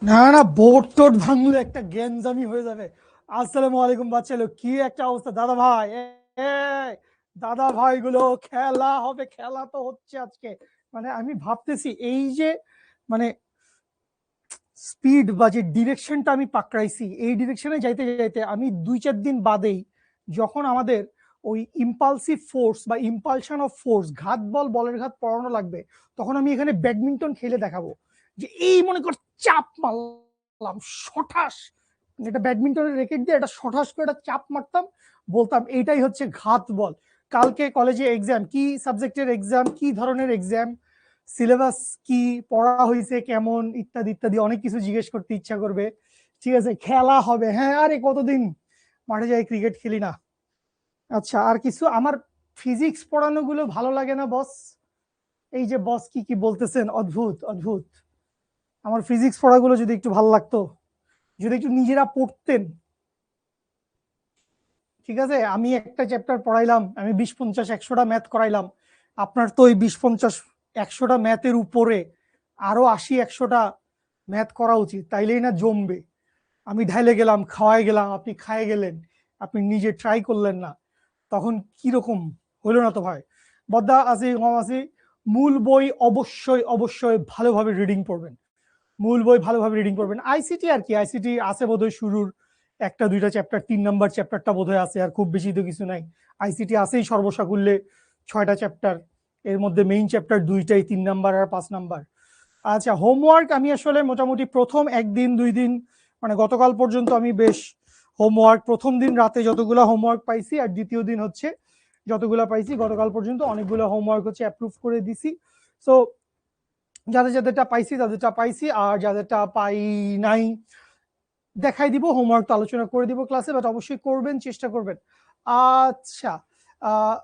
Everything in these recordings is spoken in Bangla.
না না, বোর্ড টোট ভাঙলে একটা গেঞ্জামি হয়ে যাবে। আসসালামু আলাইকুম বাচ্চা লোক, কি একটা অবস্থা দাদা ভাই। দাদা ভাই গুলো, খেলা হবে, খেলা তো হচ্ছে আজকে। মানে আমি ভাবতেছি এই যে মানে স্পিড বা যে ডিরেকশনটা আমি পাকড়াইছি, এই ডিরেকশনে যাইতে যাইতে আমি 2-4 দিন বাদেই যখন আমাদের ওই ইম্পালসিভ ফোর্স বা ইম্পালশন অফ ফোর্স, ঘাত বল বলের ঘাত পড়ানো লাগবে, তখন আমি এখানে ব্যাডমিন্টন খেলে দেখাবো যে এই মনে কর চাপ মারলাম শঠাস, এটা ব্যাডমিন্টনের রেকেট দিয়ে এটা শঠাস করে একটা চাপ মারতাম, বলতাম এইটাই হচ্ছে ঘাত বল। কালকে কলেজে এক্সাম, কি সাবজেক্টের এক্সাম, কি ধরনের এক্সাম, সিলেবাস কি, পড়া হয়েছে কেমন, ইত্যাদি ইত্যাদি অনেক কিছু জিজ্ঞেস করতে ইচ্ছা করবে। ঠিক আছে, খেলা হবে, হ্যাঁ, আরে কতদিন মাঠে যাই ক্রিকেট খেলি না। আচ্ছা, আর কিছু আমার ফিজিক্স পড়ানো গুলো ভালো লাগে না বস। এই যে বস কি কি বলতেছেন, অদ্ভুত অদ্ভুত। আমার ফিজিক্স পড়াগুলো যদি একটু ভালো লাগতো, যদি একটু নিজেরা পড়তেন। ঠিক আছে, আমি একটা চ্যাপ্টার পড়াইলাম, আমি 20-50-100টা ম্যাথ করাইলাম। আপনার তো ওই 20-50-100টা ম্যাথের উপরে আরো 80-100টা ম্যাথ করা উচিত, তাইলেই না জমবে। আমি ঢাইলে গেলাম, খাওয়াই গেলাম, আপনি খাইয়ে গেলেন, আপনি নিজে ট্রাই করলেন না, তখন কিরকম হইলো না তো ভাই। বদ্দা আছি কম আছি। মূল বই অবশ্যই অবশ্যই ভালোভাবে রিডিং পড়বেন, মূল বই ভালোভাবে রিডিং করবেন। আইসিটি আর কি, আইসিটি আছে বোধহয় শুরুর 1-2টা চ্যাপ্টার, 3 নাম্বার চ্যাপ্টারটা বোধহয় আছে, আর খুব বেশি তো কিছু নাই। আইসিটি আছেই সর্বসাকুল্যে 6টা চ্যাপ্টার, এর মধ্যে মেইন চ্যাপ্টার 2টাই, 3 নাম্বার আর 5 নাম্বার। আচ্ছা, হোমওয়ার্ক আমি আসলে মোটামুটি প্রথম 1-2 দিন, মানে গতকাল পর্যন্ত আমি বেশ হোমওয়ার্ক, প্রথম দিন রাতে যতগুলো হোমওয়ার্ক পাইছি, আর দ্বিতীয় দিন হচ্ছে যতগুলো পাইছি গতকাল পর্যন্ত অনেকগুলো হোমওয়ার্ক হচ্ছে অ্যাপ্রুভ করে দিছি। সো যাদের যাদেরটা পাইছি তাদেরটা পাইছি, আর যাদেরটা পাই নাই দেখাই দিব, হোমওয়ার্ক তো আলোচনা করে দিব ক্লাসে, বাট অবশ্যই করবেন, চেষ্টা করবেন। আচ্ছা, আহ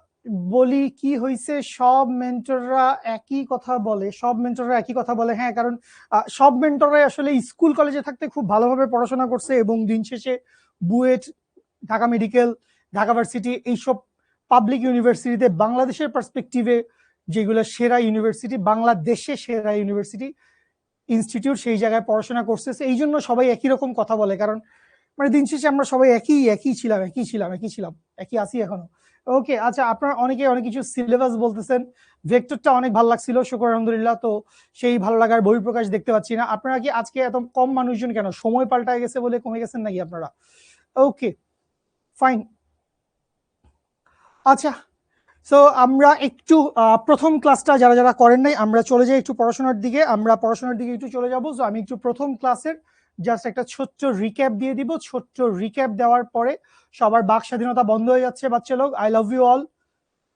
বলি কি হয়েছে, সব মেন্টররা একই কথা বলে, সব মেন্টররা একই কথা বলে, হ্যাঁ, কারণ সব মেন্টররাই আসলে স্কুল কলেজে থাকতে খুব ভালোভাবে পড়াশোনা করছে এবং দিন শেষে বুয়েট, ঢাকা মেডিকেল, ঢাকা ভার্সিটি, এইসব পাবলিক ইউনিভার্সিটিতে বাংলাদেশের পার্সপেক্টিভে যেগুলো সেরা ইউনিভার্সিটি, বাংলাদেশে সেরা ইউনিভার্সিটি ইনস্টিটিউট, সেই জায়গায় পড়াশোনা করতেছে, এই জন্য সবাই একই রকম কথা বলে। কারণ মানে দিন শেষে আমরা সবাই একই একই ছিলাম, একই ছিলাম, একই ছিলাম, একই আছি এখনো। ওকে, আচ্ছা, আপনার অনেকে অনেক কিছু সিলেবাস বলতেছেন, ভেক্টরটা অনেক ভালো লাগছিল, শুকর আলহামদুলিল্লাহ। তো সেই ভালো লাগার বহিঃপ্রকাশ দেখতে পাচ্ছি না। আপনারা কি আজকে এত কম মানুষজন কেন, সময় পাল্টায় গেছে বলে কমে গেছেন নাকি আপনারা? ওকে, ফাইন। আচ্ছা, সো আমরা একটু প্রথম ক্লাসটা যারা যারা করেন নাই, আমরা চলে যাই একটু পড়াশোনার দিকে, আমরা পড়াশোনার দিকে একটু চলে যাবো। সো আমি একটু প্রথম ক্লাসের জাস্ট একটা ছোট্ট রিক্যাপ দিয়ে দিব। ছোট্ট রিক্যাপ দেওয়ার পরে সবার বাক স্বাধীনতা বন্ধ হয়ে যাচ্ছে বাচ্চা লোক। I love you all.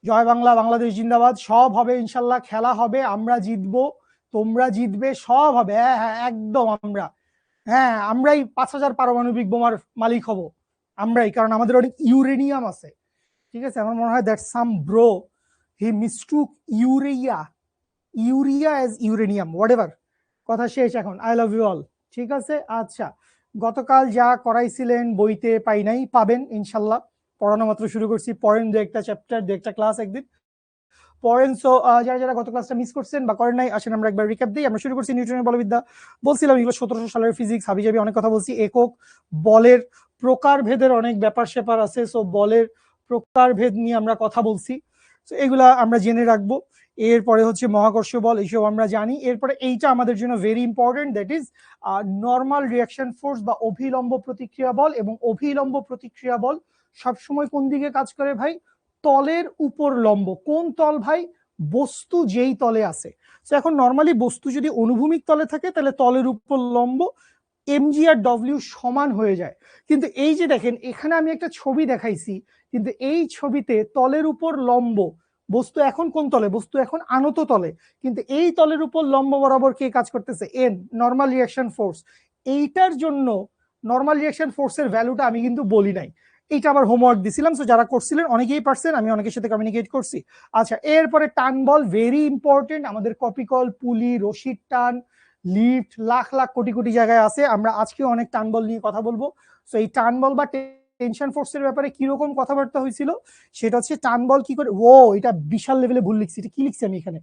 জয় বাংলা, বাংলাদেশ জিন্দাবাদ। সব হবে ইনশাল্লাহ, খেলা হবে, আমরা জিতবো, তোমরা জিতবে, সব হবে, হ্যাঁ হ্যাঁ একদম আমরা। হ্যাঁ, আমরাই 5,000 পারমাণবিক বোমার মালিক হব, আমরাই, কারণ আমাদের অনেক ইউরেনিয়াম আছে। ঠিক আছে, আমার মনে হয় that some bro he mistook urea, urea as uranium, whatever. কথা শেষ এখন, আই লাভ ইউ অল। ঠিক আছে, আচ্ছা, গতকাল যা করাইছিলেন বইতে পাই নাই, পাবেন ইনশাল্লাহ। পড়ানো মাত্র শুরু করছি, পড়েন 2-1টা চ্যাপ্টার, 2-1টা ক্লাস একদিন পড়েন। সো যারা যারা গত ক্লাসটা মিস করছেন বা করেন নাই, আসেন আমরা একবার রিক্যাপ দিই। আমরা শুরু করছি নিউটনের বলবিদ্যা। বলছিলাম এগুলো 1700 সালের ফিজিক্স, হাবিজাবি অনেক কথা বলছি, একক বলের প্রকারভেদের অনেক ব্যাপার স্যাপার আছে, সো বলের প্রকারভেদ নিয়ে আমরা কথা বলছি, তো এগুলা আমরা জেনে রাখবো। এরপরে হচ্ছে মহাকর্ষ বল, এইসব আমরা জানি। এরপরে এইটা আমাদের জন্য very important, that is normal reaction force বা অভিলম্ব প্রতিক্রিয়া বল। এবং অভিলম্ব প্রতিক্রিয়া বল সবসময় কোন দিকে কাজ করে ভাই? তলের উপর লম্ব। কোন তল ভাই? বস্তু যেই তলে আছে। এখন নর্মালি বস্তু যদি অনুভূমিক তলে থাকে তাহলে তলের উপর লম্ব এমজি আর ডব্লিউ সমান হয়ে যায়। কিন্তু এই যে দেখেন, এখানে আমি একটা ছবি দেখাইছি, কিন্তু এই ছবিতে তলের উপর লম্ব, বস্তু এখন কোন তলে? বস্তু এখন আনত তলে, কিন্তু এই তলের উপর লম্ব বরাবর কে কাজ করতেছে? N, normal reaction force. এইটার জন্য নর্মাল রিয়াকশন ফোর্সের ভ্যালুটা আমি কিন্তু বলি নাই, এইটা আবার হোমওয়ার্ক দিছিলাম, সো যারা করছিলেন অনেকেই পারছেন, আমি অনেকের সাথে কমিউনিকেট করছি। আচ্ছা, এরপরে টান বল, ভেরি ইম্পর্টেন্ট, আমাদের কপিকল, পুলি, রশির টান, লিফট, লাখ লাখ কোটি কোটি জায়গায় আছে, আমরা আজকেও অনেক টান বল নিয়ে কথা বলবো। তো এই টান বল বা টেনশন ফোর্সের ব্যাপারে কিরকম কথাবার্তা হয়েছিল সেটা হচ্ছে, টান বল কি করে, ও এটা বিশাল লেভেলে ভুল লিখছি, এটা কি লিখছি আমি এখানে?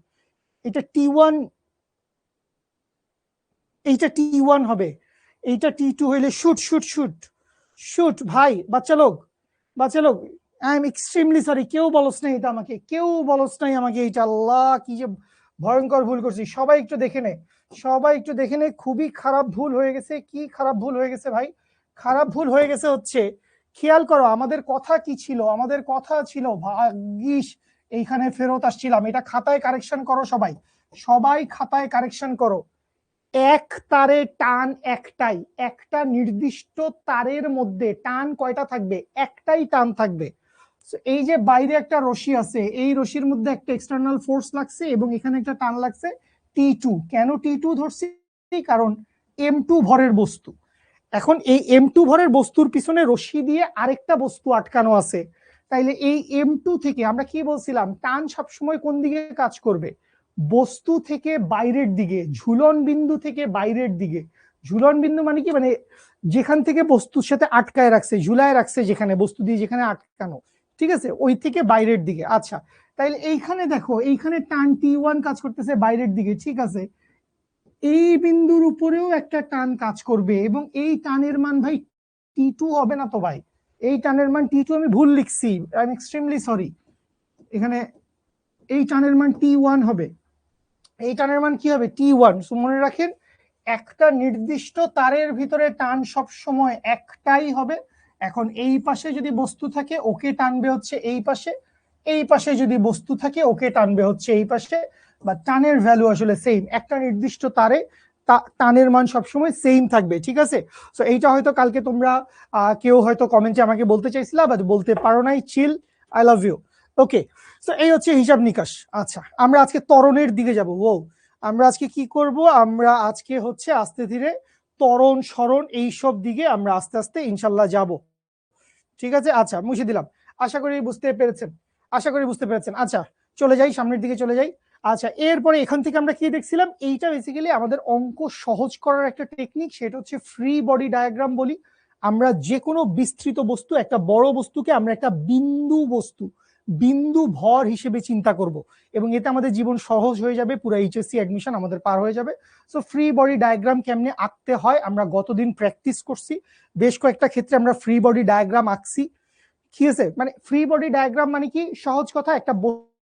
এটা T1, এইটা T1 হবে। এইটা T2 হইলে শুট শুট শুট শুট। ভাই বাচ্চা লোক আই এম এক্সট্রিমলি সরি, কেউ বলস নাই এটা আমাকে, কেউ বলস নাই আমাকে এইটা। আল্লাহ কি যে ভয়ঙ্কর ভুল করছি। সবাই একটু দেখে নে, সবাই একটু দেখে নে, খুবই খারাপ ভুল হয়ে গেছে। কি খারাপ ভুল হয়ে গেছে ভাই? খারাপ ভুল হয়ে গেছে হচ্ছে, খেয়াল করো আমাদের কথা কি ছিল, আমাদের কথা ছিল ভাগ্যিস এইখানে ফেরত আসছিলাম। এটা খাতায় কারেকশন করো সবাই, সবাই খাতায় কারেকশন করো। এক তারে টান একটাই, একটা নির্দিষ্ট তারের মধ্যে টান কয়টা থাকবে? একটাই টান থাকবে। এই যে বাইরে একটা রশি আছে, এই রশির মধ্যে একটা এক্সটার্নাল ফোর্স লাগছে এবং এখানে একটা টান লাগছে T2। কেন T2 ধরছি? কারণ M2 ভরের বস্তু। এখন এই M2 ভরের বস্তুর পিছনে রশি দিয়ে আরেকটা বস্তু আটকানো আছে। তাইলে এই M2 থেকে আমরা কি বলছিলাম, টান সবসময় কোন দিকে কাজ করবে? বস্তু থেকে বাইরের দিকে, ঝুলন বিন্দু থেকে বাইরের দিকে। ঝুলন বিন্দু মানে কি? মানে যেখান থেকে বস্তুর সাথে আটকায় রাখছে, ঝুলায় রাখছে, যেখানে বস্তু দিয়ে যেখানে আটকানো, ঠিক আছে, ওই থেকে বাইরের দিকে। আচ্ছা, তাইলে এইখানে দেখো, এইখানে টান T1 কাজ করতেছে বাইরের দিকে, ঠিক আছে। এই বিন্দুর উপরেও একটা টান কাজ করবে এবং এই টানের মান ভাই T2 হবে না তো ভাই? এই টানের মান T2 আমি ভুল লিখছি, আই এম এক্সট্রিমলি সরি। এখানে এই টানের মান T1 হবে। এই টানের মান কি হবে? T1। মনে রাখেন, একটা নির্দিষ্ট তারের ভিতরে টান সব সময় একটাই হবে। এখন এই পাশে যদি বস্তু থাকে ওকে টানবে হচ্ছে এই পাশে, এই পাশে যদি বস্তু থাকে ওকে টানবে হচ্ছে এই পাশে। বা টানের ভ্যালু আসলে সেম, একটা নির্দিষ্ট তারে টানের মান সবসময় সেম থাকবে, ঠিক আছে। সো এইটা হয়তো কালকে তোমরা কেউ হয়তো কমেন্টে আমাকে বলতে চাইছিলা বাট বলতে পারো নাই। Chill, I love you. Okay, so এই হচ্ছে হিসাব নিকাশ। আচ্ছা, আমরা আজকে ত্বরণের দিকে যাব। ও, আমরা আজকে কি করব? আমরা আজকে হচ্ছে আস্তে ধীরে ত্বরণ সরণ এইসব দিকে আমরা আস্তে আস্তে ইনশাল্লাহ যাব, ঠিক আছে। আচ্ছা, মুছে দিলাম। আশা করি বুঝতে পেরেছেন, আশা করি বুঝতে পেরেছেন। আচ্ছা, চলে যাই সামনের দিকে, চলে যাই। আচ্ছা, এরপরে এখান থেকে আমরা কি দেখছিলাম? এইটা বেসিক্যালি আমাদের অঙ্ক সহজ করার একটা টেকনিক, সেটা হচ্ছে ফ্রি বডি ডায়াগ্রাম বলি আমরা। যে কোনো বিস্তৃত বস্তু, একটা বড় বস্তুকে আমরা একটা বিন্দু বস্তু, বিন্দু ভর হিসেবে চিন্তা করব এবং এতে আমাদের জীবন সহজ হয়ে যাবে, পুরো এইচএসসি অ্যাডমিশন আমাদের পার হয়ে যাবে। সো ফ্রি বডি ডায়াগ্রাম কেমনে আঁকতে হয় আমরা গতদিন প্র্যাকটিস করছি, বেশ কয়েকটা ক্ষেত্রে আমরা ফ্রি বডি ডায়াগ্রাম আঁকছি, ঠিক আছে। মানে ফ্রি বডি ডায়াগ্রাম মানে কি? সহজ কথা, একটা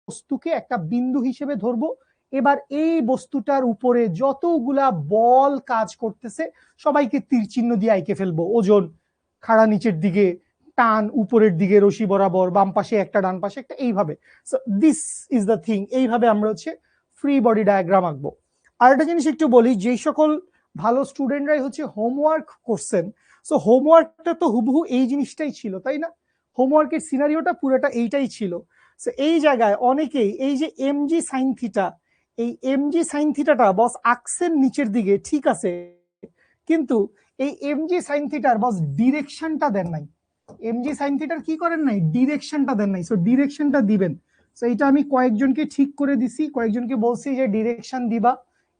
বস্তুকে একটা বিন্দু হিসেবে ধরবো। এবার এই বস্তুটার উপরে যতগুলা বল কাজ করতেছে সবাইকে তীর চিহ্ন দিয়ে আইকে ফেলবো। ওজন, খাড়া নিচের দিকে, টান উপরের দিকে রশি বরাবর, বাম পাশে একটা ডান পাশে একটা, এইভাবে। So this is the thing, এইভাবে আমরা হচ্ছে ফ্রি বডি ডায়াগ্রাম আঁকবো। আর একটা জিনিস একটু বলি, যেই সকল ভালো স্টুডেন্টরাই হচ্ছে হোমওয়ার্ক করছেন, সো হোমওয়ার্কটা তো হুবহু এই জিনিসটাই ছিল, তাই না? হোমওয়ার্কের সিনারিওটা পুরোটা এইটাই ছিল। সো এই জায়গায় অনেকেই এই যে এমজি সাইন থিটা, এই এমজি সাইন থিটাটা বস আঁকছেন নিচের দিকে, ঠিক আছে, কিন্তু এই এমজি সাইন থিটার বস ডিরেকশনটা দেন নাই। এমজি সাইন থিটার কি করেন নাই? ডিরেকশনটা দেন নাই। সো ডিরেকশনটা দিবেন। সো এটা আমি কয়েকজনকে ঠিক করে দিছি, কয়েকজনকে বলছি যে ডিরেকশন দিবা।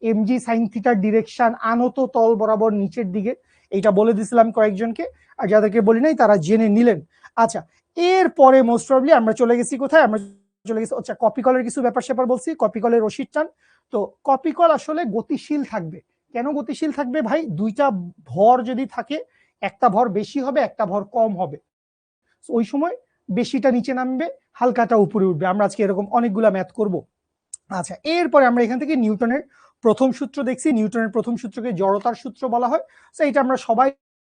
এমজি সাইন থিটার ডিরেকশন আনত তল বরাবর নিচের দিকে, এইটা বলে দিছিলাম কয়েকজনকে, আর যাদেরকে বলি নাই তারা জেনে নিলেন। আচ্ছা, এরপরে মোস্ট প্রবলি আমরা চলে গেছি কোথায়? আমরা চলে গেছি, আচ্ছা, কপিকলের কিছু ব্যাপার স্যাপার বলছি, কপিকলের রশিদ টান। তো কপিকল আসলে গতিশীল থাকবে। কেন গতিশীল থাকবে ভাই? দুইটা ভর যদি থাকে, একটা ভর বেশি হবে, একটা ভর কম হবে, ওই সময় বেশিটা নিচে নামবে, হালকাটা উপরে উঠবে। আমরা আজকে এরকম অনেকগুলা ম্যাথ করব। আচ্ছা, এরপরে আমরা এখান থেকে নিউটনের প্রথম সূত্র দেখছি। নিউটনের প্রথম সূত্রকে জড়তার সূত্র বলা হয়। তো এটা আমরা সবাই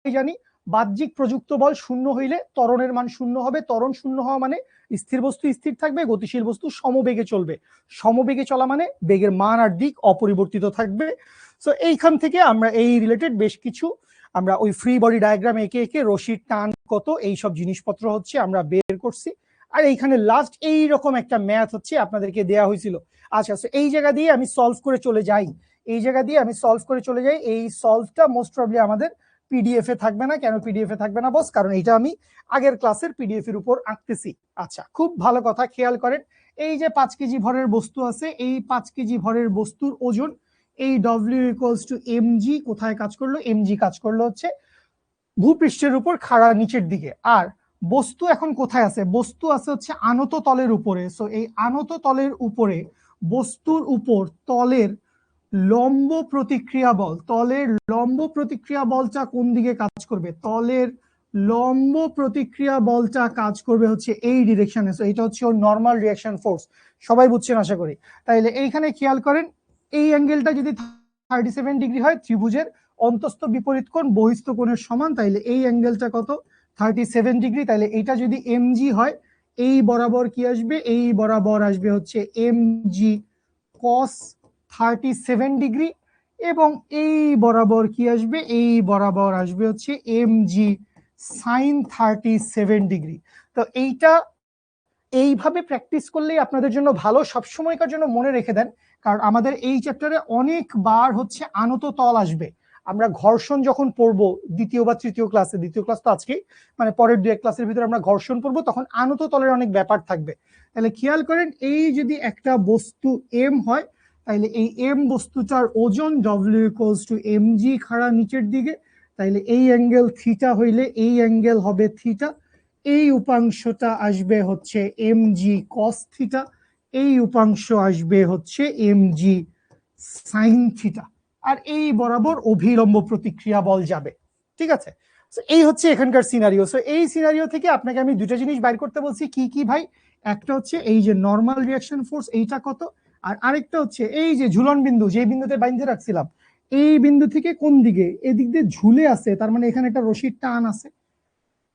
জানি। বাহ্যিক প্রযুক্ত বল শূন্য হইলে ত্বরণের মান শূন্য হবে। ত্বরণ শূন্য হওয়া মানে স্থির বস্তু স্থির থাকবে, গতিশীল বস্তু সমবেগে চলবে। সমবেগে চলা মানে বেগের মান আর দিক অপরিবর্তিত থাকবে। সো এইখান থেকে আমরা এই রিলেটেড বেশ কিছু আমরা ওই ফ্রি বডি ডায়াগ্রাম এঁকে এঁকে রশির টান কত এইসব জিনিসপত্র হচ্ছে আমরা বের করছি। আর এইখানে লাস্ট এইরকম একটা ম্যাথ হচ্ছে আপনাদেরকে দেয়া হয়েছিল। আচ্ছা, এই জায়গা দিয়ে আমি সলভ করে চলে যাই, এই জায়গা দিয়ে আমি সলভ করে চলে যাই। এই সলভটা মোস্ট প্রবলি আমাদের পিডিএফ এ থাকবে না। কেন পিডিএফ এ থাকবে না বস? কারণ এটা আমি আগের ক্লাসের পিডিএফ এর উপর আঁকতেছি। আচ্ছা, খুব ভালো কথা, খেয়াল করেন। এই যে 5 কেজি ভরের বস্তু আছে, এই 5 কেজি ভরের বস্তুর ওজন, এই ডব্লিউ ইকুয়ালস টু এমজি, কোথায় কাজ করলো? এমজি কাজ করলো হচ্ছে ভূপৃষ্ঠের উপর খাড়া নিচের দিকে। আর বস্তু এখন কোথায় আছে? বস্তু আছে হচ্ছে আনত তলের উপরে। সো এই আনত তলের উপরে, বস্তুর উপর তলের লম্ব প্রতিক্রিয়া বল, তলের লম্ব প্রতিক্রিয়া বলটা কোন দিকে কাজ করবে? তলের লম্ব প্রতিক্রিয়া বলটা কাজ করবে হচ্ছে এই ডিরেকশনে। সো এটা হচ্ছে ওর নর্মাল রিঅ্যাকশন ফোর্স। সবাই বুঝছেন আশা করি। তাইলে এইখানে খেয়াল করেন, এই অ্যাঙ্গেলটা যদি 37 ডিগ্রি হয়, ত্রিভুজের অন্তস্থ বিপরীত কোণ বহিস্থ কোণের সমান, তাইলে এই অ্যাঙ্গেলটা কত? 37 ডিগ্রি। তাইলে এটা যদি এমজি হয়, এই বরাবর কি আসবে? এই বরাবর আসবে হচ্ছে এমজি কস 37 ডিগ্রি, এবং এই বরাবর কি আসবে? এই বরাবর আসবে হচ্ছে এমজি সাইন 37 ডিগ্রি। তো এইটা এইভাবে প্র্যাকটিস করলেই আপনাদের জন্য ভালো। সবসময়কার জন্য মনে রেখে দেন, কারণ আমাদের এই চ্যাপ্টারে অনেকবার হচ্ছে আনত তল আসবে। আমরা ঘর্ষণ যখন পড়বো দ্বিতীয় বা তৃতীয় ক্লাসে, দ্বিতীয় ক্লাস তো আজকে, মানে পরের দু এক ক্লাসের ভিতরে আমরা ঘর্ষণ পড়বো, তখন আনত তলের অনেক ব্যাপার থাকবে। তাহলে খেয়াল করেন, এই যদি একটা বস্তু এম হয়, তাহলে এই এম বস্তুটার ওজন ডব্লিউ ইকুয়ালস টু এমজি খাড়া নিচের দিকে, তাইলে এই অ্যাঙ্গেল থিটা হইলে এই অ্যাঙ্গেল হবে থিটা, এই উপাংশটা আসবে হচ্ছে এমজি কস থিটা, এই উপাংশ আসবে হচ্ছে এমজি সাইন থিটা, আর এই বরাবর অভিলম্ব প্রতিক্রিয়া বল যাবে। ঠিক আছে, এই হচ্ছে এখানকার সিনারিও। সো এই সিনারিও থেকে আপনাকে আমি দুটো জিনিস বাইর করতে বলছি। কি কি ভাই? একটা হচ্ছে এই যে নর্মাল রিঅ্যাকশন ফোর্স, এইটা কত, আর আরেকটা হচ্ছে এই যে ঝুলন বিন্দু, যে বিন্দুতে বাইন্ধে রাখছিলাম, এই বিন্দু থেকে কোন দিকে, এদিক দিয়ে ঝুলে আছে, তার মানে এখানে একটা রশির টান আছে,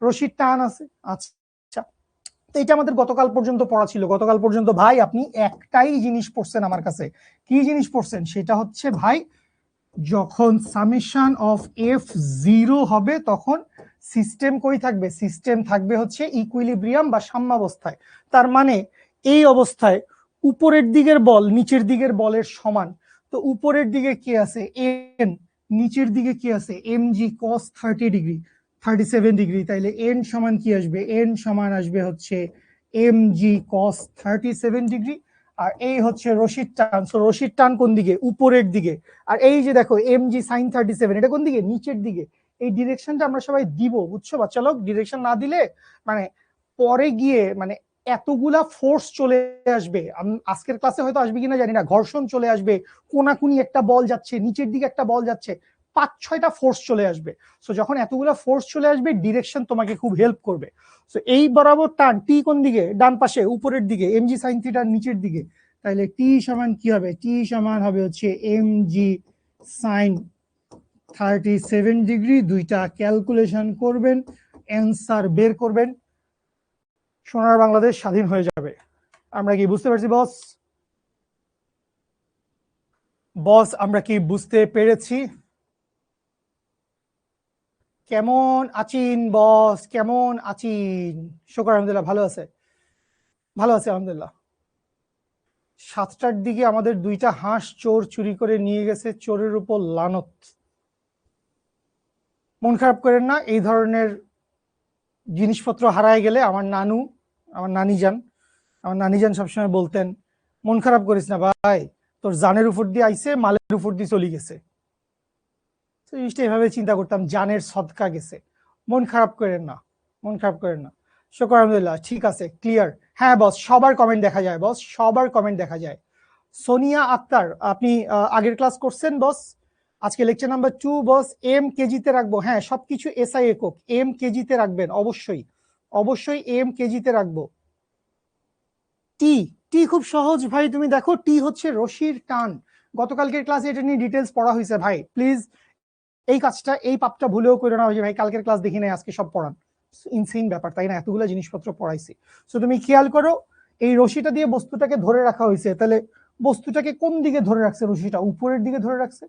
রশির টান আছে। আচ্ছা, তো এটা আমাদের গতকাল পর্যন্ত পড়া ছিল। গতকাল পর্যন্ত ভাই আপনি একটাই জিনিস পড়ছেন আমার কাছে। কি জিনিস পড়ছেন? সেটা হচ্ছে ভাই, যখন সামেশন অফ এফ 0 হবে, তখন সিস্টেম কই থাকবে? সিস্টেম থাকবে হচ্ছে ইকুইলিব্রিয়াম বা সাম্যাবস্থায়। তার মানে এই অবস্থায় উপরের দিকের বল নিচের দিকের বলের সমান। তো উপরের দিকে কি আছে? এন। নিচের দিকে কি আছে? এমজি কস 37 ডিগ্রি। তাইলে এন সমান কি আসবে? এন সমান আসবে হচ্ছে এমজি কস 37 ডিগ্রি। আর এই হচ্ছে রশির টান। সো রশির টান কোন দিকে? উপরের দিকে। আর এই যে দেখো এমজি সাইন 37, এটা কোন দিকে? নিচের দিকে। এই ডিরেকশনটা আমরা সবাই দিব, বুঝছো বাচ্চা লোক? ডিরেকশন না দিলে মানে পরে গিয়ে মানে এতগুলা ফোর্স চলে আসবে, আজকের ক্লাসে হয়তো আসবে কিনা জানি না, ঘর্ষণ চলে আসবে, কোনাকুনি একটা বল যাচ্ছে, নিচের দিকে একটা বল যাচ্ছে, 5-6টা ফোর্স চলে আসবে। সো যখন এতগুলা ফোর্স চলে আসবে, ডিরেকশন তোমাকে খুব হেল্প করবে। সো এই বরাবর টান, টি কোন দিকে? ডান পাশে উপরের দিকে, এমজি সাইন থিটার নিচের দিকে। তাহলে টি সমান কি হবে? টি সমান হবে হচ্ছে এমজি সাইন 37 ডিগ্রি। দুইটা ক্যালকুলেশন করবেন, অ্যান্সার বের করবেন, সোনার বাংলাদেশ স্বাধীন হয়ে যাবে। আমরা কি বুঝতে পারছি বস? বস আমরা কি বুঝতে পেরেছি? কেমন আছেন বস? কেমন আছেন? শুকর আলহামদুলিল্লাহ, ভালো আছে, ভালো আছে আলহামদুলিল্লাহ। 7টার দিকে আমাদের দুইটা হাঁস চোর চুরি করে নিয়ে গেছে, চোরের উপর লানত। মন খারাপ করেন না, এই ধরনের জিনিসপত্র হারায় গেলে আমার নানু, আমার নানি যান সবসময় বলতেন, মন খারাপ করিস না ভাই, তোর জানের উপর দিয়ে আইছে, মালের উপর দিয়ে চলে গেছে। তো জিনিসটা এভাবে চিন্তা করতাম, জানের সদকা গেছে। মন খারাপ করেন না, মন খারাপ করেন না। শুকর আলহামদুলিল্লাহ, ঠিক আছে, ক্লিয়ার। হ্যাঁ বস, সবার কমেন্ট দেখা যায় বস, সবার কমেন্ট দেখা যায়। সোনিয়া আক্তার, আপনি আগের ক্লাস করছেন বস? আজকে লেকচার নাম্বার 2 বস। এম কেজিতে রাখবো? হ্যাঁ, সবকিছু এসআই একক, এম কেজিতে রাখবেন অবশ্যই, অবশ্যই এম কেজিতে রাখবো। টি, টি খুব সহজ ভাই, তুমি দেখো, টি হচ্ছে রশির টান। গতকালকের ক্লাসে এটা নিয়ে ডিটেলস পড়া হয়েছে ভাই, প্লিজ এই কাজটা, এই পাপটা ভুলেও করে না ভাই, কালকের ক্লাস দেখি নাই, আজকে সব পড়ান। ইনসেইন ব্যাপার তাই না? এতগুলো জিনিসপত্র পড়াইছি। সো তুমি খেয়াল করো, এই রশিটা দিয়ে বস্তুটাকে ধরে রাখা হয়েছে, তাহলে বস্তুটাকে কোন দিকে ধরে রাখছে? রশিটা উপরের দিকে ধরে রাখছে,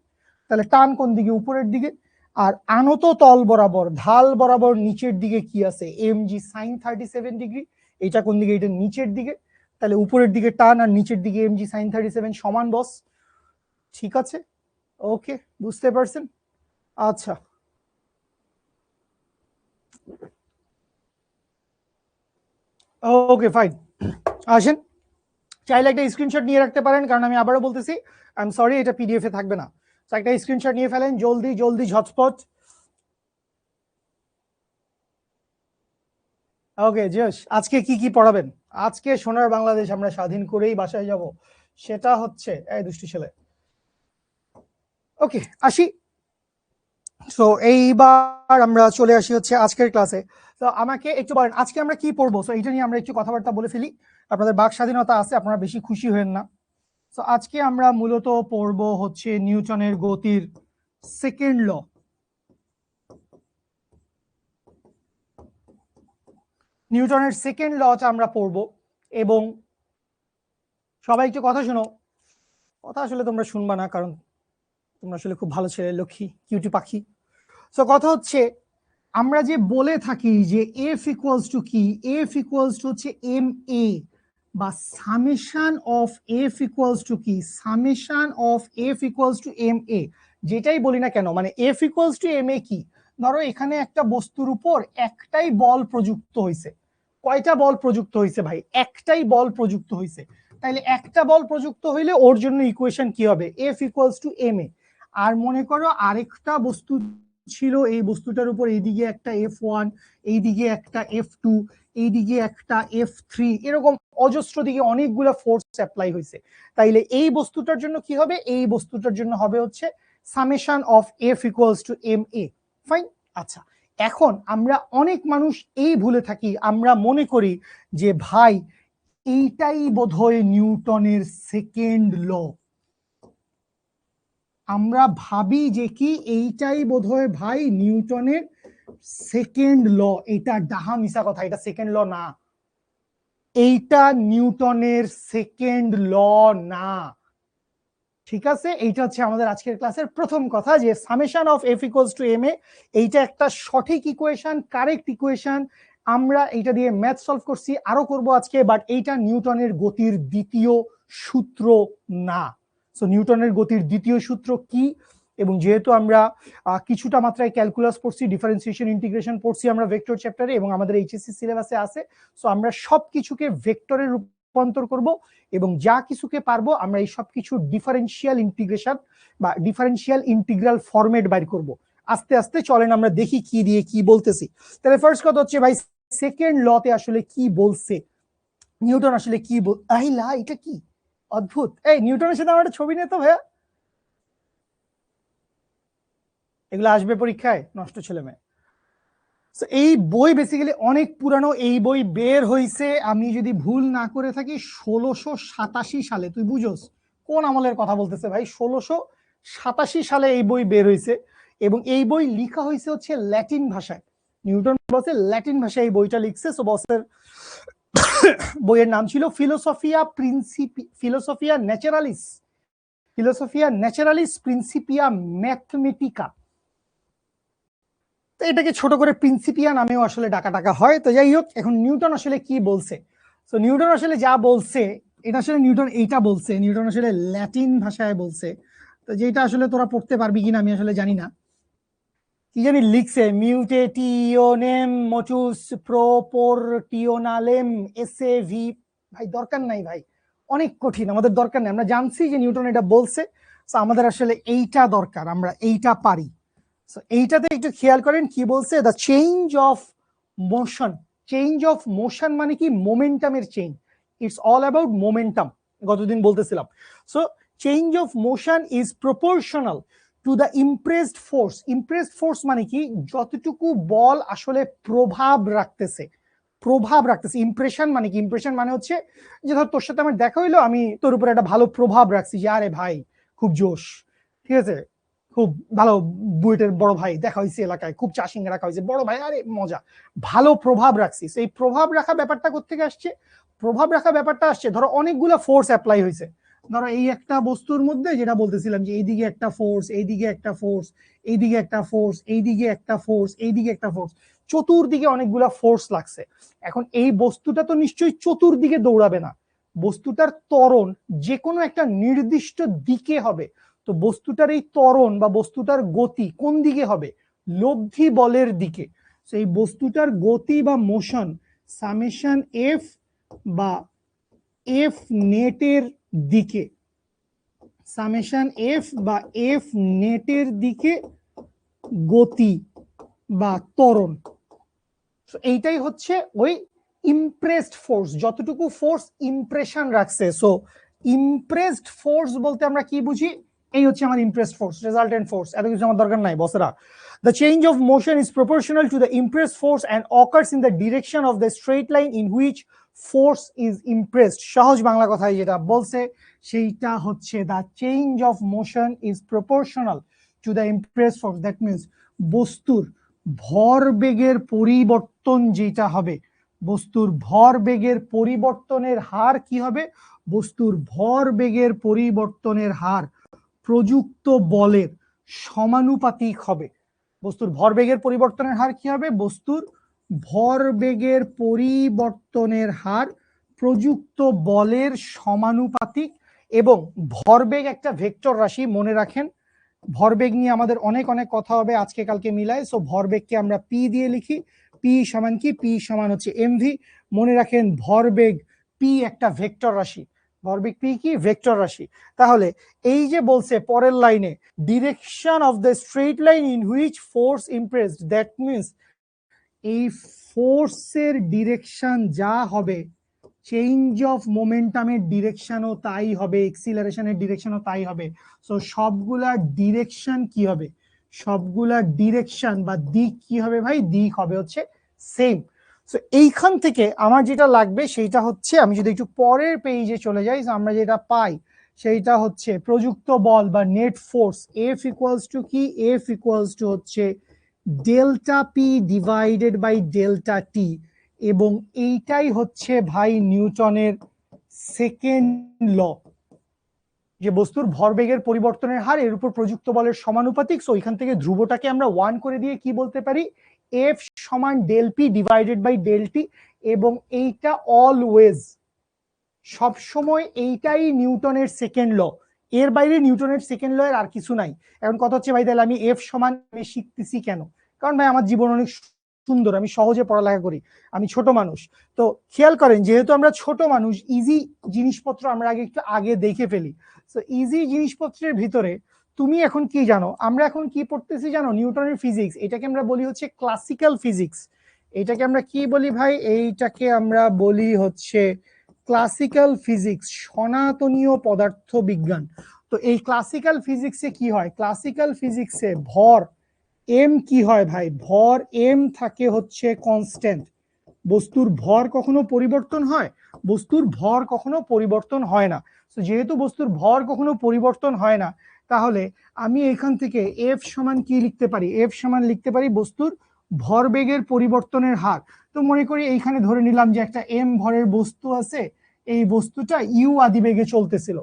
তাহলে টান কোন দিকে? উপরের দিকে। আর আনত তল বরাবর, ঢাল বরাবর নিচের দিকে কি আছে? Mg sine 37 degree. এটা কোন দিকে? এটা নিচের দিকে। তাহলে উপরের দিকে টান আর নিচের দিকে এমজি সাইন 37 সমান বস। ঠিক আছে, ওকে, বুঝতে পারছেন? আচ্ছা, ওকে ফাইন, আসেন। চাইলে একটা স্ক্রিনশট নিয়ে রাখতে পারেন, কারণ আমি আবারও বলতেছি, আই এম সরি, এটা পিডিএফ এ থাকবে না। তো একটা স্ক্রিনশট নিয়ে ফেলেন, জলদি জলদি, ঝটপট। ওকে জশ, আজকে কি কি পড়াবেন? আজকে সোনার বাংলাদেশ আমরা স্বাধীন করেই বাসায় যাব, সেটা হচ্ছে, এই দুষ্টু ছেলে, ওকে, আসি। সো এইবার আমরা চলে আসি হচ্ছে আজকের ক্লাসে। তো আমাকে একটু বলেন আজকে আমরা কি পড়বো, সো এটা নিয়ে আমরা একটু কথাবার্তা বলে ফেলি। আপনাদের বাক স্বাধীনতা আছে, আপনারা বেশি খুশি হবেন না। তো আজকে আমরা মূলত পড়বো হচ্ছে নিউটনের গতির সেকেন্ড ল। নিউটনের সেকেন্ড লটা আমরা পড়বো। এবং সবাই একটু কথা শোনো, কথা আসলে তোমরা শুনবা না, কারণ তোমরা আসলে খুব ভালো ছেলে, লক্ষ্মী কিউটি পাখি। তো কথা হচ্ছে, আমরা যে বলে থাকি যে এফ ইকুয়ালস টু কি, এফ ইকুয়ালস টু হচ্ছে এম এ, বা summation of F equals to কি, summation of F equals to M A. যেটাই বলি না কেন, মানে F equals to M A কি, ধরো এখানে একটা বস্তুর উপর একটাই বল প্রযুক্ত হয়েছে। কয়টা বল প্রযুক্ত হয়েছে ভাই? একটাই বল প্রযুক্ত হয়েছে। তাইলে একটা বল প্রযুক্ত হইলে ওর জন্য ইকুয়েশন কি হবে? এফ ইকুয়ালস টু এম এ। আর মনে করো আরেকটা বস্তু ছিল, এই বস্তুটার উপর এইদিকে একটা F1, এইদিকে একটা F2, এইদিকে একটা F3, এরকম অজস্র দিকে অনেকগুলা ফোর্স অ্যাপ্লাই হয়েছে। তাইলে এই বস্তুটার জন্য কি হবে? এই বস্তুটার জন্য হবে হচ্ছে summation of F equals to M A. Fine. আচ্ছা, এখন আমরা অনেক মানুষ এই ভুলে থাকি, আমরা মনে করি যে ভাই এইটাই বোধহয় নিউটনের সেকেন্ড ল। আমরা ভাবি যে কি এইটাই বোধহয় ভাই নিউটনের সেকেন্ড ল। এটা ডাহা মিশা কথা, এটা সেকেন্ড ল না। এইটা নিউটনের সেকেন্ড ল না। ঠিক আছে, এইটা হচ্ছে আমাদের আজকের ক্লাসের প্রথম কথা, যে summation of F equals to M A এইটা একটা সঠিক ইকুয়েশন, কারেক্ট ইকুয়েশন। আমরা এইটা দিয়ে ম্যাথ সলভ করছি, আরো করব আজকে, বাট এইটা নিউটনের গতির দ্বিতীয় সূত্র না। সো নিউটনের গতির দ্বিতীয় সূত্র কি? এবং যেহেতু আমরা কিছুটা মাত্রায় ক্যালকুলাস পড়ছি, ডিফারেন্সিয়েশন, ইন্টিগ্রেশন পড়ছি আমরা ভেক্টর চ্যাপ্টারে, এবং আমাদের এইচএসসি সিলেবাসে আছে। সো আমরা সবকিছুকে ভেক্টরে রূপান্তর করব, এবং যা কিছুকে পারবো আমরা এই সব কিছু ডিফারেন্সিয়াল ইন্টিগ্রেশন বা ডিফারেন্সিয়াল ইন্টিগ্রাল ফরম্যাট বাইর করব। আস্তে আস্তে চলেন আমরা দেখি কি দিয়ে কি বলতেছি। তাহলে ফার্স্ট কথা হচ্ছে ভাই, সেকেন্ড লতে আসলে কি বলছে, নিউটন আসলে কি আহিলা, এটা কি অদ্ভুত। এই নিউটনের সাথে আমার একটা ছবি নেই তো ভাইয়া, এগুলো আসবে পরীক্ষায়, নষ্ট ছেলে মেয়ে। এই বই বেসিক্যালি অনেক পুরানো, এই বই বের হইছে আমি যদি ভুল না করে থাকি 1687 সালে। তুই বুঝোস কোন আমলের কথা বলতেছে ভাই? 1687 সালে এই বই বের হইছে, এবং এই বই লেখা হয়েছে হচ্ছে ল্যাটিন ভাষায়। নিউটন বসে ল্যাটিন ভাষায় এই বইটা লিখছে। সো বসের বইয়ের নাম ছিল ফিলোসফিয়া ন্যাচারালিস প্রিন্সিপিয়া ম্যাথমেটিকা। তো এটাকে ছোট করে প্রিন্সিপিয়া নামেও আসলে ডাকা হয়। তো যাই হোক, এখন নিউটন আসলে কি বলছে? তো নিউটন আসলে যা বলছে, এটা আসলে নিউটন এইটা বলছে, নিউটন আসলে ল্যাটিন ভাষায় বলছে। তো যেটা আসলে তোরা পড়তে পারবি কিনা আমি আসলে জানি না, কি জানি লিখছে, মিউটেটিওনেম মোটুস প্রোপোর্টিওনালেম এসে ভি। ভাই দরকার নাই ভাই, অনেক কঠিন, আমাদের দরকার নেই। আমরা জানছি যে নিউটন এটা বলছে, তো আমাদের আসলে এইটা দরকার, আমরা এইটা পারি। এইটাতে একটু খেয়াল করেন কি বলছে, the change of motion. Change of motion মানে কি? মোমেন্টামের change. It's all about momentum, গতদিন বলতেছিলাম। So change of motion is proportional to the impressed force. Impressed force মানে কি? যতটুকু বল আসলে প্রভাব রাখতেছে, ইমপ্রেশন মানে কি? ইমপ্রেশন মানে হচ্ছে যে ধর তোর সাথে আমার দেখা হইলো, আমি তোর উপর একটা ভালো প্রভাব রাখছি, যে আরে ভাই খুব জোশ, ঠিক আছে, খুব ভালো, বুয়েটের বড় ভাই দেখা হয়েছে এলাকায়, খুব চাষিং রাখা হয়েছে, বড় ভাই, আরে মজা, ভালো প্রভাব রাখছিস। এই প্রভাব রাখা ব্যাপারটা কোথেকে আসছে? প্রভাব রাখা ব্যাপারটা আসছে ধরো অনেকগুলো ফোর্স অ্যাপ্লাই হয়েছে। ধরো এই একটা বস্তুর মধ্যে যেটা বলতেছিলাম, যে এইদিকে একটা ফোর্স, এইদিকে একটা ফোর্স, এইদিকে একটা ফোর্স, এইদিকে একটা ফোর্স, এইদিকে একটা ফোর্স, চতুর্দিকে অনেকগুলা ফোর্স লাগছে। এখন এই বস্তুটা তো নিশ্চয়ই চতুর্দিকে দৌড়াবে না, বস্তুটার ত্বরণ যে কোনো একটা নির্দিষ্ট দিকে হবে। তো বস্তুটার এই ত্বরণ বা বস্তুটার গতি কোন দিকে হবে? লব্ধি বলের দিকে। এই বস্তুটার গতি বা মোশন সামেশন এফ বা এফ নেটের দিকে, সামেশন এফ বা এফ নেটের দিকে গতি বা ত্বরণ। এইটাই হচ্ছে ওই ইমপ্রেসড ফোর্স, যতটুকু ফোর্স ইমপ্রেশন রাখছে। সো ইমপ্রেসড ফোর্স বলতে আমরা কি বুঝি? এই হচ্ছে আমার ইমপ্রেসড ফোর্স, রেজাল্টেন্ট ফোর্স, এত কিছু আমার দরকার নাই বসেরা। The change of motion is proportional to the impressed force and occurs in the direction of the straight line in which force is impressed. সহজ বাংলা কথায় যেটা বলছে সেইটা হচ্ছে the change of motion is proportional to the impressed force. That means বস্তুর ভরবেগের পরিবর্তন যেটা হবে, বস্তুর ভরবেগের পরিবর্তনের হার কি হবে? বস্তুর ভরবেগের পরিবর্তনের হার প্রযুক্ত বলের সমানুপাতিক হবে। বস্তুর ভরবেগের পরিবর্তনের হার কি হবে? বস্তুর ভরবেগের পরিবর্তনের হার প্রযুক্ত বলের সমানুপাতিক। এবং ভরবেগ একটা ভেক্টর রাশি, মনে রাখেন ভরবেগ নিয়ে আমাদের অনেক অনেক কথা হবে আজকে কালকে মিলায়। সো ভরবেগকে আমরা পি দিয়ে লিখি, পি সমান কি? পি সমান হচ্ছে এমভি। মনে রাখেন ভরবেগ পি একটা ভেক্টর রাশি, ভরবেগ পি কি? ভেক্টর রাশি। তাহলে এই যে বলছে পরের লাইনে direction of the straight line in which force impressed, that means এই ফোর্সের ডিরেকশন যা হবে, চেঞ্জ অফ মোমেন্টামের ডিরেকশনও তাই হবে, এক্সিলারেশনের ডিরেকশনও তাই হবে। সো সবগুলা ডিরেকশন কি হবে? সবগুলা ডিরেকশন বা দিক কি হবে ভাই? দিক হবে হচ্ছে সেম। সো এইখান থেকে আমার যেটা লাগবে সেইটা হচ্ছে, আমি যদি একটু পরের পেজে চলে যাই, আমরা যেটা পাই সেইটা হচ্ছে প্রযুক্ত বল বা net force F equals to কি? এফ ইকুয়ালস টু হচ্ছে delta P divided by delta T. এবং এইটাই হচ্ছে ভাই নিউটনের সেকেন্ড ল, যে বস্তুর ভরবেগের পরিবর্তনের হার এর উপর প্রযুক্ত বলের সমানুপাতিক। সো এখান থেকে ধ্রুবটাকে আমরা 1 করে দিয়ে কি বলতে পারি? এফ সমান del P divided by del T. এবং এইটা অলওয়েজ সবসময় এইটাই নিউটনের সেকেন্ড ল, এর বাইরে নিউটনের সেকেন্ড ল এর আর কিছু নাই। এখন কথা হচ্ছে ভাই তাহলে আমি এফ সমান শিখতেছি কেন? কারণ ভাই আমার জীবন অনেক সুন্দর, আমি সহজে পড়ালেখা করি, আমি ছোট মানুষ। তো খেয়াল করেন যেহেতু আমরা ছোট মানুষ, ইজি জিনিসপত্র আমরা আগে দেখে ফেলি। তো ইজি জিনিসপত্রের ভিতরে তুমি এখন কি জানো? আমরা এখন কি পড়তেছি জানো? নিউটনের ফিজিক্স। এটাকে আমরা বলি হচ্ছে ক্লাসিক্যাল ফিজিক্স। এটাকে আমরা কি বলি ভাই? এইটাকে আমরা বলি হচ্ছে ক্লাসিক্যাল ফিজিক্স, সনাতনীয় পদার্থ বিজ্ঞান। তো এই ক্লাসিক্যাল ফিজিক্সে কি হয়? ক্লাসিক্যাল ফিজিক্সে ভর এম কি হয় ভাই? ভর এম থাকে হচ্ছে কনস্ট্যান্ট। বস্তুর ভর কখনো পরিবর্তন হয়? বস্তুর ভর কখনো পরিবর্তন হয় না। তো যেহেতু বস্তুর ভর কখনো পরিবর্তন হয় না, তাহলে আমি এখান থেকে এফ সমান কি লিখতে পারি? এফ সমান লিখতে পারি বস্তুর ভরবেগের পরিবর্তনের হার। তো মনে করি এইখানে ধরে নিলাম যে একটা এম ভরের বস্তু আছে, এই বস্তুটা ইউ আদিবেগে চলতেছিল,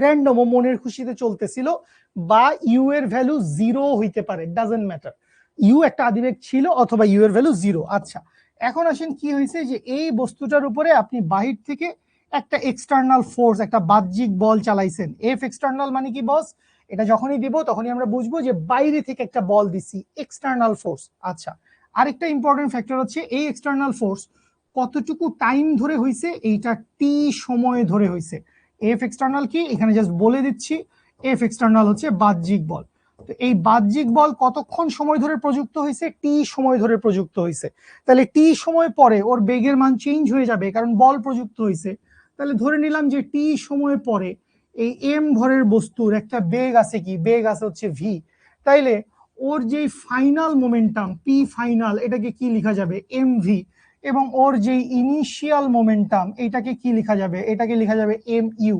র্যান্ডম ও মনের খুশিতে চলতেছিল, বা ইউ এর ভ্যালু 0 হইতে পারে, ডাজন্ট ম্যাটার, ইউ একটা আদিবেগ ছিল অথবা ইউ এর ভ্যালু 0। আচ্ছা, এখন আসেন কি হয়েছে যে এই বস্তুটার উপরে আপনি বাহির থেকে একটা এক্সটার্নাল ফোর্স, একটা বাহ্যিক বল চালাইছেন। এফ এক্সটার্নাল মানে কি বস? এটা যখনই দিব তখনই আমরা বুঝবো যে বাইরে থেকে একটা বল দিছি, এক্সটার্নাল ফোর্স। আচ্ছা, আরেকটা ইম্পর্টেন্ট ফ্যাক্টর হচ্ছে এই এক্সটার্নাল ফোর্স কতটুকু টাইম ধরে হইছে? এইটা টি সময় ধরে হইছে। এফ এক্সটার্নাল কি এখানে জাস্ট বলে দিচ্ছি, এফ এক্সটার্নাল হচ্ছে বাহ্যিক বল। তো এই বাহ্যিক বল কতক্ষণ সময় ধরে প্রযুক্ত হয়েছে? টি সময় ধরে প্রযুক্ত হয়েছে। তাহলে টি সময় পরে ওর বেগের মান চেঞ্জ হয়ে যাবে, কারণ বল প্রযুক্ত হয়েছে। তাহলে ধরে নিলাম যে টি সময় পরে এই এম ভরের বস্তুর একটা বেগ আছে, কি বেগ আছে? হচ্ছে ভি। তাইলে ওর যে ফাইনাল মোমেন্টাম পি ফাইনাল, এটাকে কি লেখা যাবে? M V. এবং ওর যে ইনিশিয়াল মোমেন্টাম, এটাকে কি লেখা যাবে? এটাকে লেখা যাবে এম ইউ।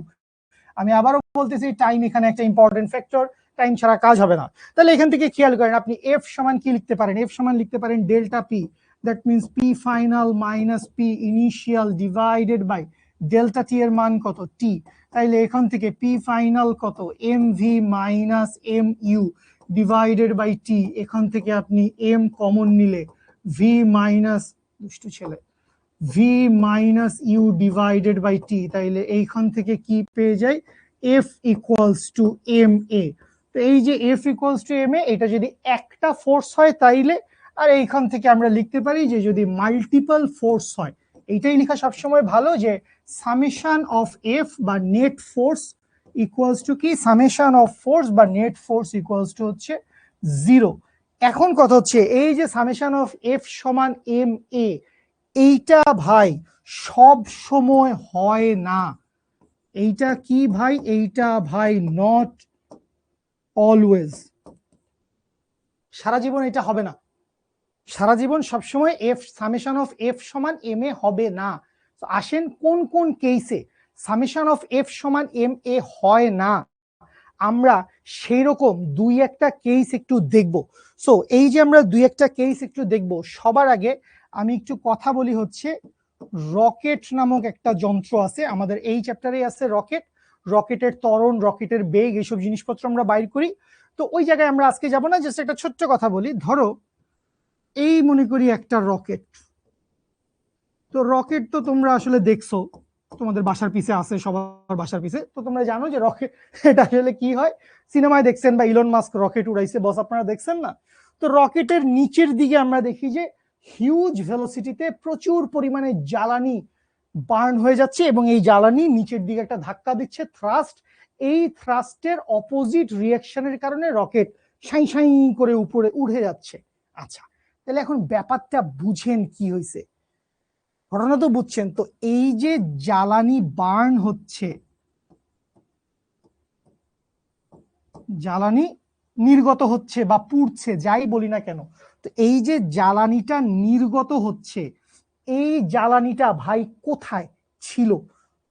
আমি আবারও বলতেছি টাইম এখানে একটা ইম্পর্টেন্ট ফ্যাক্টর, টাইম ছাড়া কাজ হবে না। তাহলে এখান থেকে খেয়াল করেন আপনি এফ সমান কি লিখতে পারেন? এফ সমান লিখতে পারেন delta P, that means P final minus P initial divided by delta T এর মান কত? টি। তাইলে এখান থেকে পি ফাইনাল কত? M V minus M U divided by T. এখান থেকে আপনি এম কমন নিলে ভি মাইনাস, দুষ্টু ছেলে, V minus U divided by T. তাইলে এইখান থেকে কি পেয়ে যাই? F equals to M A. তো এই যে এফ ইকুয়ালস টু এম এ, এটা যদি একটা ফোর্স হয় তাইলে, আর এইখান থেকে আমরা লিখতে পারি যে যদি মাল্টিপল ফোর্স হয়, এইটাই লেখা সবসময় ভালো, যে সামেশন অফ এফ বা নেট ফোর্স ইকুয়ালস টু কি? সামেশন অফ ফোর্স বা নেট ফোর্স ইকুয়ালস টু হচ্ছে 0। এখন কথা হচ্ছে এই যে সামেশন অফ এফ সমান এম এ, এইটা ভাই সব সময় হয় না। এইটা কি ভাই? এইটা ভাই নট অলওয়েজ। সারা জীবন এটা হবে না, সারা জীবন সবসময় এফ সামেশন অফ এফ সমান এম এ হবে না। তো আসেন কোন কোন কেসে সামেশন অফ এফ সমান এম এ হয় না, আমরা সেই রকম দুই একটা কেস একটু দেখব। সো এই যে আমরা দুই একটা কেস একটু দেখব, সবার আগে আমি একটু কথা বলি হচ্ছে রকেট নামক একটা যন্ত্র আছে আমাদের এই চ্যাপ্টারে আছে। রকেট, রকেটের ত্বরণ, রকেটের বেগ, এইসব জিনিসপত্র আমরা বাইর করি। তো ওই জায়গায় আমরা আজকে যাব না, জাস্ট একটা ছোট্ট কথা বলি। ধরো এই মনে করি একটা রকেট, তো রকেট তো তোমরা আসলে দেখছো, তোমাদের বাসার পিছে আছে, সবার বাসার পিছে, তো তোমরা জানো যে রকেট এটা আসলে কি হয়, সিনেমায় দেখছেন বা ইলন মাস্ক রকেট উড়াইছে, বস আপনারা দেখছেন না? তো রকেটের নিচের দিকে আমরা দেখি যে হিউজ ভেলোসিটিতে প্রচুর পরিমাণে জ্বালানি বার্ন হয়ে যাচ্ছে এবং এই জ্বালানি নিচের দিকে একটা ধাক্কা দিচ্ছে, থ্রাস্ট। এই থ্রাস্টের অপোজিট রিয়াকশনের কারণে রকেট সাই সাই করে উপরে উঠে যাচ্ছে। আচ্ছা, তাহলে এখন ব্যাপারটা বুঝেন কি হয়েছে, ঘটনা তো বুঝছেন। তো এই যে জ্বালানি বার্ন হচ্ছে, জ্বালানি নির্গত হচ্ছে বা পুড়ছে, যাই বলি না কেন, তো এই যে জ্বালানিটা নির্গত হচ্ছে, এই জ্বালানিটা ভাই কোথায় ছিল?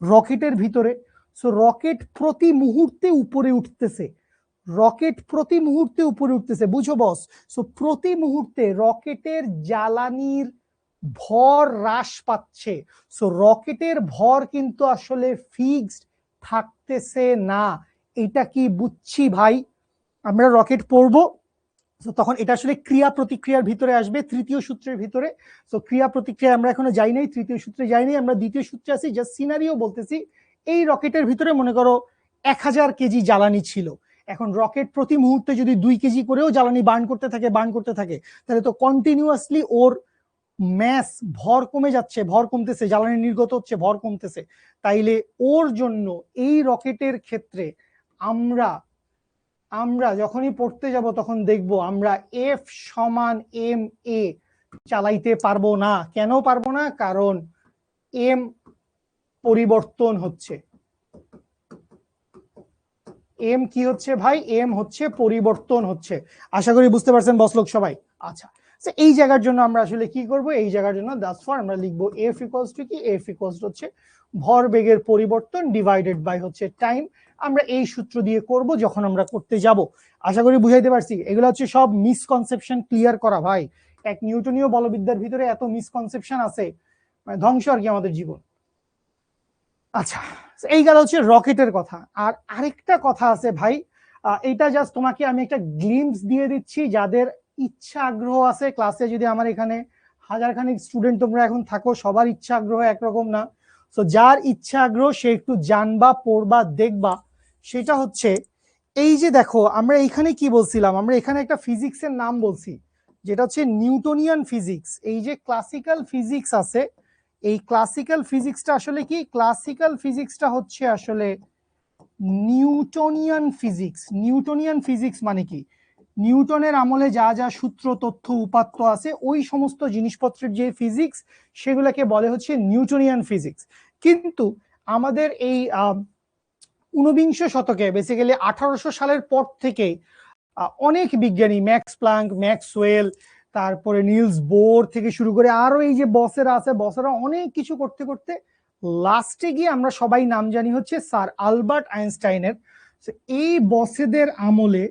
রকেটের ভিতরে। সো রকেট প্রতি মুহূর্তে উপরে উঠতেছে, রকেট প্রতি মুহূর্তে উপরে উঠতেছে, বুঝো বস? সো প্রতি মুহূর্তে রকেটের জ্বালানির ভর হ্রাস পাচ্ছে। সো রকেটের ভর কিন্তু আসলে ফিক্সড থাকতেছে না। এটা কি বুঝছি ভাই? আমরা রকেট পড়বো, তখন এটা আসলে ক্রিয়া প্রতিক্রিয়ার ভিতরে আসবে, তৃতীয় সূত্রের ভিতরে। তো ক্রিয়া প্রতিক্রিয়া আমরা এখনো যাই নাই, তৃতীয় সূত্রে যাই নাই, আমরা দ্বিতীয় সূত্রে আছি। জাস্ট সিনারিও বলতেছি, এই রকেটের ভিতরে মনে করো 1000 কেজি জ্বালানি ছিল। এখন রকেট প্রতি মুহূর্তে যদি 2 কেজি করেও জ্বালানি বার্ন করতে থাকে, তাহলে তো কন্টিনিউয়াসলি ওর ম্যাস ভর কমে যাচ্ছে, ভর কমতেছে, জ্বালানি নির্গত হচ্ছে, ভর কমতেছে। তাইলে ওর জন্য এই রকেটের ক্ষেত্রে আমরা আমরা যখনই পড়তে যাব তখন দেখব আমরা এফ সমান এম এ চালাইতে পারবো না। কেন পারবো না? কারণ এম পরিবর্তন হচ্ছে। এম কি হচ্ছে ভাই? এম হচ্ছে পরিবর্তন হচ্ছে। আশা করি বুঝতে পারছেন বসলোক সবাই? আচ্ছা, এই জায়গার জন্য আমরা আসলে কি করব, এই জায়গার জন্য দ্যাটস ফর আমরা লিখবো এফ ইকুয়ালস টু কি, এফ ইকুয়ালস হচ্ছে ভর বেগের পরিবর্তন ডিভাইডেড বাই হচ্ছে টাইম। আমরা এই সূত্র দিয়ে করব যখন আমরা করতে যাব। আশা করি বুঝাইতে পারছি। এগুলো হচ্ছে সব মিসকনসেপশন ক্লিয়ার করা ভাই। এক নিউটনীয় বলবিদ্যার ভিতরে এত মিসকনসেপশন আছে, মানে ধ্বংস আর কি আমাদের জীবন। আচ্ছা, এই গেল হচ্ছে রকেটের কথা। আর আরেকটা কথা আছে ভাই, এইটা জাস্ট তোমাকে আমি একটা গ্লিমস দিয়ে দিচ্ছি। যাদের ইচ্ছা আগ্রহ আছে ক্লাসে, যদি আমার এখানে হাজারখানেক স্টুডেন্ট তোমরা এখন থাকো, সবার ইচ্ছা আগ্রহ একরকম না। তো যার ইচ্ছা আগ্রহ সে একটু জানবা, পড়বা, দেখবা। সেটা হচ্ছে এই যে দেখো, আমরা এখানে কি বলছিলাম, আমরা এখানে একটা ফিজিক্সের নাম বলছি, যেটা হচ্ছে নিউটনিয়ান ফিজিক্স। এই যে ক্লাসিক্যাল ফিজিক্স আছে, এই ক্লাসিক্যাল ফিজিক্সটা আসলে কি? ক্লাসিক্যাল ফিজিক্সটা হচ্ছে আসলে নিউটনিয়ান ফিজিক্স। নিউটনিয়ান ফিজিক্স মানে কি? নিউটনের আমলে যা যা সূত্র, তথ্য, উপাত্ত আছে, ওই সমস্ত জিনিসপত্রের যে ফিজিক্স, সেগুলোকে বলে হচ্ছে নিউটনিয়ান ফিজিক্স। কিন্তু আমাদের এই 19বিংশ শতকে, বেসিক্যালি 1800 সালের পর থেকে অনেক বিজ্ঞানী, ম্যাক্স প্লাঙ্ক, ম্যাক্সওয়েল, তারপরে নিলস বোর থেকে শুরু করে আরো এই যে বসেরা আছে, বসেরা অনেক কিছু করতে করতে লাস্টে গিয়ে আমরা সবাই নাম জানি হচ্ছে স্যার আলবার্ট আইনস্টাইনের। এই বসেদের আমলে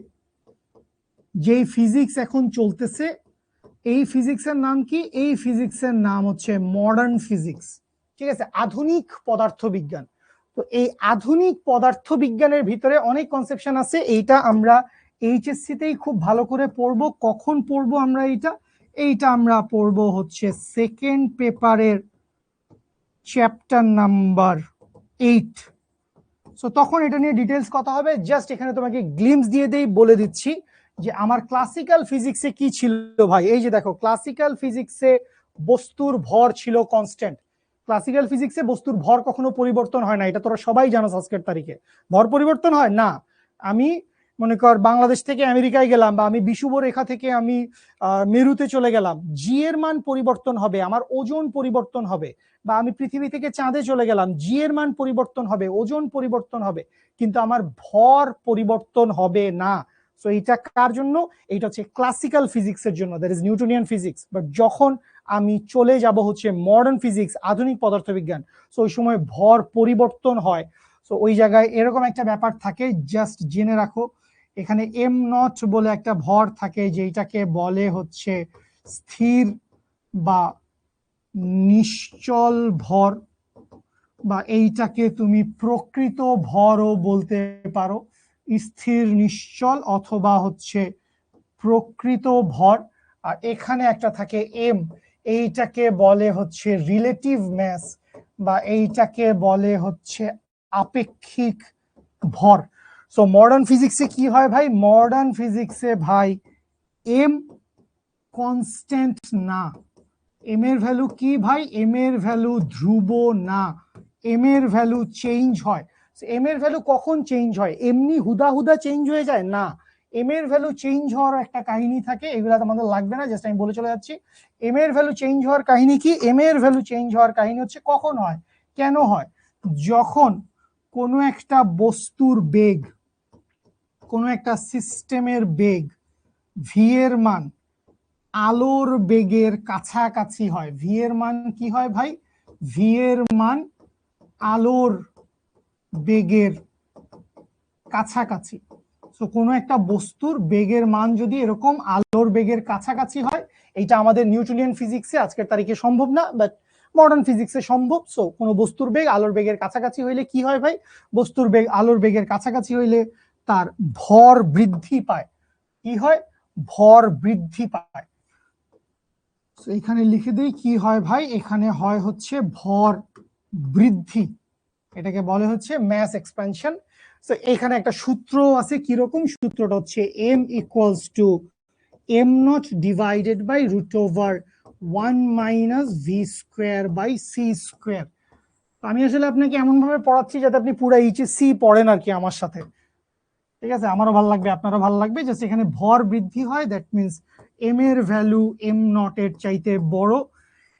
যেই ফিজিক্স এখন চলতেছে, এই ফিজিক্সের নাম কি? এই ফিজিক্সের নাম হচ্ছে মডার্ন ফিজিক্স। ঠিক আছে, আধুনিক পদার্থ বিজ্ঞান। তো এই আধুনিক পদার্থ বিজ্ঞানের ভিতরে অনেক কনসেপশন আছে। এইটা আমরা এইচএসসি তেই খুব ভালো করে পড়বো। কখন পড়বো আমরা এইটা আমরা পড়বো হচ্ছে সেকেন্ড পেপারের চ্যাপ্টার নাম্বার 8। সো তখন এটা নিয়ে ডিটেলস কথা হবে। জাস্ট এখানে তোমাকে গ্লিমস দিয়ে দেই, বলে দিচ্ছি যে আমার ক্লাসিক্যাল ফিজিক্সে কি ছিল ভাই। এই যে দেখো, ক্লাসিক্যাল ফিজিক্সে বস্তুর ভর ছিল কনস্ট্যান্ট। ক্লাসিক্যাল ফিজিক্সে বস্তুর ভর কখনো পরিবর্তন হয় না, এটা তোরা সবাই জানো। আজকের তারিখে ভর পরিবর্তন হয় না। আমি মনে কর বাংলাদেশ থেকে আমেরিকায় গেলাম, বা আমি বিষুব রেখা থেকে আমি মেরুতে চলে গেলাম, জি এর মান পরিবর্তন হবে, আমার ওজন পরিবর্তন হবে। বা আমি পৃথিবী থেকে চাঁদে চলে গেলাম, জি এর মান পরিবর্তন হবে, ওজন পরিবর্তন হবে, কিন্তু আমার ভর পরিবর্তন হবে না। সো এইটা কার জন্য? এইটা হচ্ছে ক্লাসিক্যাল ফিজিক্সের জন্য, that is Newtonian physics. But যখন আমি চলে যাব হচ্ছে মডার্ন ফিজিক্স, আধুনিক পদার্থবিজ্ঞান, সো ওই সময় ভর পরিবর্তন হয়। সো ওই জায়গায় এরকম একটা ব্যাপার থাকে, জাস্ট জেনে রাখো। এখানে এম নট বলে একটা ভর থাকে, যেটাকে বলে হচ্ছে স্থির বা নিশ্চল ভর, বা এইটাকে তুমি প্রকৃত ভরও বলতে পারো, স্থির নিশ্চল অথবা হচ্ছে প্রকৃত ভর। আর এখানে একটা থাকে এম, এইটাকে বলে হচ্ছে রিলেটিভ ম্যাস, বা এইটাকে বলে হচ্ছে আপেক্ষিক ভর। সো মডার্ন ফিজিক্সে কি হয় ভাই? মডার্ন ফিজিক্সে ভাই এম কনস্ট্যান্ট না। এম এর ভ্যালু কি ভাই? এম এর ভ্যালু ধ্রুব না, এম এর ভ্যালু চেঞ্জ হয়। এম এর ভ্যালু কখন চেঞ্জ হয়? এমনি হুদা হুদা চেঞ্জ হয়ে যায় না, এম এর ভ্যালু চেঞ্জ হওয়ার একটা কাহিনী থাকে, এগুলো আমাদের লাগবে না, জাস্ট আমি বলে চলে যাচ্ছি। এম এর ভ্যালু চেঞ্জ হওয়ার কাহিনী কি? এম এর ভ্যালু চেঞ্জ হওয়ার কাহিনী হচ্ছে কখন হয়, কেন হয়? যখন কোনো একটা বস্তুর বেগ, কোনো একটা সিস্টেমের বেগ ভি এর মান আলোর বেগের কাছাকাছি হয়। ভি এর মান কি হয় ভাই? ভি এর মান আলোর বেগের কাছাকাছি। তো কোনো একটা বস্তুর বেগের মান যদি এরকম আলোর বেগের কাছাকাছি হয়, এটা আমাদের নিউটনিয়ান ফিজিক্সে আজকের তারিখে সম্ভব না, বাট মডার্ন ফিজিক্সে সম্ভব। সো কোনো বস্তুর বেগ আলোর বেগের কাছাকাছি হইলে কি হয় ভাই? বস্তুর বেগ আলোর বেগের কাছাকাছি হইলে তার ভর বৃদ্ধি পায়। কি হয়? ভর বৃদ্ধি পায়। এখানে লিখে দিই কি হয় ভাই? এখানে হয় হচ্ছে ভর বৃদ্ধি, এটাকে বলে হচ্ছে ম্যাস এক্সপ্যানশন। তো এখানে একটা সূত্র আছে, কিরকম সূত্রটা হচ্ছে M equals to M nought divided by root over 1 minus V square by C square. আমি আসলে আপনাকে এমন ভাবে পড়াচ্ছি যাতে আপনি পুরো এইচএসসি পড়েন আর কি আমার সাথে, ঠিক আছে? আমারও ভালো লাগবে, আপনারও ভালো লাগবে। জাস্ট এখানে ভর বৃদ্ধি হয়, দ্যাট মিনস এম এর ভ্যালু এম নট এর চাইতে বড়।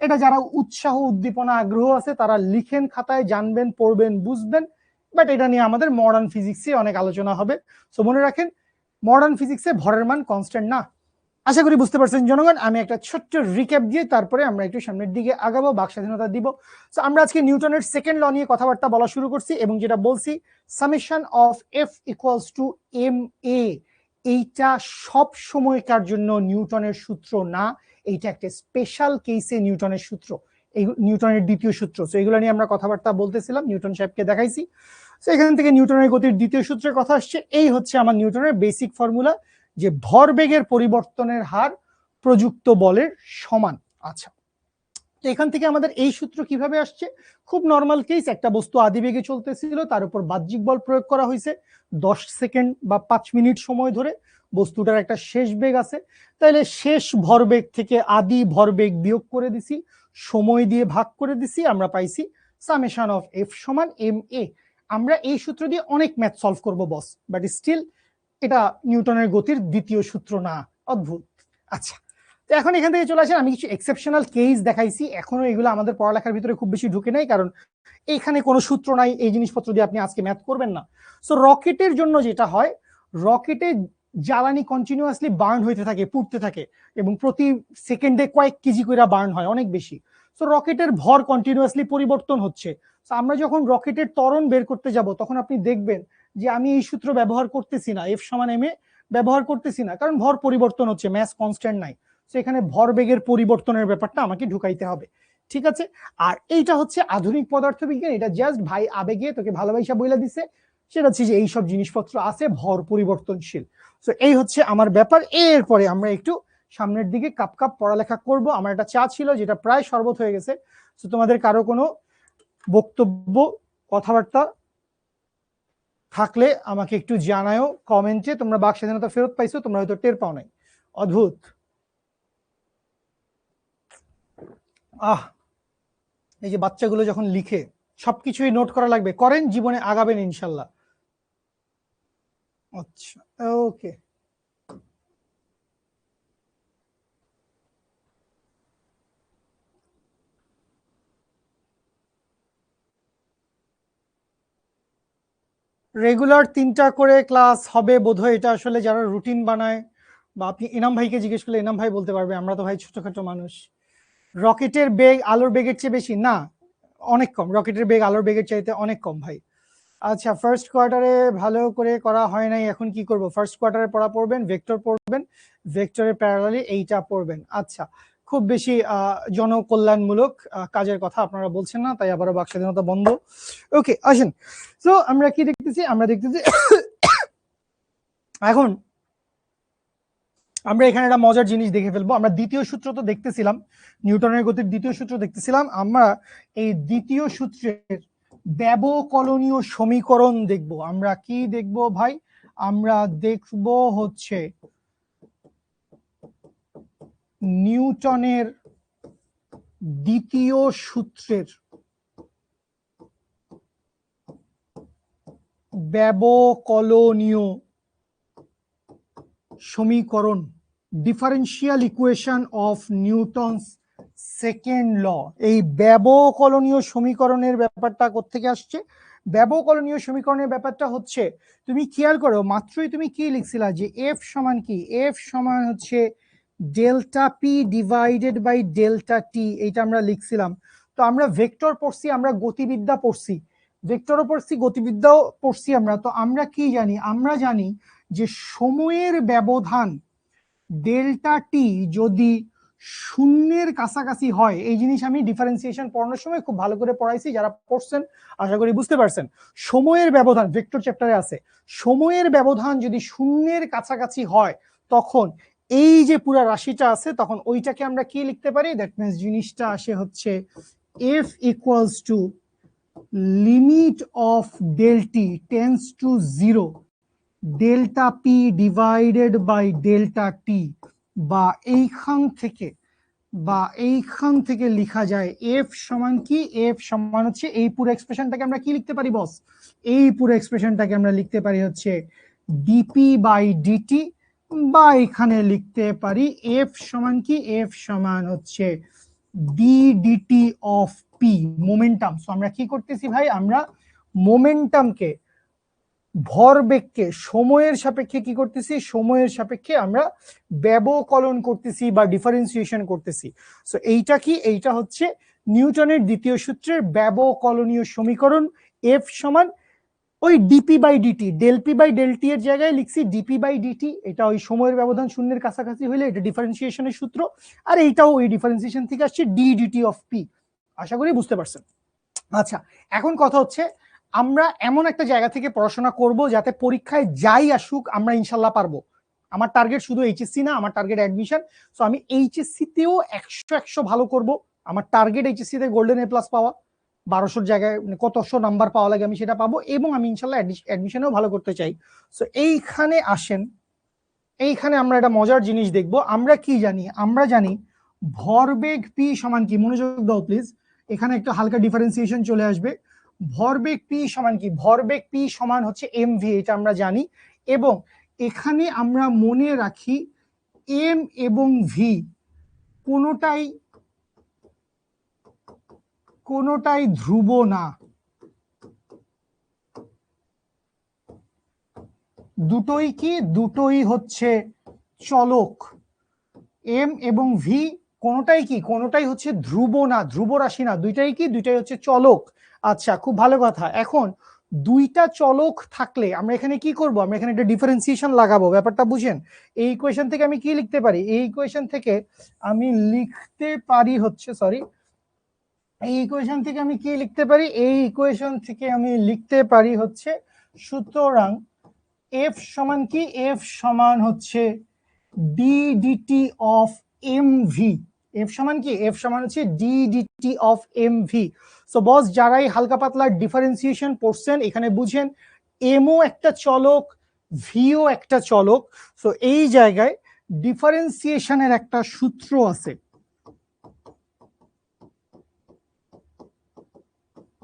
এটা যারা উৎসাহ উদ্দীপনা আগ্রহ আছে তারা লিখেন খাতায়, জানবেন, পড়বেন, বুঝবেন। বাট এটা নিয়ে আমাদের মডার্ন ফিজিক্সে অনেক আলোচনা হবে। সো মনে রাখেন, মডার্ন ফিজিক্সে ভরের মান কনস্ট্যান্ট না। আশা করি বুঝতে পারছেন জনগণ। আমি একটা ছোট্ট রিক্যাপ দিয়ে তারপরে আমরা একটু সামনের দিকে আগাবো, বাক স্বাধীনতা দিব। তো আমরা আজকে নিউটনের সেকেন্ড ল নিয়ে কথাবার্তা বলা শুরু করছি, এবং যেটা বলছি summation of F equals to M A, এইটা সব সময়কার জন্য নিউটনের সূত্র না, এইটা একটা স্পেশাল কেসে নিউটনের সূত্র, এই নিউটনের দ্বিতীয় সূত্র। তো এগুলো নিয়ে আমরা কথাবার্তা বলতেছিলাম, নিউটন সাহেবকে দেখাইছি। তো এখান থেকে নিউটনের গতির দ্বিতীয় সূত্রের কথা আসছে। এই হচ্ছে আমার নিউটনের বেসিক ফর্মুলা, যে ভরবেগের পরিবর্তনের হার প্রযুক্ত বলের সমান। আচ্ছা, তো এখান থেকে আমাদের এই সূত্র কিভাবে আসছে? খুব নর্মাল কেস, একটা বস্তু আদিবেগে চলতেছিল, তার উপর বাহ্যিক বল প্রয়োগ করা হয়েছে 10 সেকেন্ড বা 5 মিনিট সময় ধরে, বস্তুটার একটা শেষ বেগ আছে, তাহলে শেষ ভরবেগ থেকে আদি ভরবেগ বিয়োগ করে দিছি, সময় দিয়ে ভাগ করে দিছি, আমরা পাইছি সামেশন অফ এফ সমান এম এ। আমরা এই সূত্র দিয়ে অনেক ম্যাথ সলভ করব বস, বাট স্টিল এটা নিউটনের গতির দ্বিতীয় সূত্র না। অদ্ভুত। আচ্ছা, তো এখন এখান থেকে চলে আসেন, আমি কিছু এক্সেপশনাল কেস দেখাইছি, এখনো এগুলো আমাদের পড়ালেখার ভিতরে খুব বেশি ঢুকে নাই, কারণ এখানে কোনো সূত্র নাই, এই জিনিসপত্র দিয়ে আপনি আজকে ম্যাথ করবেন না। সো রকেটের জন্য যেটা হয়, রকেটে জ্বালানি কন্টিনিউয়াসলি বার্ন হইতে থাকে, পুড়তে থাকে, এবং প্রতি সেকেন্ডে কয়েক কেজি করে বার্ন হয়, অনেক বেশি। সো রকেটের ভর কন্টিনিউয়াসলি পরিবর্তন হচ্ছে। তো আমরা যখন রকেটের ত্বরণ বের করতে যাব, তখন আপনি দেখবেন যে আমি এই সূত্র ব্যবহার করতেছি না, এফ সমান এম এ ব্যবহার করতেছি না, কারণ ভর পরিবর্তন হচ্ছে, ম্যাস কনস্ট্যান্ট নাই। তো এখানে ভরবেগের পরিবর্তনের ব্যাপারটা আমাকে ঢুকাইতে হবে, ঠিক আছে? আর এইটা হচ্ছে আধুনিক পদার্থবিজ্ঞান, এটা জাস্ট ভাই আবেগে তোকে ভালোবাসা বইলা দিছে, সেটা হচ্ছে যে এইসব জিনিসপত্র আছে ভর পরিবর্তনশীল। তো এই হচ্ছে আমার ব্যাপার। এরপরে আমরা একটু সামনের দিকে কাপ কাপ পড়ালেখা করব। আমার একটা চা ছিল যেটা প্রায় শরবত হয়ে গেছে। তো তোমাদের কারো কোনো বক্তব্য, কথাবার্তা থাকলে আমাকে একটু জানাও কমেন্টে। তোমরা বাক স্বাধীনতা ফেরত পাইছো, তোমরা হয়তো টের পাও নাই। অদ্ভুত। আহ, এই যে বাচ্চাগুলো যখন লিখে সবকিছুই নোট করা লাগবে, করেন, জীবনে আগাবেন ইনশাল্লাহ। আচ্ছা, ওকে। রেগুলার 3টা করে ক্লাস হবে বোধহয়, এটা আসলে যারা রুটিন বানায়, বা আপনি এনাম ভাইকে জিজ্ঞেস করলে এনাম ভাই বলতে পারবে, আমরা তো ভাই ছোটখাটো মানুষ। রকেটের বেগ আলোর বেগের চেয়ে বেশি না, অনেক কম। রকেটের বেগ আলোর বেগের চাইতে অনেক কম ভাই। আচ্ছা, ফার্স্ট কোয়ার্টারে ভালো করে করা হয় নাই, এখন কি করব? ফার্স্ট কোয়ার্টারে পড়া পড়বেন, ভেক্টর পড়বেন, ভেক্টরের প্যারালালি এইটা পড়বেন। আচ্ছা, খুব বেশি জনকল্যাণমূলক কাজের কথা আপনারা বলছেন না, তাই আবারও বাক স্বাধীনতা বন্ধ। ওকে, আসেন। তো আমরা কি দেখতেছি? আমরা দেখতেছি এখন আমরা এখানে একটা মজার জিনিস দেখে ফেলবো। আমরা দ্বিতীয় সূত্র তো দেখতেছিলাম, নিউটনের গতির দ্বিতীয় সূত্র দেখতেছিলাম। আমরা এই দ্বিতীয় সূত্রের ব্যবকলনীয় সমীকরণ দেখব। আমরা কি দেখব ভাই? আমরা দেখব হচ্ছে নিউটনের দ্বিতীয় সূত্রের ব্যবকলনীয় সমীকরণ, differential equation of Newton's second law. এই ব্যবকলনীয় সমীকরণের ব্যাপারটা কোত্থেকে আসছে? ব্যবকলনীয় সমীকরণের ব্যাপারটা হচ্ছে, তুমি খেয়াল করো মাত্রই তুমি কি লিখছিলা যে এফ সমান কি? এফ সমান হচ্ছে delta P divided by delta T, এইটা আমরা লিখছিলাম। তো আমরা ভেক্টর পড়ছি, আমরা গতিবিদ্যা পড়ছি, ভেক্টরও পড়ছি, গতিবিদ্যাও পড়ছি আমরা। তো আমরা কি জানি? আমরা জানি যে সময়ের ব্যবধান ডেল্টা টি যদি শূন্যের কাছাকাছি হয়, এই জিনিস আমি ডিফারেন্সিয়েশন পড়ানোর সময় খুব ভালো করে পড়াইছি, যারা পড়ছেন আশা করি বুঝতে পারছেন। সময়ের ব্যবধান ভেক্টর চ্যাপ্টারে আছে, সময়ের ব্যবধান যদি শূন্যের কাছাকাছি হয়, তখন এই যে পুরো রাশিটা আছে, তখন ওইটাকে আমরা কি লিখতে পারি? দ্যাট মিন্স জিনিসটা আসে হচ্ছে F equals to limit of del T tends to 0 delta P divided by delta T, বা এইখান থেকে লেখা যায় এফ সমান কি? এফ সমান হচ্ছে এই পুরো এক্সপ্রেশনটাকে আমরা কি লিখতে পারি বস? এই পুরো এক্সপ্রেশনটাকে আমরা লিখতে পারি হচ্ছে ডিপি বাই ডিটি, বা এখানে লিখতে পারি এফ সমান কি? এফ সমান হচ্ছে D DT of P, momentum. So আমরা কি করতেছি ভাই? আমরা মোমেন্টামকে, ভরবেগকে সময়ের সাপেক্ষে কি করতেছি? সময়ের সাপেক্ষে আমরা ব্যবকলন করতেছি বা ডিফারেন্সিয়েশন করতেছি। সো এইটা কি? এইটা হচ্ছে নিউটনের দ্বিতীয় সূত্রের ব্যবকলনীয় সমীকরণ। এফ সমান ওই DP by DT, del P by del T এর জায়গায় লিখছি ডিপি বাই ডিটি। এটা ওই সময়ের ব্যবধান শূন্যের কাছাকাছি হইলে এটা ডিফারেন্সিয়েশনের সূত্র, আর এইটাও ওই ডিফারেন্সিয়েশন থেকে আসছে ডি ডিটি অফ পি। আশা করি বুঝতে পারছেন। আচ্ছা, এখন কথা হচ্ছে আমরা এমন একটা জায়গা থেকে পড়াশোনা করব যাতে পরীক্ষায় যাই আসুক আমরা ইনশাল্লাহ পারবো। আমার টার্গেট শুধু এইচএসসি না, আমার টার্গেট অ্যাডমিশন। সো আমি এইচএসসি তেও 100 ভালো করব। আমার টার্গেট এইচএসসি তে গোল্ডেন এ প্লাস পাওয়া, 1200 জায়গায় কতশো নাম্বার পাওয়া লাগে আমি সেটা পাবো, এবং আমি ইনশাল্লাহ অ্যাডমিশনেও ভালো করতে চাই। সো এইখানে আসেন, এইখানে আমরা একটা মজার জিনিস দেখব। আমরা কি জানি? আমরা জানি ভরবেগ পি সমান কি? মনোযোগ দাও প্লিজ, এখানে একটা হালকা ডিফারেন্সিয়েশন চলে আসবে। ভরবেগ পি সমান কি? ভরবেগ পি সমান হচ্ছে এমভি, এটা আমরা জানি। এবং এখানে আমরা মনে রাখি এম এবং ভি কোনোটাই ধ্রুব না, দুটোই কি? দুটোই হচ্ছে চলক। এম এবং ভি কোনোটাই কি? কোনোটাই হচ্ছে ধ্রুব না, ধ্রুব রাশি না, দুইটাই কি? দুইটাই হচ্ছে চলক। আচ্ছা, খুব ভালো কথা। এখন দুইটা চলক থাকলে আমরা এখানে কি করব? আমরা এখানে একটা ডিফারেন্সিয়েশন লাগাবো, ব্যাপারটা বুঝেন। এই ইকুয়েশন থেকে আমি কি লিখতে পারি? এই ইকুয়েশন থেকে আমি লিখতে পারি হচ্ছে, সরি, এই ইকুয়েশন থেকে আমি কি লিখতে পারি? এই ইকুয়েশন থেকে আমি লিখতে পারি হচ্ছে, সুতরাং এফ সমান কি? এফ সমান হচ্ছে D DT of M V. F সমান কি? এফ সমান হচ্ছে D DT of M V. So boss, যারাই হালকা পাতলা ডিফারেন্সিয়েশন পড়ছেন এখানে বুঝেন এমও একটা চলক, ভিও একটা চলক। সো এই জায়গায় ডিফারেন্সিয়েশনের একটা সূত্র আছে।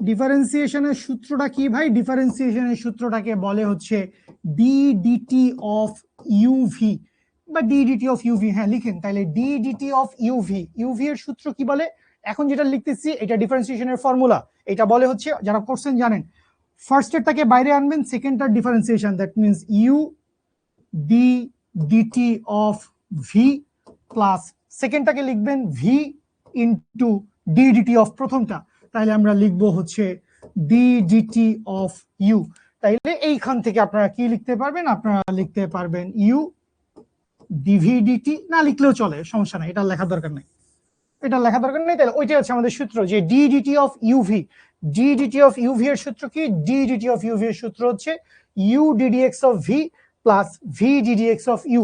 ডিফারেন্সিয়েশনের সূত্রটা কি ভাই? ডিফারেন্সিয়েশনের সূত্রটাকে বলে হচ্ছে ডি ডিটি অফ ইউভি বা ডি ডিটি অফ ইউভি। হ্যাঁ লিখেন তাহলে, D DT of UV. UV এর সূত্র কি বলে? এখন যেটা লিখতেছি এটা ডিফারেন্সিয়েশনের ফর্মুলা। এটা বলে হচ্ছে, যারা করছেন জানেন, ফার্স্টেরটাকে বাইরে আনবেন, সেকেন্ডটার differentiation, that means U D DT of V plus সেকেন্ডটাকে লিখবেন V into D DT of প্রথমটা, তাহলে আমরা লিখবো হচ্ছে ডি ডিটি অফ ইউ। তাইলে এইখান থেকে আপনারা কি লিখতে পারবেন, আপনারা লিখতে পারবেন ইউ ডিভি ডিটি, না লিখলেও চলে, সমস্যা নাই, এটা লেখার দরকার নেই, এটা লেখা দরকার নেই। তাহলে ওইটাই হচ্ছে আমাদের সূত্র, যে D DT of UV, D DT of UV এর সূত্র কি, ডি ডিটি অফ ইউভি এর সূত্র হচ্ছে U DDX of V plus V DDX of U.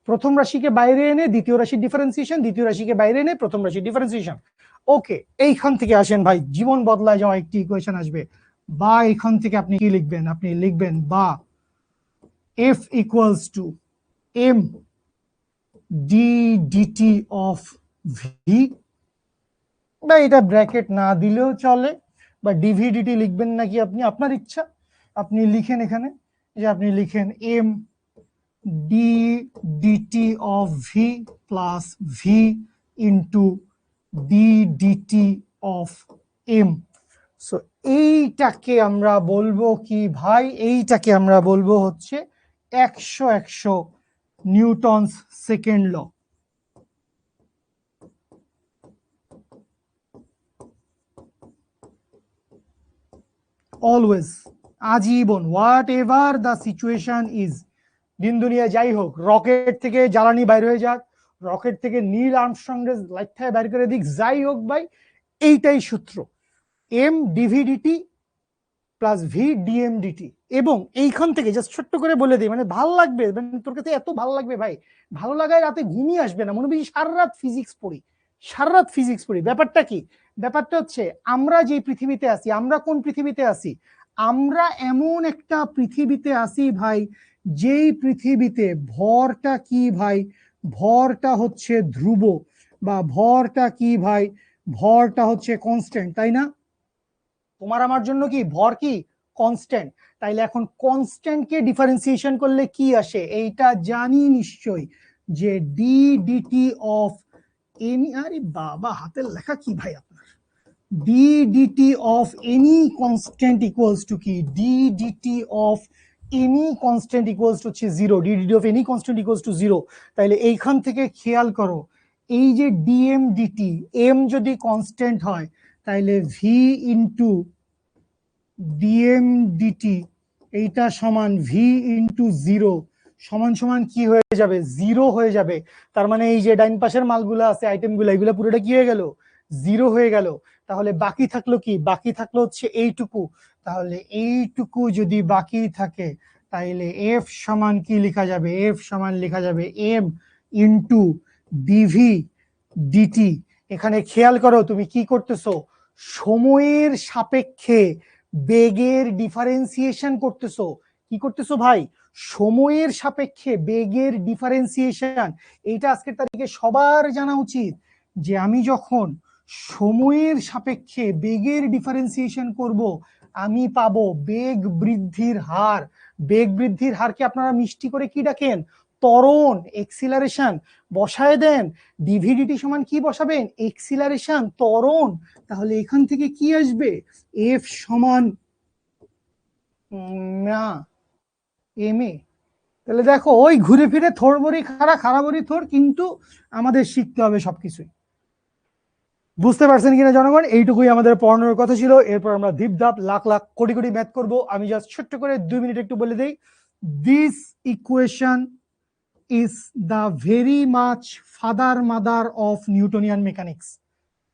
প্রথম রাশিকে বাইরে এনে দ্বিতীয় রাশির ডিফারেন্সিয়েশন, দ্বিতীয় রাশিকে বাইরে এনে প্রথম রাশির ডিফারেন্সিয়েশন। ওকে, এইখান থেকে আসেন ভাই, জীবন বদলায় যাওয়া একটি ইকুয়েশন আসবে, বা এখান থেকে আপনি কি লিখবেন, আপনি লিখবেন বা F equals to M D DT of V, বা এটা ব্র্যাকেট না দিলেও চলে, বা ডিভিডিটি লিখবেন নাকি আপনি, আপনার ইচ্ছা। আপনি লিখেন এখানে, যে আপনি লিখেন M D DT of V plus V into D DT of M. So এইটাকে আমরা বলবো কি ভাই, এইটাকে আমরা বলবো হচ্ছে 100 নিউটনস সেকেন্ড ল। অলওয়েজ, আজীবন, what ever the situation is, দিন দুনিয়া যাই হোক, রকেট থেকে জ্বালানি বাইর হয়ে যাক, রকেট থেকে নীল আর্মস্ট্রংয়ের লাইটটায় বাইর করে দিক, যাই হোক ভাই, এইটাই সূত্র, এম ডিভিডিটি প্লাস ভি ডিএমডিটি। এবং এইখান থেকে জাস্ট ছোট্ট করে বলে দিই, মানে ভালো লাগবে, মানে তোর কাছে এত ভালো লাগবে ভাই, ভালো লাগায় রাতে ঘুমিয়ে আসবে না, মনে বেশি সারা রাত ফিজিক্স পড়ি, সারা রাত ফিজিক্স পড়ি। ব্যাপারটা কি, ব্যাপারটা হচ্ছে আমরা যে পৃথিবীতে আছি, আমরা কোন পৃথিবীতে আছি, আমরা এমন একটা পৃথিবীতে আছি ভাই, যেই পৃথিবীতে ভরটা কি ভাই, ভরটা হচ্ছে ধ্রুব, বা ভরটা কি ভাই, ভরটা হচ্ছে কনস্ট্যান্ট, তাই না? তোমার আমার জন্য কি ভর কি কনস্ট্যান্ট। তাইলে এখন কনস্ট্যান্টকে ডিফারেন্সিয়েশন করলে কি আসে, এইটা জানি নিশ্চয়ই, যে ডি ডিটি অফ এনি, আরে বাবা হাতের লেখা কি ভাই আপনার, D DT of any constant equals to কি, D DT of any constant equals to হচ্ছে zero, D DT of any constant equals to zero. তাইলে এইখান থেকে খেয়াল করো, এই যে ডিএম ডিটি, এম যদি কনস্ট্যান্ট হয়, তাইলে ভি ইন্টু ডিএম ডিটি এইটা সমান ভি ইন্টু জিরো, সমান সমান কি হয়ে যাবে, জিরো হয়ে যাবে। তার মানে এই যে ডাইন পাশের মালগুলো আছে, আইটেমগুলো, এগুলো পুরোটা কি হয়ে গেল, জিরো হয়ে গেল। তাহলে বাকি থাকলো কি, বাকি থাকলো হচ্ছে এইটুকু। তাহলে এইটুকু যদি বাকি থাকে, তাইলে এফ সমান কি লেখা যাবে, এফ সমান লেখা যাবে এম ইন্টু ডিভি ডিটি। এখানে খেয়াল করো তুমি কি করতেছো, সময়ের সাপেক্ষে বেগের ডিফারেন্সিয়েশন করতেছো। কি করতেছো ভাই, সময়ের সাপেক্ষে বেগের ডিফারেন্সিয়েশন। এইটা আজকের তারিখে সবার জানা উচিত, যে আমি যখন সময়ের সাপেক্ষে বেগের ডিফারেন্সিয়েশন করব, আমি পাবো বেগ বৃদ্ধির হার। বেগ বৃদ্ধির হারকে আপনারা মিষ্টি করে কি ডাকেন, ত্বরণ, এক্সিলারেশন। বসায় দেন, ডিভিডিটি সমান কি বসাবেন, এক্সিলারেশন, ত্বরণ। তাহলে এখান থেকে কি আসবে, এফ সমান না এম এ। তাহলে দেখো, ওই ঘুরে ফিরে থোর বড়ি খাড়া, খাড়া বড়ি থোর, কিন্তু আমাদের শিখতে হবে সবকিছুই। বুঝতে পারছেন কিনা জনগণ, এইটুকুই আমাদের পড়ানোর কথা ছিল। এরপর আমরা ধিপ ধাপ লাখ লাখ কোটি কোটি ম্যাথ করব। আমি জাস্ট ছোট্ট করে 2 মিনিট একটু বলে দেই, this equation is the very much father mother of Newtonian mechanics.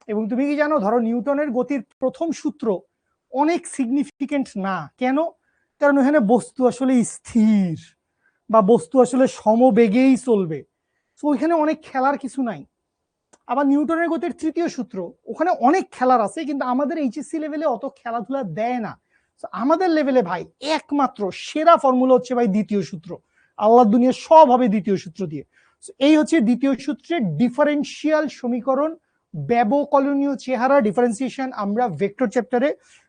এবং তুমি কি জানো, ধরো নিউটনের গতির প্রথম সূত্র অনেক সিগনিফিকেন্ট না, কেন, কারণ এখানে বস্তু আসলে স্থির, বা বস্তু আসলে সমবেগেই চলবে, তো ওইখানে অনেক খেলার কিছু নাই। আবার নিউটনের গতির তৃতীয় সূত্র, ওখানে অনেক খেলার আছে, কিন্তু আমাদের এইচএসসি লেভেলে অত খেলাধুলা দেয় না। আমাদের লেভেলে ভাই একমাত্র সেরা ফর্মুলা হচ্ছে ভাই দ্বিতীয় সূত্র। আল্লাহ দুনিয়া সব হবে দ্বিতীয় সূত্র দিয়ে। এই হচ্ছে দ্বিতীয় সূত্রের ডিফারেন্সিয়াল সমীকরণ, ব্যবকলনীয় চেহারা, ডিফারেন্সিয়েশন। আমরা ভেক্টর চ্যাপ্টারে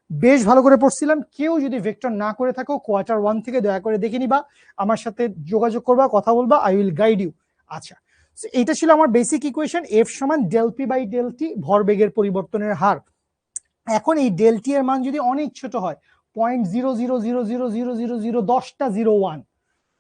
বেশ ভালো করে পড়ছিলাম। কেউ যদি ভেক্টর না করে থাকো, কোয়ার্টার 1 থেকে দয়া করে দেখে নিবা, আমার সাথে যোগাযোগ করবা, কথা বলবা, আই উইল গাইড ইউ। আচ্ছা, এটা ছিল আমার বেসিক ইকুয়েশন, এফ সমান del P by del T, ভরবেগের পরিবর্তনের হার। এখন এই ডেল টি এর মান যদি অনেক ছোট হয়, 0.000000010টা 01,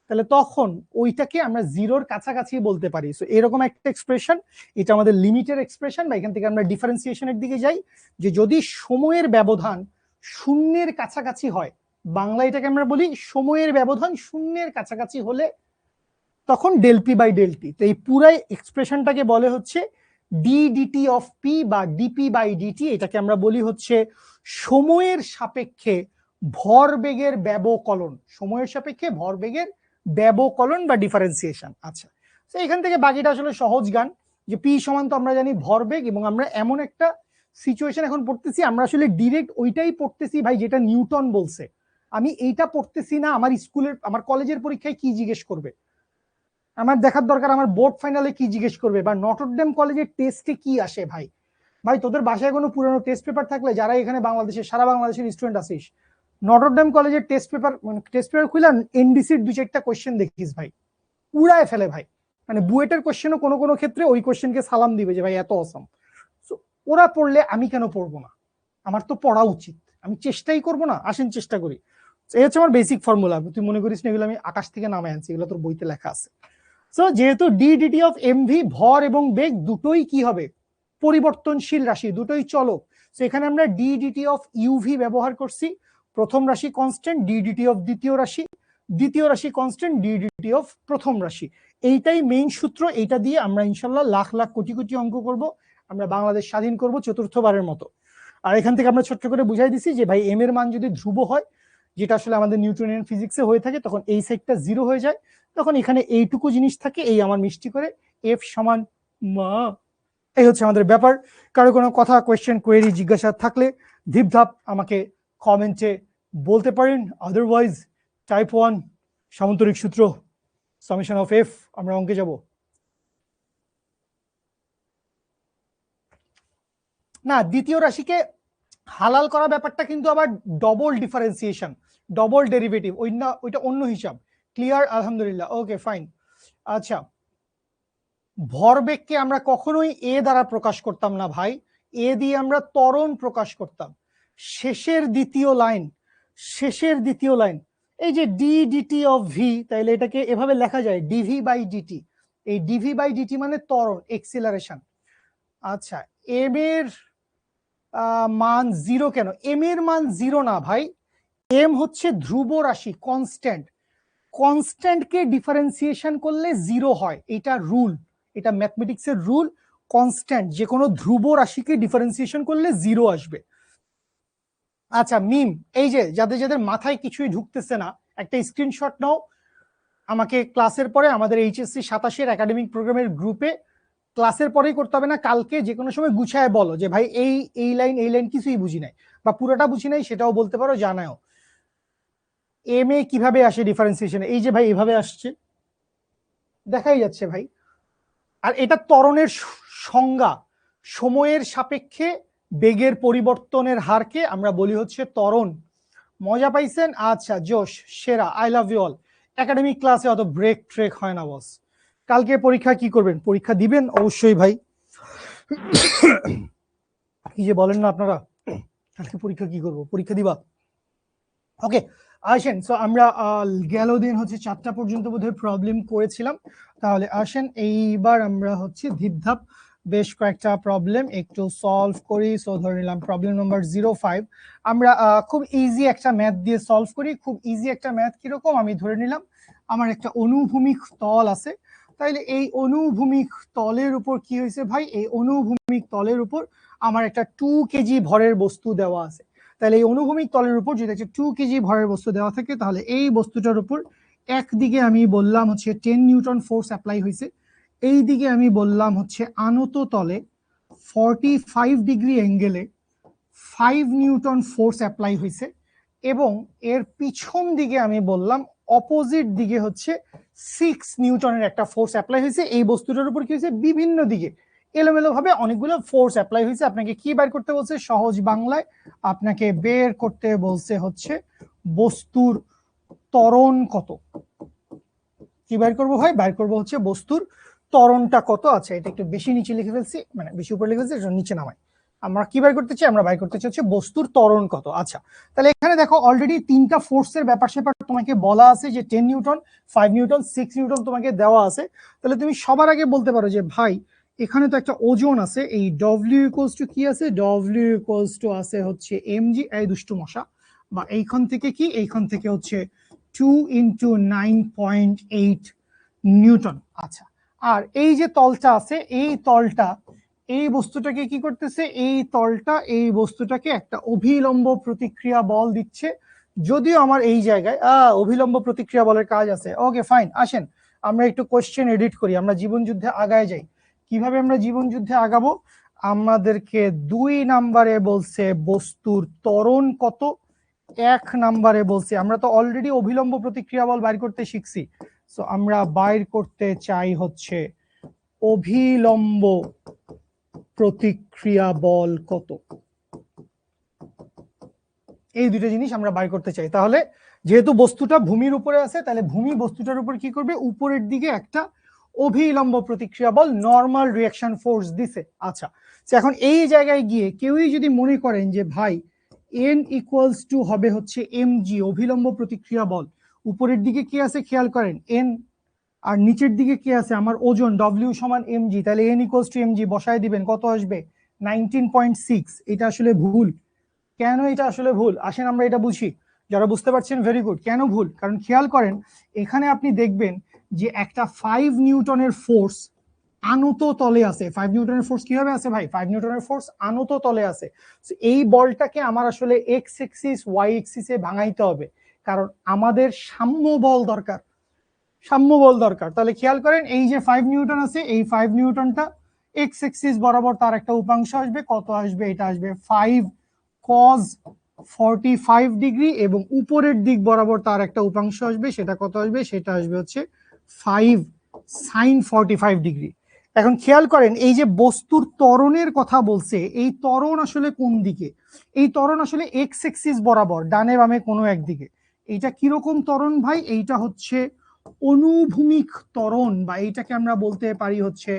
তাহলে তখন ওইটাকে আমরা জিরোর কাছাকাছি বলতে পারি। সো এরকম একটা এক্সপ্রেশন, এটা আমাদের লিমিটের এক্সপ্রেশন, বা এখান থেকে আমরা ডিফারেন্সিয়েশনের দিকে যাই, যে যদি সময়ের ব্যবধান শূন্যের কাছাকাছি হয়, বাংলা এটাকে আমরা বলি সময়ের ব্যবধান শূন্যের কাছাকাছি হলে তখন del P by del T. তো এই পুরাই এক্সপ্রেশনটাকে বলে হচ্ছে ডি ডিটি অফ পি বা ডিপি বাই ডিটি। এটাকে আমরা বলি হচ্ছে সময়ের সাপেক্ষে ভরবেগের ব্যবকলন, সময়ের সাপেক্ষে ভরবেগের ব্যবকলন বা ডিফারেন্সিয়েশন। আচ্ছা, তো এখান থেকে বাকিটা আসলে সহজ গান, যে পি সমান তো আমরা জানি ভরবেগ, এবং আমরা এমন একটা সিচুয়েশন এখন পড়তেছি, আমরা আসলে ডিরেক্ট ওইটাই পড়তেছি ভাই যেটা নিউটন বলছে। আমি এইটা পড়তেছি না আমার স্কুলের আমার কলেজের পরীক্ষায় কি জিজ্ঞেস করবে, আমার দেখার দরকার আমার বোর্ড ফাইনালে কি জিজ্ঞেস করবে, বা নটরডেম কলেজের টেস্টে কি আসে। ভাই ভাই তোদের বাসায় কোনো পুরনো টেস্ট পেপার থাকলে, যারা এখানে বাংলাদেশের সারা বাংলাদেশের স্টুডেন্ট আসিস, নটরডেম কলেজের টেস্ট পেপার খুলে এনডিসির 2-4টা কোয়েশ্চেন দেখিস ভাই, উড়ায় ফেলে ভাই। মানে বুয়েটের কোয়েশ্চেনও কোনো কোনো ক্ষেত্রে ওই কোয়েশ্চেনকে সালাম দিবে যে ভাই এত অসম। ওরা পড়লে আমি কেন পড়বো না? আমার তো পড়া উচিত, আমি চেষ্টাই করবো না? আসেন চেষ্টা করি। এই হচ্ছে আমার বেসিক ফর্মুলা। তুই মনে করিস না এগুলো আমি আকাশ থেকে নামে আনছি, এগুলো তোর বইতে লেখা আছে। সো যেহেতু ডি ডিটি অফ এমভি, ভর এবং বেগ দুটোই কি হবে, পরিবর্তনশীল রাশি, দুটোই চলক। সো এখানে আমরা ডি ডিটি অফ ইউভি ব্যবহার করছি, প্রথম রাশি কনস্ট্যান্ট, ডি ডিটি অফ দ্বিতীয় রাশি, দ্বিতীয় রাশি কনস্ট্যান্ট, ডি ডিটি অফ প্রথম রাশি। এইটাই মেইন সূত্র। এইটা দিয়ে আমরা ইনশাল্লাহ লাখ লাখ কোটি কোটি অঙ্ক করব, আমরা বাংলাদেশ স্বাধীন করব চতুর্থবারের মতো। আর এখান থেকে আমরা ছোট্ট করে বুঝাই দিছি যে ভাই এম এর মান যদি ধ্রুব হয়, যেটা আসলে আমাদের নিউটনিয়ান ফিজিক্সে হয়ে থাকে, তখন এই সাইডটা 0 হয়ে যায়, তখন এখানে এইটুকু জিনিস থাকে, এই আমার মিষ্টি করে এফ সমান মা। এই হচ্ছে আমাদের ব্যাপার। কারো কোনো কথা, কোয়েশ্চেন, কোয়েরি, জিজ্ঞাসা থাকলে ধিপধাপ আমাকে কমেন্টে বলতে পারেন। আদারওয়াইজ টাইপ 1 সামন্তরিক সূত্র সামেশন অফ এফ, আমরা অঙ্কে যাব না। দ্বিতীয় রাশিকে হালাল করা ব্যাপারটা কিন্তু আবার ডবল ডিফারেন্সিয়েশন, ডবল ডেরিভেটিভ, ওইটা অন্য হিসাব। ক্লিয়ার? আলহামদুলিল্লাহ, ওকে ফাইন। আচ্ছা, ভরবেগকে আমরা কখনোই এ দ্বারা প্রকাশ করতাম না ভাই, এ দিয়ে আমরা ত্বরণ প্রকাশ করতাম। শেষের দ্বিতীয় লাইন, শেষের দ্বিতীয় লাইন, এই যে ডি ডিটি অফ ভি, তাইলে এটাকে এভাবে লেখা যায় ডিভি বাই ডিটি। এই ডিভি বাই ডিটি মানে ত্বরণ, এক্সিলারেশন। আচ্ছা, এম এর মান 0 কেন? এম এর মান 0 না ভাই, এম হচ্ছে ধ্রুব রাশি, কনস্ট্যান্ট। কনস্ট্যান্টকে ডিফারেন্সিয়েশন করলে 0 হয়, এটা রুল, এটা ম্যাথমেটিক্সের রুল। কনস্ট্যান্ট যে কোনো ধ্রুব রাশিকে ডিফারেন্সিয়েশন করলে 0 আসবে। আচ্ছা মিম, এই যে যাদের যাদের মাথায় কিছুই ঢুকতেছে না, একটা স্ক্রিনশট নাও, আমাকে ক্লাসের পরে আমাদের এইচএসসি 27-এর একাডেমিক প্রোগ্রামের গ্রুপে, ক্লাসের পরেই করতে হবে না, কালকে যে কোনো সময় গুছায় বলো যে ভাই এই লাইন কিছুই বুঝি নাই, বা পুরোটা বুঝি নাই সেটাও বলতে পারো, জানাও। এম এ কিভাবে আসে ডিফারেন্সিয়েশন? এই যে ভাই এভাবে আসছে, দেখাই যাচ্ছে ভাই। আর এটা ত্বরণের সংজ্ঞা, সময়ের সাপেক্ষে বেগের পরিবর্তনের হারকে আমরা বলি হচ্ছে ত্বরণ। মজা পাইছেন? আচ্ছা জোশ, সেরা, I love you all. Academic ক্লাসে অত ব্রেক ট্রেক হয় না বস। কালকে পরীক্ষা কি করবেন? পরীক্ষা দিবেন অবশ্যই ভাই। কি যে বলেন না আপনারা, কালকে পরীক্ষা কি করব? পরীক্ষা দিবা? ওকে আসেন। সো আমরা গেল দিন হচ্ছে 4টা পর্যন্ত বোধহয় প্রবলেম করেছিলাম, তাহলে আসেন এইবার আমরা হচ্ছে ধিপধাপ বেশ কয়েকটা প্রবলেম একটু সলভ করি। সো ধরে নিলাম প্রবলেম নাম্বার 05, আমরা খুব ইজি একটা ম্যাথ দিয়ে সলভ করি। খুব ইজি একটা ম্যাথ কিরকম, আমি ধরে নিলাম আমার একটা অনুভূমিক তল আছে, তাইলে এই অনুভূমিক তলের উপর কি হয়েছে ভাই, এই অনুভূমিক তলের উপর আমার একটা 2 কেজি ভরের বস্তু দেওয়া আছে। তাহলে এই অনুভূমিক তলের উপর যদি একটা 2 কেজি ভরের বস্তু দেওয়া থাকে, তাহলে এই বস্তুটার উপর একদিকে আমি বললাম হচ্ছে 10 নিউটন ফোর্স অ্যাপ্লাই হয়েছে, এই দিকে আমি বললাম হচ্ছে আনত তলে 45 ডিগ্রি অ্যাঙ্গেলে 5 নিউটন ফোর্স অ্যাপ্লাই হয়েছে, এবং এর পিছন দিকে আমি বললাম অপোজিট দিকে হচ্ছে 6 নিউটনের একটা ফোর্স অ্যাপ্লাই হয়েছে। এই বস্তুটার উপর কি হয়েছে, বিভিন্ন দিকে এলোমেলো ভাবে অনেকগুলো ফোর্স অ্যাপ্লাই হয়েছে। আপনাকে কি বের করতে বলছে? সহজ বাংলায় আপনাকে বের করতে বলছে হচ্ছে বস্তুর ত্বরণ কত। কি বের করবো ভাই? বের করবো হচ্ছে বস্তুর ত্বরণটা কত। আচ্ছা, এটা একটু বেশি নিচে লিখে ফেলছি, মানে বেশি উপরে লিখে ফেলছি, এটা নিচে নামাই। আমরা কি বাই করতে চাই? আমরা বাই করতে চাই হচ্ছে বস্তুর ত্বরণ কত। আচ্ছা, তাহলে এখানে দেখো অলরেডি 3টা ফোর্সের ব্যাপার স্যাপার তোমাকে বলা আছে, যে 10 নিউটন, 5 নিউটন, 6 নিউটন তোমাকে দেওয়া আছে। তাহলে তুমি সবার আগে বলতে পারো যে ভাই এখানে তো একটা ওজন আছে, এই ডব্লিউ ইকুয়ালস টু কি আছে? ডব্লিউ ইকুয়ালস টু আছে হচ্ছে এমজি, এই দুষ্টু মশা, বা এইখান থেকে কি, এইখান থেকে হচ্ছে 2 ইন্টু 9.8 নিউটন। আচ্ছা, আর এই যে তলটা আছে, এই তলটা এই বস্তুটাকে কি করতেছে? এই তলটা এই বস্তুটাকে একটা অভিলম্ব প্রতিক্রিয়া বল দিচ্ছে। যদিও আমার এই জায়গায় অভিলম্ব প্রতিক্রিয়া বলের কাজ আছে। ওকে ফাইন, আসেন আমরা একটু কোশ্চেন এডিট করি, আমরা জীবন যুদ্ধে আগায় যাই। কিভাবে আমরা জীবন যুদ্ধে আগাবো? আমাদেরকে 2 নাম্বারে বলছে বস্তুর ত্বরণ কত, 1 নাম্বারে বলছে, আমরা তো অলরেডি অভিলম্ব প্রতিক্রিয়া বল বাইর করতে শিখছি, সো আমরা বাইর করতে চাই হচ্ছে অভিলম্ব প্রতিক্রিয়া বল কত। এই দুটো জিনিস আমরা বাইর করতে চাই। তাহলে যেহেতু বস্তুটা ভূমির উপরে আছে, তাহলে ভূমি বস্তুটার উপর কি করবে? উপরের দিকে একটা অভিলম্ব প্রতিক্রিয়া বল, নর্মাল রিঅ্যাকশন ফোর্স দিছে। আচ্ছা, এখন এই জায়গায় গিয়ে কেউই যদি মনে করেন যে ভাই এন ইকুয়ালস টু হবে হচ্ছে এমজি, অভিলম্ব প্রতিক্রিয়া বল, উপরের দিকে কি আছে খেয়াল করেন, এন, আর নিচের দিকে কি আছে আমার ওজন ডব্লিউ সমান এমজি, তাহলে এন ইকুয়ালস টু এমজি বসায় দিবেন, কত আসবে? 19.6। এটা আসলে ভুল। কেন এটা আসলে ভুল? আসেন আমরা এটা বুঝি। যারা বুঝতে পারছেন ভেরি গুড। কেন ভুল? কারণ খেয়াল করেন এখানে আপনি দেখবেন যে একটা 5 নিউটনের ফোর্স আনত তলে আছে। 5 নিউটনের ফোর্স কিভাবে আছে ভাই? 5 নিউটনের ফোর্স আনত তলে আছে। এই বলটাকে আমার আসলে এক্স এক্সিস ওয়াই এক্সিসে ভাঙাইতে হবে, কারণ আমাদের সাম্য বল দরকার, সাম্য বল দরকার। তাহলে খেয়াল করেন এই যে 5 নিউটন আছে, এই 5 নিউটনটা এক্স এক্সিস বরাবর তার একটা উপাংশ আসবে, কত আসবে? এটা আসবে 5 cos 45 ডিগ্রি, এবং উপরের দিক বরাবর তার একটা উপাংশ আসবে, সেটা কত আসবে? সেটা আসবে হচ্ছে 5 sin 45 ডিগ্রি। এখন খেয়াল করেন এই যে বস্তুর ত্বরণের কথা বলছে, এই ত্বরণ আসলে কোন দিকে? এই ত্বরণ আসলে এক্স এক্সিস বরাবর, ডানে বামে কোনো একদিকে। এইটা কিরকম ত্বরণ ভাই? এইটা হচ্ছে অনুভূমিক ত্বরণ, বা এইটাকে আমরা বলতে পারি হচ্ছে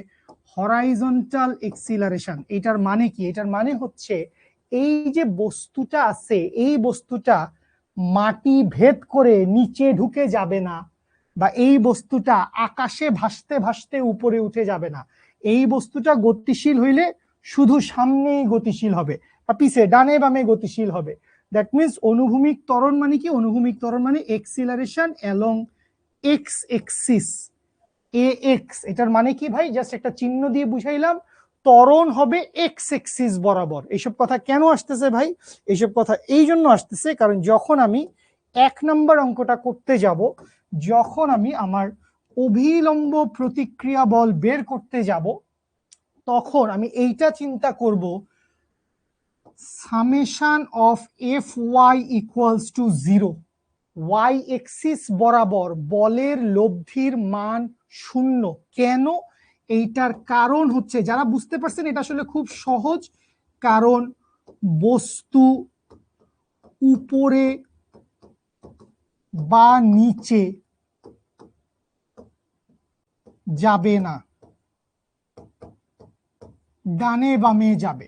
হরাইজন্টাল এক্সিলারেশন। এটার মানে কি? এটার মানে হচ্ছে এই যে বস্তুটা আছে, এই বস্তুটা মাটি ভেদ করে নিচে ঢুকে যাবে না, বা এই বস্তুটা আকাশে ভাসতে ভাসতে উপরে উঠে যাবে না। এই বস্তুটা গতিশীল হইলে শুধু সামনেই গতিশীল হবে, বা পিছে ডানে বামে গতিশীল হবে। দ্যাট মিনস অনুভূমিক ত্বরণ মানে কি? অনুভূমিক ত্বরণ মানে এক্সিলারেশন অ্যালং এক্স এক্সিস, এ এক্স। এটার মানে কি ভাই? জাস্ট একটা চিহ্ন দিয়ে বুঝাইলাম, ত্বরণ হবে এক্স এক্সিস বরাবর। এইসব কথা কেন আসতেছে ভাই? এইসব কথা এই জন্য আসতেছে কারণ যখন আমি 1 নম্বর অঙ্কটা করতে যাব, যখন আমি আমার অভিলম্ব প্রতিক্রিয়া বল বের করতে যাব, তখন আমি এইটা চিন্তা করব, summation of F Y equals to 0, Y axis বরাবর বলের লব্ধির মান 0। কেন? এইটার কারণ হচ্ছে, যারা বুঝতে পারছেন এটা আসলে খুব সহজ, কারণ বস্তু উপরে বা নিচে যাবে না, ডানে বামে যাবে।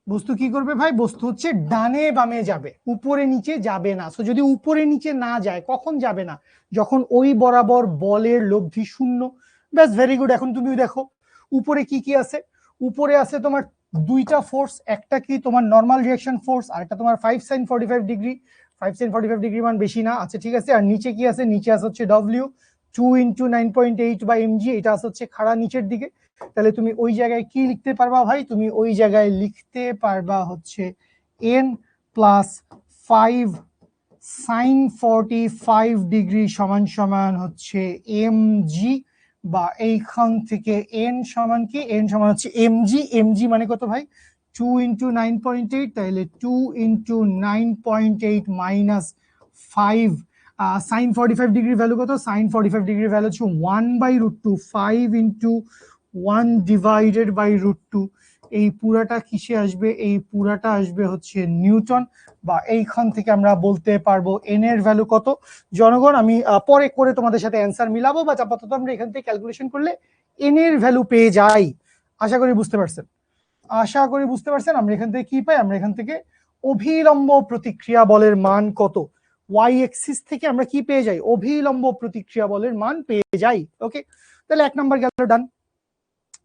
বস্তু কি করবে ভাই? বস্তু হচ্ছে ডানে বামে যাবে, উপরে নিচে যাবে না। সো যদি উপরে নিচে না যায়, কখন যাবে না? যখন ওই বরাবর বলের লব্ধি 0। ব্যাস, ভেরি গুড। এখন তুমি দেখো উপরে কি কি আছে। উপরে আছে তোমার 2টা ফোর্স, একটা কি তোমার নর্মাল রিঅ্যাকশন ফোর্স, আর একটা তোমার 5 sin 45 ডিগ্রি। 5 sin 45 ডিগ্রি মান বেশি না, আচ্ছা ঠিক আছে। আর নিচে কি আছে? নিচে আছে হচ্ছে ডব্লিউ, 2 ইন্টু 9.8 বা এমজি, এটা আছে হচ্ছে খাড়া নিচের দিকে। তাহলে তুমি ওই জায়গায় কি লিখতে পারবা ভাই? তুমি ওই জায়গায় লিখতে পারবা হচ্ছে n প্লাস 5 sin 45 ডিগ্রি সমান সমান হচ্ছে mg, বা এইখান থেকে n সমান কি? n সমান হচ্ছে mg। mg মানে কত ভাই? 2 ইন্টু 9.8, তাহলে 2 into 9.8 minus 5 sin 45 degree value কত? sin 45 ডিগ্রি ভ্যালু হচ্ছে 1/√2, 5 ইন্টু 1 ডিভাইডেড বাই √2। এই পুরাটা কিসে আসবে? এই পুরাটা আসবে হচ্ছে নিউটন, বা এইখান থেকে আমরা বলতে পারবো এন এর ভ্যালু কত। জনগণ আমি পরে করে তোমাদের সাথে অ্যান্সার মিলাবো, বা আপাতত আমরা এখান থেকে ক্যালকুলেশন করলে এন এর ভ্যালু পেয়ে যাই। আশা করি বুঝতে পারছেন। আমরা এখান থেকে কি পাই? আমরা এখান থেকে অভিলম্ব প্রতিক্রিয়া বলের মান কত, ওয়াই এক্সিস থেকে আমরা কি পেয়ে যাই? অভিলম্ব প্রতিক্রিয়া বলের মান পেয়ে যাই। ওকে, তাহলে 1 নাম্বার গেল, ডান।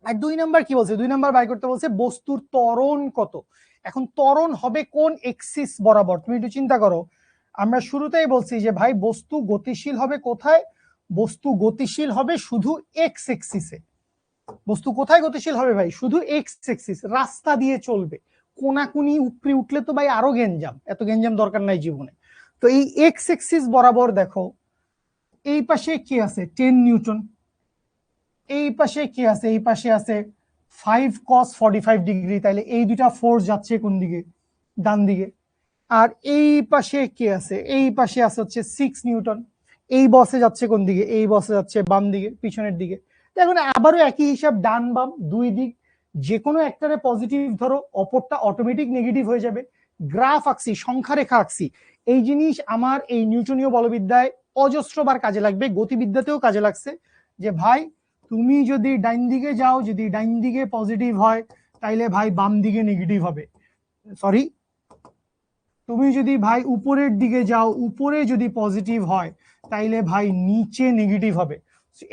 আর 2 নাম্বার কি বলছে? 2 নাম্বার বাই করতে বলছে বস্তুর ত্বরণ কত। এখন ত্বরণ হবে কোন এক্সিস বরাবর? তুমি একটু চিন্তা করো, আমরা শুরুতেই বলছি যে ভাই বস্তু গতিশীল হবে কোথায়? বস্তু গতিশীল হবে শুধু এক্স এক্সিসে। বস্তু কোথায় গতিশীল হবে ভাই? শুধু এক্স এক্সিস, রাস্তা দিয়ে চলবে। কোনাকুনি উপরে উঠলে তো ভাই আরো গেঞ্জাম, এত গেঞ্জাম দরকার নাই জীবনে। তো এই এক্স এক্সিস বরাবর দেখো, এই পাশে কি আছে? 10 নিউটন। এই পাশে কি আছে? এই পাশে আছে 5 cos 45 ডিগ্রি। তাইলে এই দুইটা ফোর্স যাচ্ছে কোন দিকে? ডান দিকে। আর এই পাশে কি আছে? এই পাশে আছে হচ্ছে 6 নিউটন। এই বসে যাচ্ছে কোন দিকে? এই বসে যাচ্ছে বাম দিকে, পিছনের দিকে। এখন আবারও একই হিসাব, ডান বাম দুই দিক, যে কোনো একটারে পজিটিভ ধরো, অপরটা অটোমেটিক নেগেটিভ হয়ে যাবে। গ্রাফ আঁকছি, সংখ্যা রেখা আঁকছি। এই জিনিস আমার এই নিউটনীয় বলবিদ্যায় অজস্রবার কাজে লাগবে, গতিবিদ্যাতেও কাজে লাগছে। যে ভাই তুমি যদি ডাইন দিকে যাও, যদি ডাইন দিকে পজিটিভ হয় তাইলে ভাই বাম দিকে নেগেটিভ হবে। সরি, তুমি যদি ভাই উপরের দিকে যাও, উপরে যদি পজিটিভ হয় তাইলে ভাই নিচে নেগেটিভ হবে।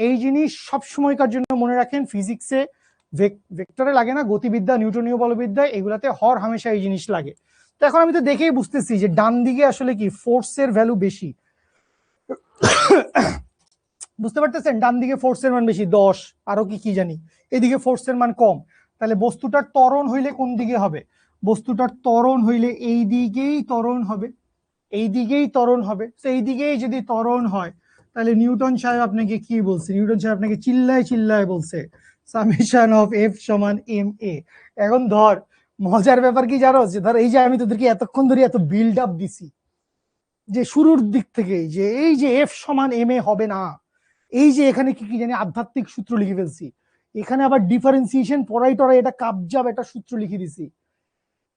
এই জিনিস সব সময়কার জন্য মনে রাখেন। ফিজিক্সে ভেক্টরে লাগে না, গতিবিদ্যা, নিউটনীয় বলবিদ্যায় এগুলাতে হর হামেশা এই জিনিস লাগে। তো এখন আমি তো দেখেই বুঝতেছি যে ডান দিকে আসলে কি ফোর্সের ভ্যালু বেশি। বুঝতে পারতেছেন? ডান দিকে ফোর্সের মান বেশি 10, আরো কি কি জানি, এদিকে ফোর্সের মান কম। তাহলে বস্তুটার ত্বরণ হইলে কোন দিকে হবে? বস্তুটার ত্বরণ হইলে এই দিকেই ত্বরণ হবে, এই দিকেই ত্বরণ হবে। তো এই দিকেই যদি ত্বরণ হয় তাহলে নিউটন সাহেব আপনাকে কি বলছে? নিউটন সাহেব আপনাকে চিল্লায় চিল্লায় বলছে সামেশন অফ এফ সমান এম এ। এখন ধর মজার ব্যাপার কি জানো? যে ধর এই যে আমি তোদেরকে এতক্ষণ ধরে এত বিল্ড আপ দিছি যে শুরুর দিক থেকেই, যে এই যে এফ সমান এম এ হবে না, এই যে এখানে কি কি জানি আধ্যাত্মিক সূত্র লিখে ফেলছি, এখানে আবার ডিফারেন্সিয়েশন পড়াই টরাই এটা কাবজাব একটা সূত্র লিখে দিছি।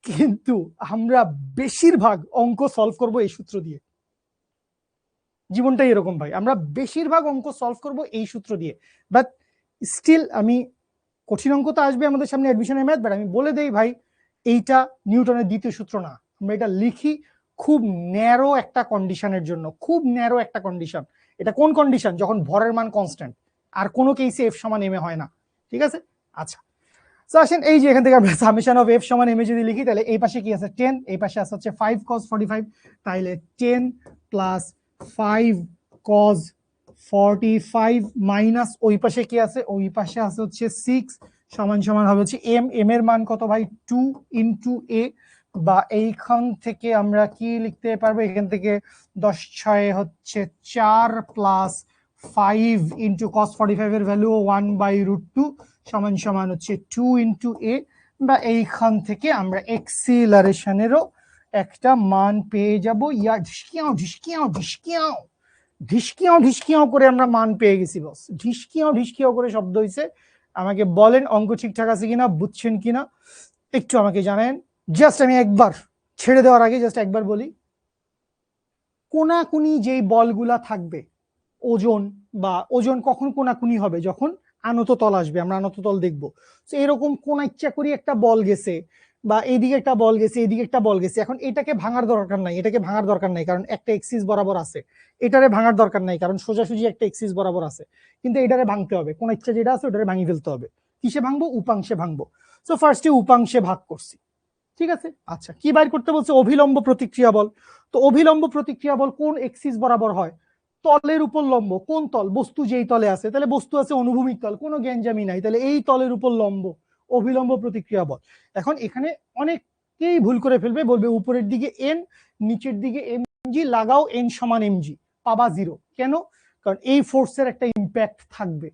কিন্তু আমরা বেশিরভাগ অঙ্ক সলভ করব এই সূত্র দিয়ে। জীবনটাই এরকম ভাই, আমরা বেশিরভাগ অঙ্ক সলভ করব এই সূত্র দিয়ে। বাট স্টিল আমি, কঠিন অঙ্ক তো আসবে আমাদের সামনে অ্যাডমিশনের ম্যাথ, বাট আমি বলে দেই ভাই এইটা নিউটনের দ্বিতীয় সূত্র না। আমরা এটা লিখি খুব ন্যারো একটা কন্ডিশনের জন্য, খুব ন্যারো একটা কন্ডিশন। এটা কোন কন্ডিশন? যখন ভরের মান কনস্ট্যান্ট, আর কোনো কেসে এফ সমান এম এ হয় না। ঠিক আছে, আচ্ছা। তো আসেন এই যে এখান থেকে আমরা সামেশন অফ এফ সমান এম এ যদি লিখি, তাহলে এই পাশে কি আছে? 10, এই পাশে আছে হচ্ছে 5 cos 45। তাইলে 10 প্লাস 5 cos 45 মাইনাস ওই পাশে কি আছে? ওই পাশে আছে হচ্ছে 6 সমান সমান হবে হচ্ছে এম। এম এর মান কত ভাই? 2 ইনটু এ। বা এইখান থেকে আমরা কি লিখতে পারবো? এখান থেকে 10 6 হচ্ছে 4 প্লাস 5 ইনটু cos 45 এর ভ্যালু 1/√2 সমান সমান হচ্ছে 2 ইনটু এ। বা এইখান থেকে আমরা এক্সিলারেশনেরও একটা মান পেয়ে যাব। ইয়া ঢিসকিয়াও ঢিসকিয়াও ঢিসকিয়াও ঢিসকিয়াও ঢিসকিয়াও করে আমরা মান পেয়ে গেছি বস। ঢিসকিয়াও ঢিসকিয়াও করে শব্দ হয়েছে। আমাকে বলেন অঙ্ক ঠিকঠাক আছে কিনা, বুঝছেন কিনা একটু আমাকে জানেন। জাস্ট আমি একবার ছেড়ে দেওয়ার আগে জাস্ট একবার বলি, কোনাকুনি যেই বলগুলা থাকবে, ওজন বা ওজন কখন কোনাকুনি হবে? যখন আনত তল আসবে, আমরা আনত তল দেখবো। তো এরকম কোন ইচ্ছা করি একটা বল গেছে, বা এইদিকে একটা বল গেছে, এইদিকে একটা বল গেছে। এখন এটাকে ভাঙার দরকার নাই, এটাকে ভাঙার দরকার নাই কারণ একটা এক্সিস বরাবর আছে। এটারে ভাঙার দরকার নাই কারণ সোজাসুজি একটা এক্সিস বরাবর আছে। কিন্তু এটারে ভাঙতে হবে, কোন ইচ্ছা যেটা আছে ওটারে ভাঙি ফেলতে হবে। কিসে ভাঙবো? উপাংশে ভাঙবো। সো ফার্স্টে উপাংশে ভাগ করছি, ঠিক আছে। আচ্ছা, কি বাইর করতে বলছে? অভিলম্ব প্রতিক্রিয়া বল। তো অভিলম্ব প্রতিক্রিয়া বল কোন এক্সিস বরাবর হয়? তলের উপর লম্ব। কোন তল? বস্তু যেই তলে আছে। তাহলে বস্তু আছে অনুভূমিক তল, কোনো গ্যাঞ্জামি নাই, তাহলে এই তলের উপর লম্ব, অভিলম্ব প্রতিক্রিয়া বল। এখন এখানে অনেকেই ভুল করে ফেলবে, বলবে উপরের দিকে এন, নিচের দিকে এমজি লাগাও, এন সমান এমজি, পাবা 0। কেন? কারণ এই ফোর্সের একটা ইম্প্যাক্ট থাকবে।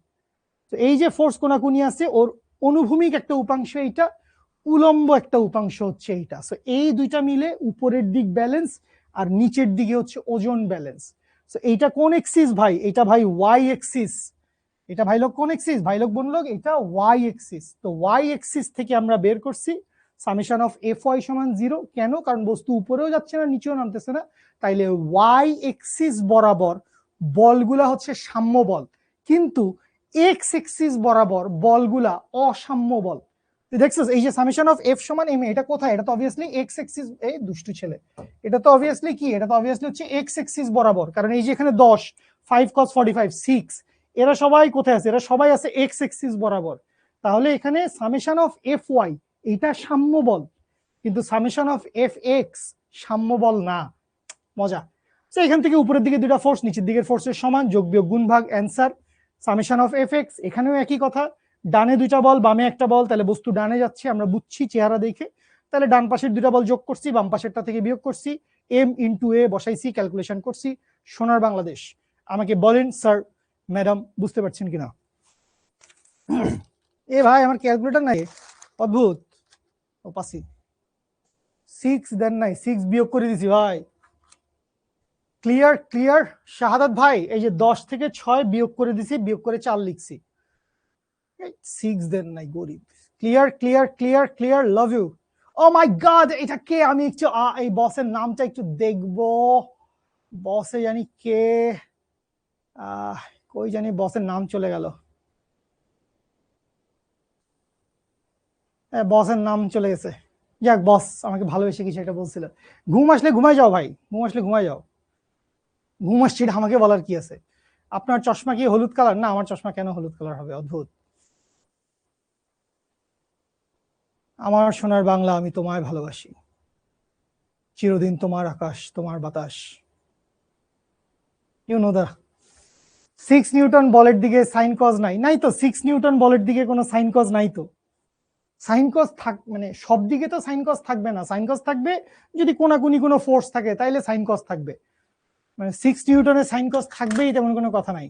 তো এই যে ফোর্স কোনাকুনি আছে, ওর অনুভূমিক একটা উপাংশ এইটা, উলম্ব একটা উপাংশ হচ্ছে এইটা। সো এই দুইটা মিলে উপরের দিক ব্যালেন্স আর নিচের দিকে হচ্ছে ওজন ব্যালেন্স। সো এইটা কোন এক্সিস ভাই? এটা ভাই ওয়াই এক্সিস। এটা ভাই লোক কোন এক্সিস? ভাই লোক বোন লোক, এটা ওয়াই এক্সিস। তো ওয়াই এক্সিস থেকে আমরা বের করছি সামেশন অফ এফ ওয়াই সমান 0। কেন? কারণ বস্তু উপরেও যাচ্ছে না, নিচেও নামতেছে না। তাইলে ওয়াই এক্সিস বরাবর বলগুলা হচ্ছে সাম্য বল। কিন্তু এক্স এক্সিস বরাবর বলগুলা অসাম্য বল। দেখছিস এই যে সামেশন অফ এফ সমান এম, এটা কোথায়? এটা তো অবভিয়াসলি এক্স এক্সিস, এই দুষ্টু ছেলে, এটা তো অবভিয়াসলি কি, এটা তো অবভিয়াসলি হচ্ছে এক্স এক্সিস বরাবর, কারণ এই যে এখানে 10, 5 cos 45, 6, এরা সবাই কোথায় আছে? এরা সবাই আছে এক্স এক্সিস বরাবর। তাহলে এখানে সামেশন অফ এফ ওয়াই এটা সাম্য বল, কিন্তু সামেশন অফ এফ এক্স সাম্য বল না। মজা। তো এখান থেকে উপরের দিকে দুটা ফোর্স, নিচের দিকের ফোর্সের সমান, যোগ বিয়োগ গুণ ভাগ, answer summation of F x. এখানেও একই কথা, ডানে দুইটা বল বামে একটা বল, তাহলে বস্তু ডানে যাচ্ছে আমরা বুঝছি চেহারা দেখে, তাহলে ডান পাশের দুটা বল যোগ করছি, বাম পাশেরটা থেকে বিয়োগ করছি, এম ইন্টু এ বসাইছি, ক্যালকুলেশন করছি। সোনার বাংলাদেশ। আমাকে বলেন স্যার ম্যাডাম বুঝতে পারছেন কিনা? এ ভাই আমার ক্যালকুলেটর নাই, অদ্ভুত। ও পাসি 6 দেন নাই, 6 বিয়োগ করে দিছি ভাই। ক্লিয়ার ক্লিয়ার শাহাদাত ভাই, এই যে 10 থেকে 6 বিয়োগ করে দিছি, বিয়োগ করে 4 লিখছি, 6 দেন নাই গরিব। Clear clear clear clear, love you. Oh my God, এটা কে? আমি একটু এই বসের নামটা একটু দেখবো, বসে জানি কে, কই জানি বসের নাম চলে গেল, বসের নাম চলে গেছে। যাক, বস আমাকে ভালোবেসে কিছু একটা বলছিল। ঘুম আসলে ঘুমাই যাও ভাই, ঘুম আসলে ঘুমাই যাও। ঘুম আসছে এটা আমাকে বলার কি আছে? আপনার চশমা কি হলুদ কালার? না, আমার চশমা কেন হলুদ কালার হবে? অদ্ভুত। আমার সোনার বাংলা, আমি তোমায় ভালোবাসি, চিরদিন তোমার আকাশ তোমার বাতাস। ইউ নো দা 6 নিউটন বলের দিকে সাইন কজ নাই, নাই তো 6 নিউটন বলের দিকে কোনো সাইন কজ নাই তো। সাইন কজ থাক মানে সব দিকে তো সাইন কজ থাকবে না, সাইন কজ থাকবে যদি কোনাকুনি কোনো ফোর্স থাকে, তাইলে সাইন কজ থাকবে। মানে 6 নিউটনের সাইন কজ থাকবেই তেমন কোনো কথা নাই।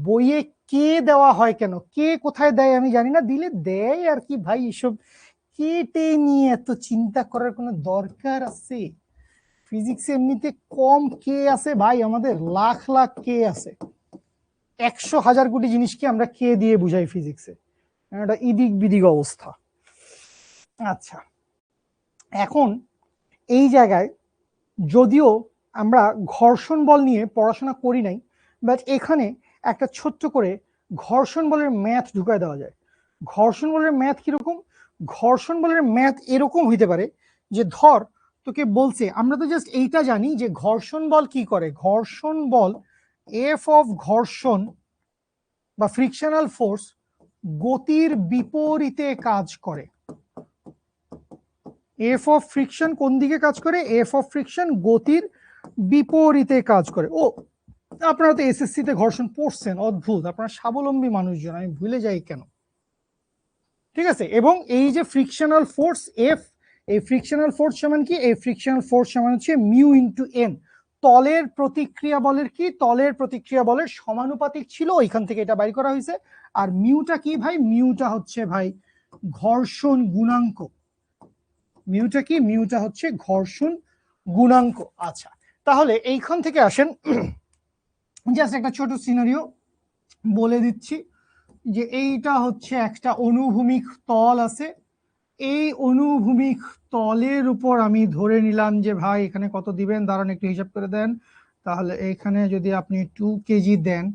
বইয়ে কে দেওয়া হয় কেন, কে কোথায় দেয় আমি জানি না, দিলে দেয় আর কি ভাই, এসব কেটে নিয়ে এত চিন্তা করার কোনো দরকার আছে? ফিজিক্সে এমনিতে কম কে আছে ভাই, আমাদের লাখ লাখ কে আছে, 100,000 কোটি জিনিসকে আমরা কে দিয়ে বুঝাই ফিজিক্সে, একটা ইদিক বিদিক অবস্থা। আচ্ছা, এখন এই জায়গায় যদিও আমরা ঘর্ষণ বল নিয়ে পড়াশোনা করি নাই, বাট এখানে একটা ছোট্ট করে ঘর্ষণ বলের ম্যাথ ঢুকায় দেওয়া যায়। ঘর্ষণ বলের ম্যাথ কিরকম? ঘর্ষণ বলের ম্যাথ এরকম হইতে পারে যে ধর তোকে বলছে, আমরা তো জাস্ট এইটা জানি যে ঘর্ষণ বল কি করে। ঘর্ষণ বল এফ অফ ঘর্ষণ বা ফ্রিকশনাল ফোর্স গতির বিপরীতে কাজ করে। এফ অফ ফ্রিকশন কোন দিকে কাজ করে? এফ অফ ফ্রিকশন গতির বিপরীতে কাজ করে। ও আপনারা তো এসএসসি তে ঘর্ষণ পড়ছেন, অদ্ভুত, আপনারা স্বাবলম্বী মানুষজন, আমি ভুলে যাই কেন। ঠিক আছে, এবং এই যে ফ্রিকশনাল ফোর্স এফ, এই ফ্রিকশনাল ফোর্স সমান কি? এই ফ্রিকশনাল ফোর্স সমান হচ্ছে মিউ ইন্টু এম। তলের প্রতিক্রিয়া বলের কি? তলের প্রতিক্রিয়া বলের সমানুপাতিক ছিল, ওইখান থেকে এটা বাইর করা হয়েছে। আর মিউটা কি ভাই? মিউটা হচ্ছে ভাই ঘর্ষণ গুণাঙ্ক। মিউটা কি? মিউটা হচ্ছে ঘর্ষণ গুণাঙ্ক। আচ্ছা, তাহলে এইখান থেকে আসেন, জাস্ট একটা ছোট সিনারিও বলে দিচ্ছি যে এইটা হচ্ছে একটা অনুভূমিক তল আছে, এই অনুভূমিক তলের উপর আমি ধরে নিলাম যে ভাই এখানে কত দিবেন, দাঁড়ান একটু হিসাব করে দেন। তাহলে এখানে যদি আপনি 2 কেজি দেন,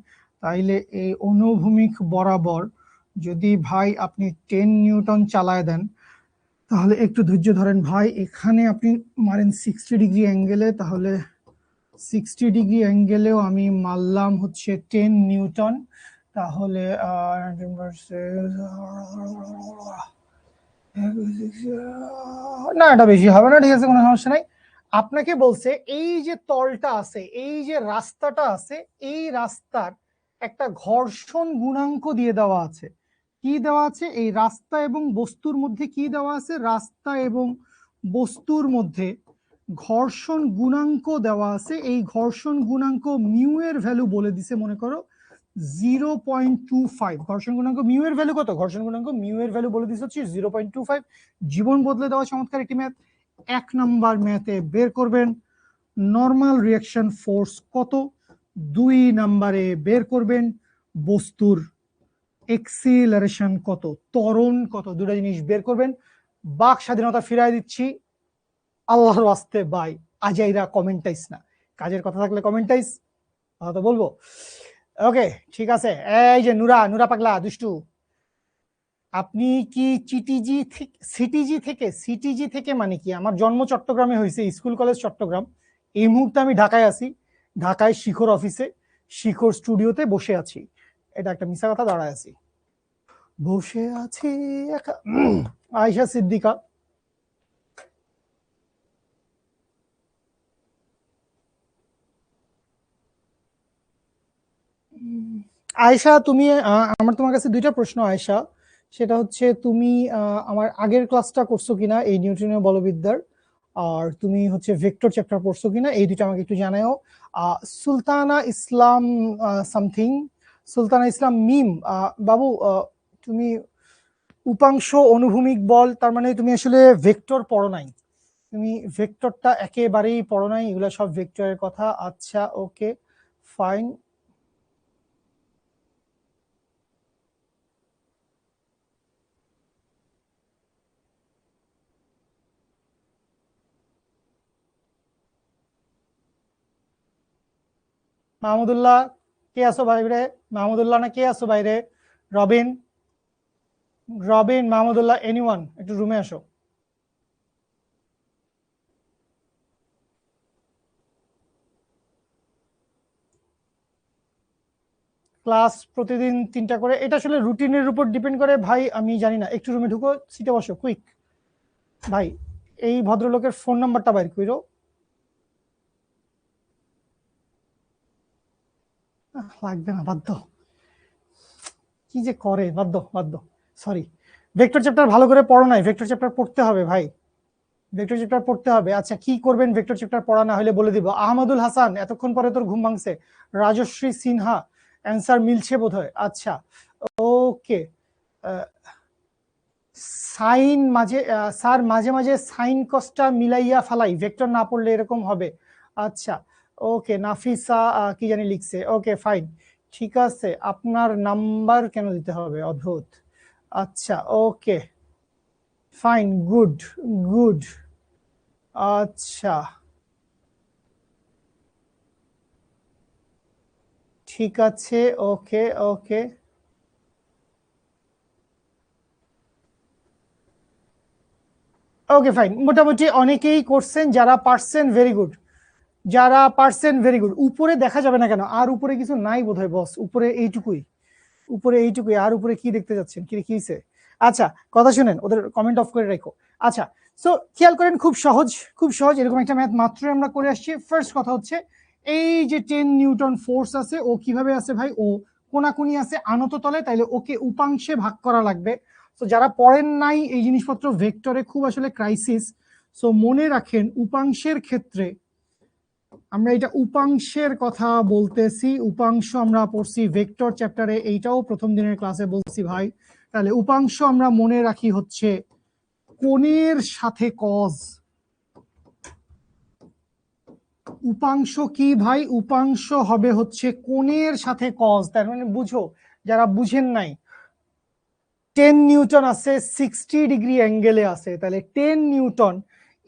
তাইলে এই অনুভূমিক বরাবর যদি ভাই আপনি 10 নিউটন চালায় দেন, তাহলে একটু ধৈর্য ধরেন ভাই, এখানে আপনি মারেন 60 ডিগ্রি অ্যাঙ্গেলে, তাহলে 60 ডিগ্রি অ্যাঙ্গেলেও আমি মারলাম হচ্ছে 10 নিউটন। তাহলে না, এটা বেশি হবে না, ঠিক আছে, কোনো সমস্যা নাই। আপনাকে বলছে এই যে তলটা আছে, এই যে রাস্তাটা আছে, এই রাস্তার একটা ঘর্ষণ গুণাঙ্ক দিয়ে দেওয়া আছে। কি দেওয়া আছে? এই রাস্তা এবং বস্তুর মধ্যে কি দেওয়া আছে? রাস্তা এবং বস্তুর মধ্যে ঘর্ষণ গুণাঙ্ক দেওয়া আছে। এই ঘর্ষণ গুণাঙ্ক মিউ এর ভ্যালু বলে দিছে মনে করো 0.25। ঘর্ষণ গুণাঙ্ক মিউ এর ভ্যালু কত? ঘর্ষণ গুণাঙ্ক মিউ এর ভ্যালু বলে দিচ্ছে 0.25। জীবন বদলে দেওয়া চমৎকার একটি ম্যাথ। 1 নাম্বার ম্যাথে বের করবেন নর্মাল রিঅ্যাকশন ফোর্স কত, 2 নাম্বারে বের করবেন বস্তুর এক্সিলারেশন কত, ত্বরণ কত, দুটো জিনিস বের করবেন। বাক স্বাধীনতা ফিরাই দিচ্ছি, আল্লাহর ওয়াস্তে বাই। আজাইরা কমেন্টাইস না, কাজের কথা থাকলে কমেন্টাইস, কথা তো বলবো। ওকে, ঠিক আছে। এই যে নুরা, নুরা পাগলা দুষ্টু, আপনি কি সিটিজি থেকে মানে কি? আমার জন্ম চট্টগ্রামে হয়েছে, স্কুল কলেজ চট্টগ্রাম। এই মুহূর্তে আমি ঢাকায় আছি, ঢাকায় শিখর অফিসে, শিখর স্টুডিওতে বসে আছি। এটা একটা মিশা কথা, দাঁড়ায় আছি, বসে আছি একা। আয়েশা সিদ্দিকা। আয়েশা তুমি আমার তোমার কাছে দুইটা প্রশ্ন আয়েশা। সেটা হচ্ছে তুমি আমার আগের ক্লাসটা করছো কিনা এই নিউটনীয় বলবিদ্যার, আর তুমি হচ্ছে ভেক্টর চ্যাপ্টার পড়ছো কিনা, এই দুটো আমাকে একটু জানাও। সুলতানা ইসলাম সামথিং, সুলতানা ইসলাম মিম, বাবু তুমি উপাংশ অনুভূমিক বল, তার মানে তুমি আসলে ভেক্টর পড়ো নাই, তুমি ভেক্টরটা একেবারেই পড়ো নাই, এগুলো সব ভেক্টরের কথা। আচ্ছা ওকে, ফাইন। মাহমুদুল্লাহ, কে আছো বাইরে? মাহমুদুল্লাহ না কে আছো বাইরে? রবিন, রবিন, মাহমুদুল্লাহ, এনিওয়ান, একটু রুমে আসো। ক্লাস প্রতিদিন 3টা করে, এটা আসলে রুটিনের উপর ডিপেন্ড করে ভাই, আমি জানি না। একটু রুমে ঢুকো, সিটে বসো কুইক। ভাই, এই ভদ্রলোকের ফোন নাম্বারটা বাইর কইরো। লাগবে না, বাধ্য, কি যে করে, বাধ্য বাধ্য। সরি, ভেক্টর চ্যাপ্টার ভালো করে পড়ো নাই, ভেক্টর চ্যাপ্টার পড়তে হবে ভাই, ভেক্টর চ্যাপ্টার পড়তে হবে। আচ্ছা কি করবেন ভেক্টর চ্যাপ্টার পড়া না হলে বলে দিব। আহমদুল হাসান, এতক্ষণ পরে তোর ঘুম ভাঙছে। রাজশ্রী সিনহা, অ্যান্সার মিলছে বোধহয়। আচ্ছা ওকে। সাইন মাঝে স্যার মাঝে মাঝে সাইন কসটা মিলাইয়া ফালাই, ভেক্টর না পড়লে এরকম হবে। আচ্ছা ওকে, নাফিসা কি জানি লিখছে, ওকে ফাইন, ঠিক আছে। আপনার নাম্বার কেন দিতে হবে, অদ্ভুত। আচ্ছা ওকে, ফাইন, গুড, গুড। আচ্ছা ঠিক আছে, ওকে ওকে। ওকে ফাইন, মোটামুটি অনেকেই করছেন, যারা পারছেন ভেরি গুড, যারা পারছেন ভেরি গুড। উপরে দেখা যাবে না কেন? আর উপরে কিছু নাই বোধহয় বস, উপরে এইটুকুই, উপরে এইটুকুই, আর উপরে কি দেখতে যাচ্ছেন, কি কি হয়েছে? আচ্ছা কথা শুনেন, ওদের কমেন্ট অফ করে রাখো। আচ্ছা, সো খেয়াল করেন, খুব সহজ, খুব সহজ, এরকম একটা ম্যাথ মাত্রই আমরা করে আসছি। ফার্স্ট কথা হচ্ছে, এই যে 10 নিউটন ফোর্স আছে, ও কিভাবে আছে ভাই? ও কোনাকুনি আছে আনত তলে, তাইলে ওকে উপাংশে ভাগ করা লাগবে। তো যারা পড়েন নাই এই জিনিসপত্র, ভেক্টরে খুব আসলে ক্রাইসিস। সো মনে রাখেন, উপাংশের ক্ষেত্রে আমরা এটা উপাংশের কথা বলতেছি, উপাংশ আমরা পড়ছি ভেক্টর চ্যাপ্টারে, এইটাও প্রথম দিনের ক্লাসে বলছি ভাই। তাহলে উপাংশ আমরা মনে রাখি হচ্ছে কোণের সাথে কজ। উপাংশ কি ভাই? উপাংশ হবে হচ্ছে কোণের সাথে কজ। তার মানে বুঝো, যারা বুঝেন নাই, 10 নিউটন আছে, 60 ডিগ্রি অ্যাঙ্গেলে আছে, তাহলে 10 নিউটন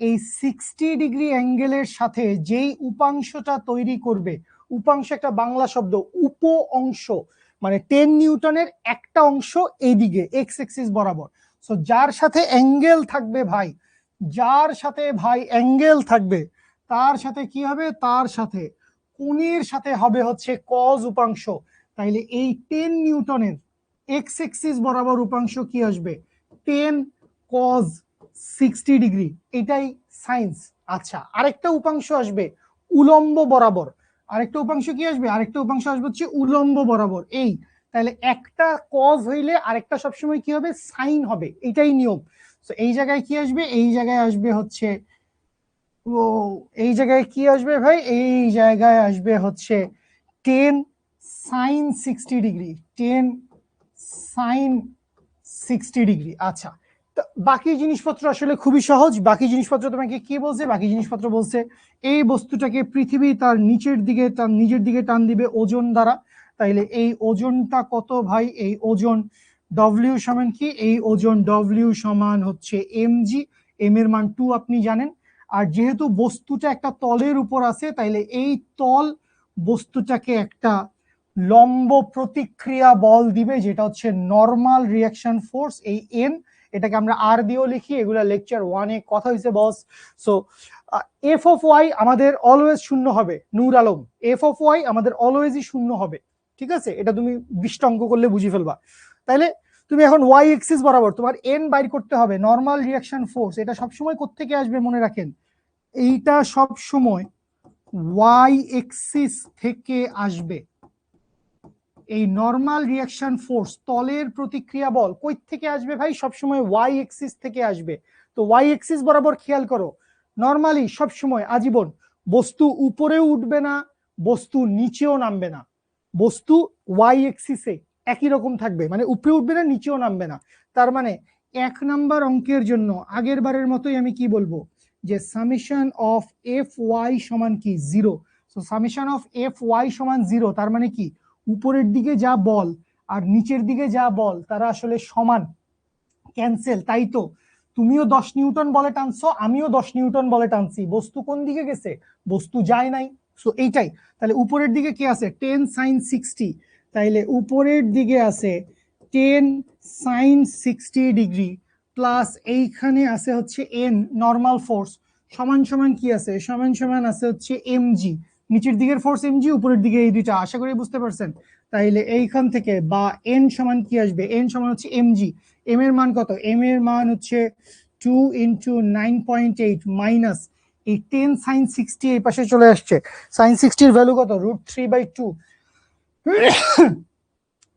এই 60 ডিগ্রি অ্যাঙ্গেলের সাথে যেই উপাংশটা তৈরি করবে, উপাংশ একটা বাংলা শব্দ, উপ অংশ, মানে 10 নিউটনের একটা অংশ এইদিকে এক্স এক্সিস বরাবর। সো যার সাথে অ্যাঙ্গেল থাকবে ভাই, যার সাথে ভাই অ্যাঙ্গেল থাকবে, তার সাথে কি হবে? তার সাথে কোণের সাথে হবে হচ্ছে কজ উপাংশ। তাইলে এই 10 নিউটনের এক্স এক্সিস বরাবর উপাংশ কি আসবে? 10 cos 60 ডিগ্রি, এটাই সাইন্স। আচ্ছা, আরেকটা উপাংশ আসবে উলম্ব বরাবর, আরেকটা উপাংশ কি আসবে? আরেকটা উপাংশ আসবে হচ্ছে উলম্ব বরাবর, এই। তাহলে একটা কজ হইলে আরেকটা সবসময় কি হবে? সাইন হবে, এটাই নিয়ম। তো এই জায়গায় কি আসবে? এই জায়গায় আসবে হচ্ছে, ও, এই জায়গায় কি আসবে ভাই? এই জায়গায় আসবে হচ্ছে 10 sin 60 ডিগ্রি, 10 sin 60 ডিগ্রি। আচ্ছা, তো বাকি জিনিসপত্র আসলে খুবই সহজ। বাকি জিনিসপত্র তোমাকে কি বলছে? বাকি জিনিসপত্র বলছে এই বস্তুটাকে পৃথিবী তার নিচের দিকে, তার নিজের দিকে টান দিবে ওজন দ্বারা। তাইলে এই ওজনটা কত ভাই? এই ওজন ডব্লিউ সমান কি? এই ওজন ডব্লিউ সমান হচ্ছে mg, এম এর মান 2 আপনি জানেন। আর যেহেতু বস্তুটা একটা তলের উপর আছে, তাইলে এই তল বস্তুটাকে একটা লম্ব প্রতিক্রিয়া বল দিবে, যেটা হচ্ছে নর্মাল রিয়াকশন ফোর্স। এই এন, এটাকে আমরা আর দিয়েও লিখি, এগুলা লেকচার 1-এ কথা হয়েছে বস। সো এফ অফ ওয়াই আমাদের অলওয়েজ শূন্য হবে, নূর আলম, এফ অফ ওয়াই আমাদের অলওয়েজই শূন্য হবে, ঠিক আছে? এটা তুমি 20টা অঙ্ক করলে বুঝে ফেলবা। তাইলে তুমি এখন ওয়াই এক্সিস বরাবর তোমার এন বাইর করতে হবে, নর্মাল রিয়াকশন ফোর্স। এটা সবসময় কোত্থেকে আসবে মনে রাখেন, এইটা সব সময় ওয়াই এক্সিস থেকে আসবে। এই নর্মাল রিয়াকশন ফোর্স, তলের প্রতিক্রিয়া বল কই থেকে আসবে ভাই? সবসময় ওয়াই এক্সিস থেকে আসবে। তো ওয়াই এক্সিস বরাবর খেয়াল করো, নর্মালি সবসময় আজীবন বস্তু উপরেও উঠবে না, বস্তু নিচেও নামবে না, বস্তু ওয়াই এক্সিসে একই রকম থাকবে, মানে উপরে উঠবে না নিচেও নামবে না। তার মানে 1 নাম্বার অঙ্কের জন্য আগের বারের মতোই আমি কি বলবো, যে সামেশন অফ এফ ওয়াই সমান কি 0। So summation of F Y সমান 0, তার মানে কি উপরের দিকে যা বল আর নিচের দিকে যা বল তারা আসলে সমান, ক্যান্সেল। তাই তো তুমিও 10 নিউটন বলে টানছো, আমিও 10 নিউটন বলে টানছি, বস্তু কোন দিকে গেছে? বস্তু যায় নাই। সো এইটাই। তাহলে উপরের দিকে কি আছে? 10 sin 60। তাইলে উপরের দিকে আছে 10 sin 60 ডিগ্রি প্লাস এইখানে আছে হচ্ছে এন নর্মাল ফোর্স, সমান সমান কি আছে? সমান সমান আছে হচ্ছে এমজি। নিচের দিকের ফোর্স এমজি, উপরের দিকে এই দুইটা, আশা করি বুঝতে পারছেন। তাইলে এইখান থেকে বা এন সমান কি আসবে? এন সমান হচ্ছে এমজি। এম এর মান কত? এম এর মান হচ্ছে 2 × 9.8 মাইনাস এই 10 sin 60 এই পাশে চলে আসছে। sin 60 এর ভ্যালু কত? √3/2।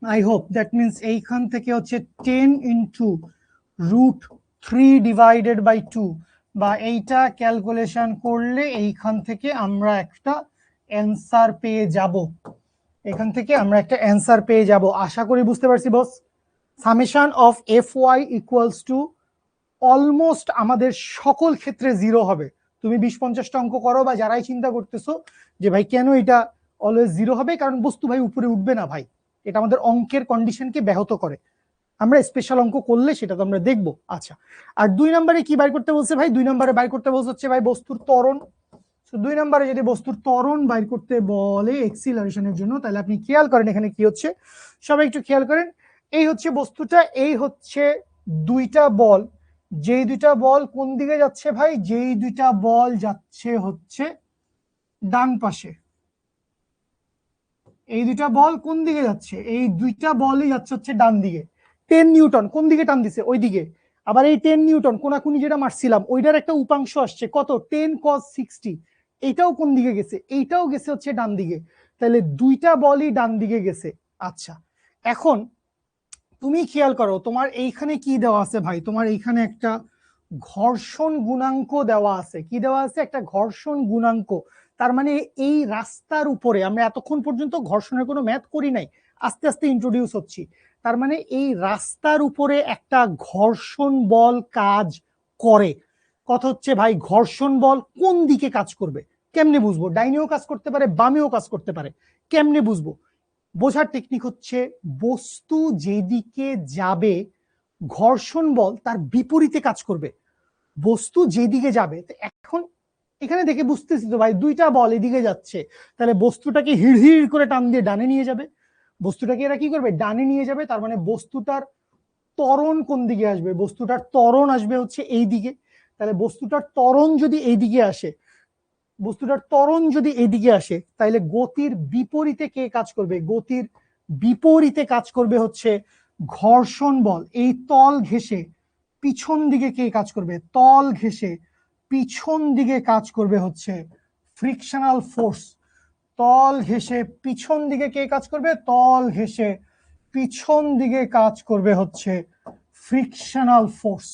আই হোপ দ্যাট মিনস এইখান থেকে হচ্ছে 10 × √3/2, বা এইটা ক্যালকুলেশন করলে এইখান থেকে আমরা একটা অ্যান্সার পেয়ে যাব। এখান থেকে আমরা একটা অ্যান্সার পেয়ে যাব, আশা করি বুঝতে পারছি boss. Summation of F Y equals to almost আমাদের সকল ক্ষেত্রে 0 হবে। তুমি 20-50টা অঙ্ক করো, বা যারাই চিন্তা করতেছো যে ভাই কেন এটা অলওয়েজ 0 হবে, কারণ বস্তু ভাই উপরে উঠবে না ভাই, এটা আমাদের অঙ্কের কন্ডিশনকে ব্যাহত করে। আমরা স্পেশাল অঙ্ক করলে সেটা তো আমরা দেখবো। আচ্ছা, আর 2 নম্বরে কি বাইর করতে বলছে ভাই? 2 নম্বরে বাইর করতে বলছে হচ্ছে ভাই বস্তুর ত্বরণ। 2 নম্বরে যদি বস্তুর ত্বরণ বাইর করতে বলে এক্সিলারেশনের জন্য, তাহলে আপনি খেয়াল করেন এখানে কি হচ্ছে, সবাই একটু খেয়াল করেন। এই হচ্ছে বস্তুটা, এই হচ্ছে দুইটা বল, যেই দুইটা বল কোন দিকে যাচ্ছে ভাই? যেই দুইটা বল যাচ্ছে হচ্ছে ডান পাশে। এই দুইটা বল কোন দিকে যাচ্ছে? এই দুইটা বলই যাচ্ছে হচ্ছে ডান দিকে। 10 নিউটন কোন দিকে টান দিছে? ওই দিকে। আবার এই 10 নিউটন কোনাকুনি যেটা মারছিলাম ওইটার একটা উপাংশ আসছে কত? 10 cos 60। এইটাও কোন দিকে গেছে? এইটাও গেছে হচ্ছে ডান দিকে। তাহলে দুইটা বলই ডান দিকে গেছে। আচ্ছা, এখন তুমি খেয়াল করো তোমার এইখানে কি দেওয়া আছে ভাই? তোমার এইখানে একটা ঘর্ষণ গুণাঙ্ক দেওয়া আছে। কি দেওয়া আছে? একটা ঘর্ষণ গুণাঙ্ক। তার মানে এই রাস্তার উপরে, আমরা এতক্ষণ পর্যন্ত ঘর্ষণের কোনো ম্যাথ করি নাই, আস্তে আস্তে ইন্ট্রোডিউস হচ্ছি। তার মানে এই রাস্তার উপরে একটা ঘর্ষণ বল কাজ করে। কথা হচ্ছে ভাই ঘর্ষণ বল কোন দিকে কাজ করবে কেমনে বুঝবো? ডাইনেও কাজ করতে পারে, বামেও কাজ করতে পারে, কেমনে বুঝবো? বোঝার টেকনিক হচ্ছে বস্তু যেদিকে যাবে ঘর্ষণ বল তার বিপরীতে কাজ করবে। বস্তু যেদিকে যাবে, এখন এখানে দেখে বুঝতেছি তো ভাই দুইটা বল এদিকে যাচ্ছে, তাহলে বস্তুটাকে হিড় করে টান দিয়ে ডানে নিয়ে যাবে। বস্তুটাকে এরা কি করবে? ডানে নিয়ে যাবে। তার মানে বস্তুটার ত্বরণ কোন দিকে আসবে? বস্তুটার ত্বরণ আসবে হচ্ছে এই দিকে। তাহলে বস্তুটার ত্বরণ যদি এইদিকে আসে, বস্তুটার ত্বরণ যদি এদিকে আসে, তাহলে গতির বিপরীতে কে কাজ করবে? গতির বিপরীতে কাজ করবে হচ্ছে ঘর্ষণ বল। এই তল ঘেঁষে পিছন দিকে কে কাজ করবে? তল ঘেঁষে পিছন দিকে কাজ করবে হচ্ছে ফ্রিকশনাল ফোর্স। তল ঘেঁষে পিছন দিকে কে কাজ করবে? তল ঘেঁষে পিছন দিকে কাজ করবে হচ্ছে ফ্রিকশনাল ফোর্স।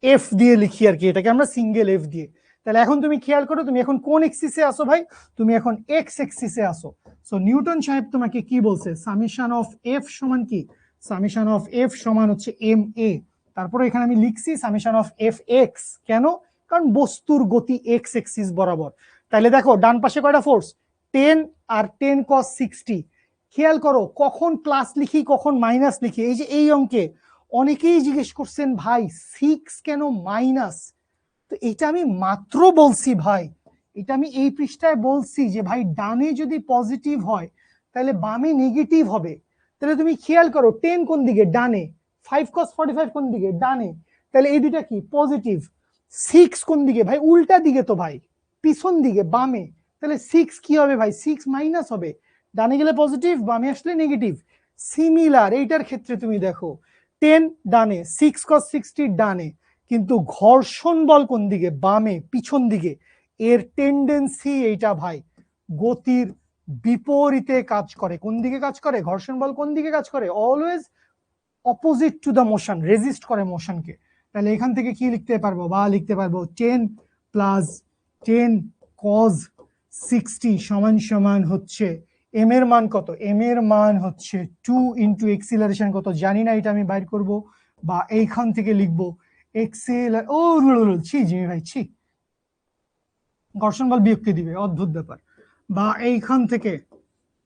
এফ দিয়ে লিখি আর কি, এটাকে আমরা সিঙ্গেল এফ দিয়ে। তাহলে এখন তুমি খেয়াল করো, তুমি এখন কোন এক্সিসে আসো ভাই? তুমি এখন এক্স এক্সিসে আসো। সো নিউটন সাহেব তোমাকে কি বলছে? সামেশন অফ এফ সমান কি? সামেশন অফ এফ সমান হচ্ছে এম এ। তারপরে এখানে আমি লিখছি সামেশন অফ এফ এক্স। কেন? কারণ বস্তুর গতি এক্স এক্সিস বরাবর। তাহলে দেখো ডান পাশে কয়টা ফোর্স? 10 আর 10 cos 60। খেয়াল করো কখন প্লাস লিখি কখন মাইনাস লিখি। এই যে এই অঙ্কে অনেকেই জিজ্ঞেস করছেন ভাই 6 কেন মাইনাস? তো এটা আমি মাত্র বলছি ভাই, এটা আমি এই পৃষ্ঠায় বলছি যে ভাই ডানে যদি পজিটিভ হয় তাহলে বামে নেগেটিভ হবে। তাহলে তুমি খেয়াল করো 10 কোন দিকে, ডানে। 5 cos 45 কোন দিকে, ডানে। তাহলে এই দুইটা কি পজিটিভ। 6 কোন দিকে ভাই, উল্টা দিকে তো ভাই, পিছন দিকে বামে। তাহলে 6 কি হবে ভাই, 6 মাইনাস হবে। ডানে গেলে পজিটিভ, বামে আসলে নেগেটিভ। সিমিলার এইটার ক্ষেত্রে তুমি দেখো 10 ডানে, 6 cos 60 ডানে, কিন্তু ঘর্ষণ বল কোন দিকে, বামে, পিছন দিকে। এর টেন্ডেন্সি এইটা ভাই গতির বিপরীতে কাজ করে। কোন দিকে কাজ করে, ঘর্ষণ বল কোন দিকে কাজ করে, always opposite to the motion, resist করে মোশনকে। তাহলে এখান থেকে কি লিখতে পারবো, বা লিখতে পারবো 10 প্লাস 10 cos 60 সমান সমান হচ্ছে এম এর মান কত, এম এর মান হচ্ছে 2 ইন্টু এক্সিলারেশন কত জানি না, এটা আমি বাইর করব। বা এইখান থেকে লিখবো ছি জিমি ভাই ছি, ঘর্ষণ বল বিয়োগকে দিবে, অদ্ভুত ব্যাপার। বা এইখান থেকে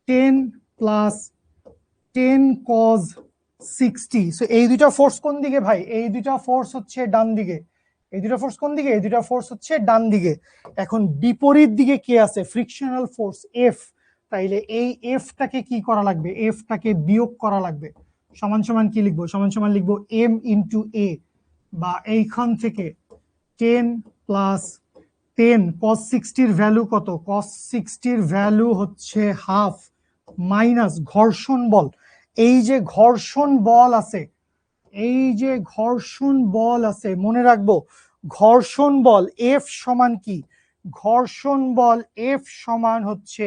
10 প্লাস 10 cos 60। সো এই দুইটা ফোর্স কোন দিকে ভাই, এই দুইটা ফোর্স হচ্ছে ডান দিকে। এই দুইটা ফোর্স কোন দিকে, এই দুইটা ফোর্স হচ্ছে ডান দিকে। এখন বিপরীত দিকে কে আছে, ফ্রিকশনাল ফোর্স এফ। তাইলে এই এফটাকে কি করা লাগবে, এফটাকে বিয়োগ করা লাগবে। সমান সমান কি লিখবো, সমান সমান লিখবো এম ইন্টু এ। বা এইখান থেকে 10 প্লাস 10 cos 60 এর ভ্যালু কত, cos 60 এর ভ্যালু হচ্ছে হাফ, মাইনাস ঘর্ষণ বল। এই যে ঘর্ষণ বল আছে, এই যে ঘর্ষণ বল আছে, মনে রাখবো ঘর্ষণ বল এফ সমান কি, ঘর্ষণ বল এফ সমান হচ্ছে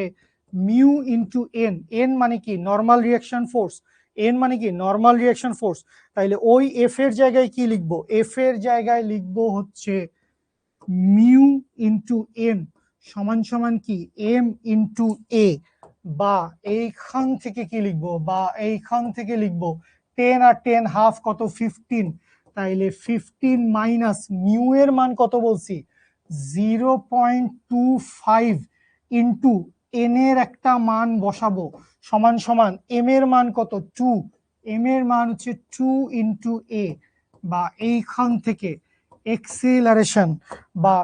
মিউ ইন্টু এন। এন মানে কি, নর্মাল রিয়াকশন ফোর্স। এন মানে কি, নর্মাল রিয়াকশন ফোর্স। তাইলে ওই এফ এর জায়গায় কি লিখবো, এফ এর জায়গায় লিখবো হচ্ছে মিউ ইন্টু এন সমান সমান কি এম ইন্টু এ। বা এইখান থেকে কি লিখবো, বা এইখান থেকে লিখবো 10 আর 10 হাফ কত 15। তাইলে 15 মাইনাস মিউ এর মান কত বলছি 0.25 ইন্টু এন এর একটা মান বসাবো সমান সমান এম এর মান কত 2, এম এর মান হচ্ছে 2 ইন্টু এ। বা এইখান থেকে এক্সিলারেশন বা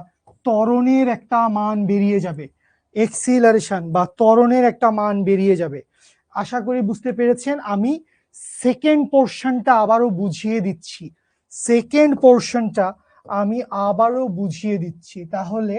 ত্বরণের একটা মান বেরিয়ে যাবে, এক্সিলারেশন বা ত্বরণের একটা মান বেরিয়ে যাবে। আশা করি বুঝতে পেরেছেন। আমি সেকেন্ড পোর্শনটা আবারও বুঝিয়ে দিচ্ছি, সেকেন্ড পোর্শনটা আমি আবারও বুঝিয়ে দিচ্ছি। তাহলে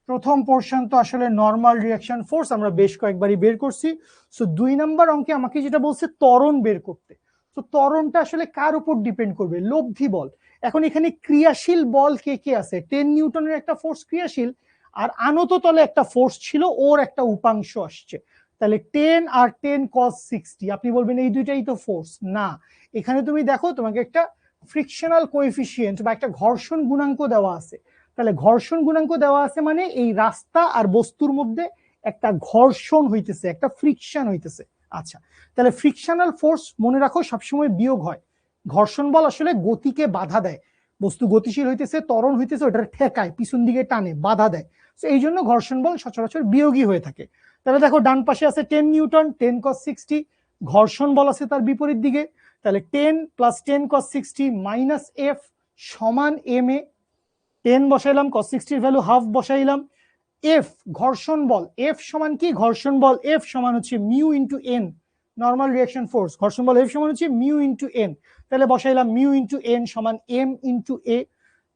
প্রথম পোর্শন তো আসলে নর্মাল রিয়াকশন ফোর্স আমরা বেশ কয়েকবারই বের করছি। সো 2 নাম্বার অঙ্কে আমাকে যেটা বলছে ত্বরণ বের করতে। তো ত্বরণটা আসলে কার উপর ডিপেন্ড করবে, লব্ধি বল। এখন এখানে ক্রিয়াশীল বল কে কে আছে, 10 নিউটনের একটা ফোর্স ক্রিয়াশীল, আর আনত তলে একটা ফোর্স ছিল, ওর একটা উপাংশ আসছে। তাহলে 10 আর 10 cos 60, আপনি বলবেন এই দুইটাই তো ফোর্স না। এখানে তুমি দেখো তোমাকে একটা ফ্রিকশনাল কোএফিসিয়েন্ট বা একটা ঘর্ষণ গুণাঙ্ক দেওয়া আছে। তাহলে ঘর্ষণ গুণাঙ্ক দেওয়া আছে মানে এই রাস্তা আর বস্তুর মধ্যে একটা ঘর্ষণ হইতেছে, একটা ফ্রিকশন হইতেছে। আচ্ছা, তাহলে ফ্রিকশনাল ফোর্স মনে রাখো সবসময় বিয়োগ হয়। ঘর্ষণ বল আসলে গতিকে বাধা দেয়, বস্তু গতিশীল হইতেছে, ত্বরণ হইতেছে, ওটা ঠেকায়, পিছন দিকে টানে, বাধা দেয়। তো এই জন্য ঘর্ষণ বল সচরাচর বিয়োগী হয়ে থাকে। তাহলে দেখো ডান পাশে আছে 10 নিউটন, 10 cos 60, ঘর্ষণ বল আছে তার বিপরীত দিকে। তাহলে 10 প্লাস 10 cos 60 মাইনাস এফ সমান এম এ। 10 বসাইলাম, cos 60 এর ভ্যালু হাফ বসাইলাম। এফ ঘর্ষণ বল, এফ সমান কি, ঘর্ষণ বল এফ সমান হচ্ছে mu into N, normal reaction force. ঘর্ষণ বল এফ সমান হচ্ছে মিউ ইন্টু এন। তাহলে বসাইলাম মিউ ইন্টু এন সমান এম ইন্টু এ।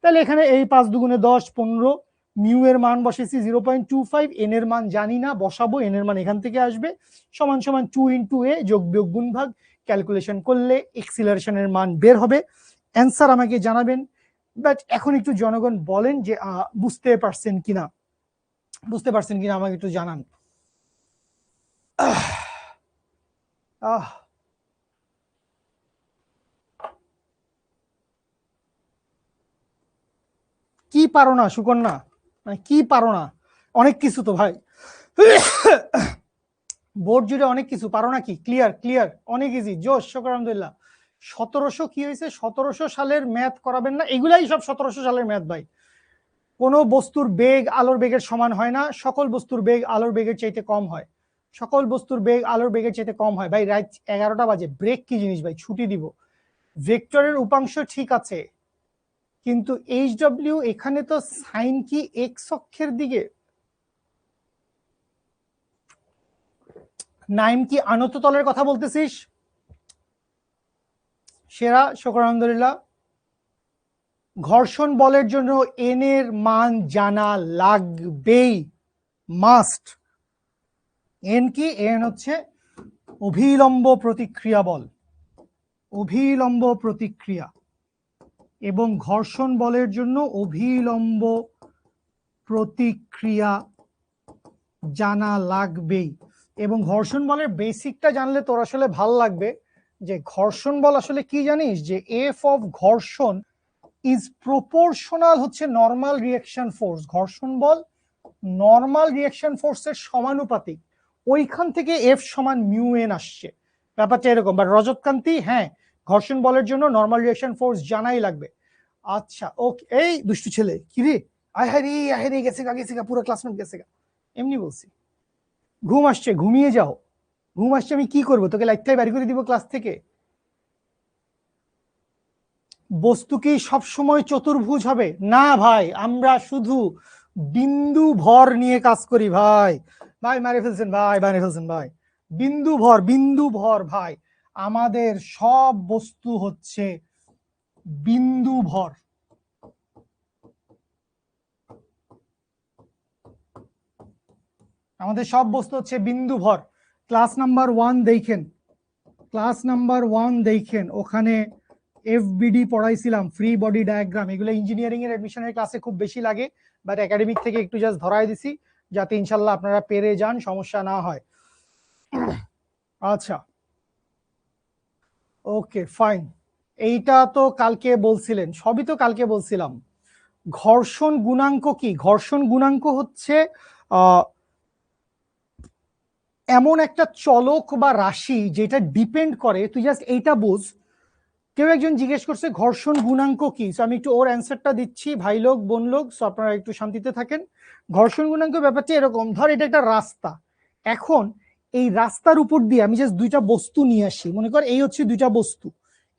তাহলে এখানে এই 5 দুগুণে 10, 15। মিউ এর মান বসেছি 0.25, এন এর মান জানি না, বসাবো, এন এর মান এখান থেকে আসবে সমান সমান 2 ইন্টু এ, যোগ বিয়োগ গুণ ভাগ, ক্যালকুলেশন করলে এক্সিলারেশনের মান বের হবে। অ্যান্সার আমাকে জানাবেন। বাট এখন একটু জনগণ বলেন যে বুঝতে পারছেন কিনা, বুঝতে পারছেন কিনা আমাকে একটু জানান। কি পারো না সুকন্যা, মানে কি পারো না, অনেক কিছু তো ভাই, বোর্ড জুড়ে অনেক কিছু পারো না কি, ক্লিয়ার ক্লিয়ার, অনেক ইজি, জোশ, শুকর আলহামদুলিল্লাহ। 1700 কি হয়েছে, 1700 সালের ম্যাথ করাবেন না, এগুলাই সব 1700 সালের ম্যাথ ভাই। কোনো বস্তুর বেগ আলোর বেগের সমান হয় না, সকল বস্তুর বেগ আলোর বেগের চাইতে কম হয়, সকল বস্তুর বেগ আলোর বেগের চাইতে কম হয়। ভাই রাত 11টা বাজে, ব্রেক কি জিনিস ভাই, ছুটি দিব। ভেক্টরের উপাংশ ঠিক আছে, কিন্তু এইচ ডব্লিউ এখানে তো সাইন কি এক্স অক্ষের দিকে, নাইম কি আনত তলের কথা বলতেছিস? সেরা, শুকর আলহামদুলিল্লাহ। ঘর্ষণ বলের জন্য এন এর মান জানা লাগবেই, মাস্ট। এন কি? এন হচ্ছে অভিলম্ব প্রতিক্রিয়া বল, অভিলম্ব প্রতিক্রিয়া, এবং ঘর্ষণ বলের জন্য অভিলম্ব প্রতিক্রিয়া জানা লাগবেই। এবং ঘর্ষণ বলের বেসিকটা জানলে তোর আসলে ভাল লাগবে, যে ঘর্ষণ বল আসলে কি জানিস, যে এফ অফ ঘর্ষণ ইজ প্রপোর্শনাল হচ্ছে নর্মাল রিঅ্যাকশন ফোর্স। ঘর্ষণ বল নর্মাল রিঅ্যাকশন ফোর্সের সমানুপাতিক, ওইখান থেকে এফ সমান মিউ এন আসছে, ব্যাপারটা এরকম। বাট রজতকান্তি, হ্যাঁ ঘর্ষণ বলের জন্য নর্মাল রিঅ্যাকশন ফোর্স জানাই লাগবে। আচ্ছা ওকে, এই দুষ্টু ছেলে কি রে, আহারি আহারি গেছে গা, গেছে গা, পুরো ক্লাসরুম গেছে গা, এমনি বলছি। ঘুম আসছে, ঘুমিয়ে যাও। ঘুম আসছে, আমি কি করবো, তোকে লাইটটাই বাড়ি করে দিব ক্লাস থেকে? বস্তু কি সবসময় চতুর্ভুজ হবে? না ভাই, আমরা শুধু বিন্দু ভর নিয়ে কাজ করি ভাই। ভাই মারে ফেলছেন ভাই, মারে ফেলছেন ভাই। বিন্দু ভর, বিন্দু ভর ভাই, আমাদের সব বস্তু হচ্ছে বিন্দু ভর। আমাদের সব বস্তু হচ্ছে বিন্দু ভর। ক্লাস নাম্বার 1 দেখেন, ক্লাস নাম্বার 1 দেখেন, ওখানে এফবিডি পড়াইছিলাম, ফ্রি বডি ডায়াগ্রাম। এগুলো ইঞ্জিনিয়ারিং এর অ্যাডমিশনের ক্লাসে খুব বেশি লাগে, বাট একাডেমিক থেকে একটু জাস্ট ধরাই দিছি যাতে ইনশাল্লাহ আপনারা পেরে যান, সমস্যা না হয়। আচ্ছা ওকে ফাইন, এইটা তো কালকে বলছিলেন, সবই তো কালকে বলছিলাম। ঘর্ষণ গুণাঙ্ক কি? ঘর্ষণ গুণাঙ্ক হচ্ছে এমন একটা চলক বা রাশি যেটা ডিপেন্ড করে, তুই জাস্ট এইটা বুঝ। কেউ একজন জিজ্ঞেস করছে ঘর্ষণ গুণাঙ্ক কি, সো আমি একটু ওর অ্যান্সারটা দিচ্ছি, ভাই লোক বোন লোক, সো আপনারা একটু শান্তিতে থাকেন। ঘর্ষণ গুণাঙ্ক ব্যাপারটা এরকম, ধর এটা একটা রাস্তা, এখন এই রাস্তার উপর দিয়ে আমি জাস্ট দুইটা বস্তু নিয়ে আসি, মনে কর এই হচ্ছে দুইটা বস্তু,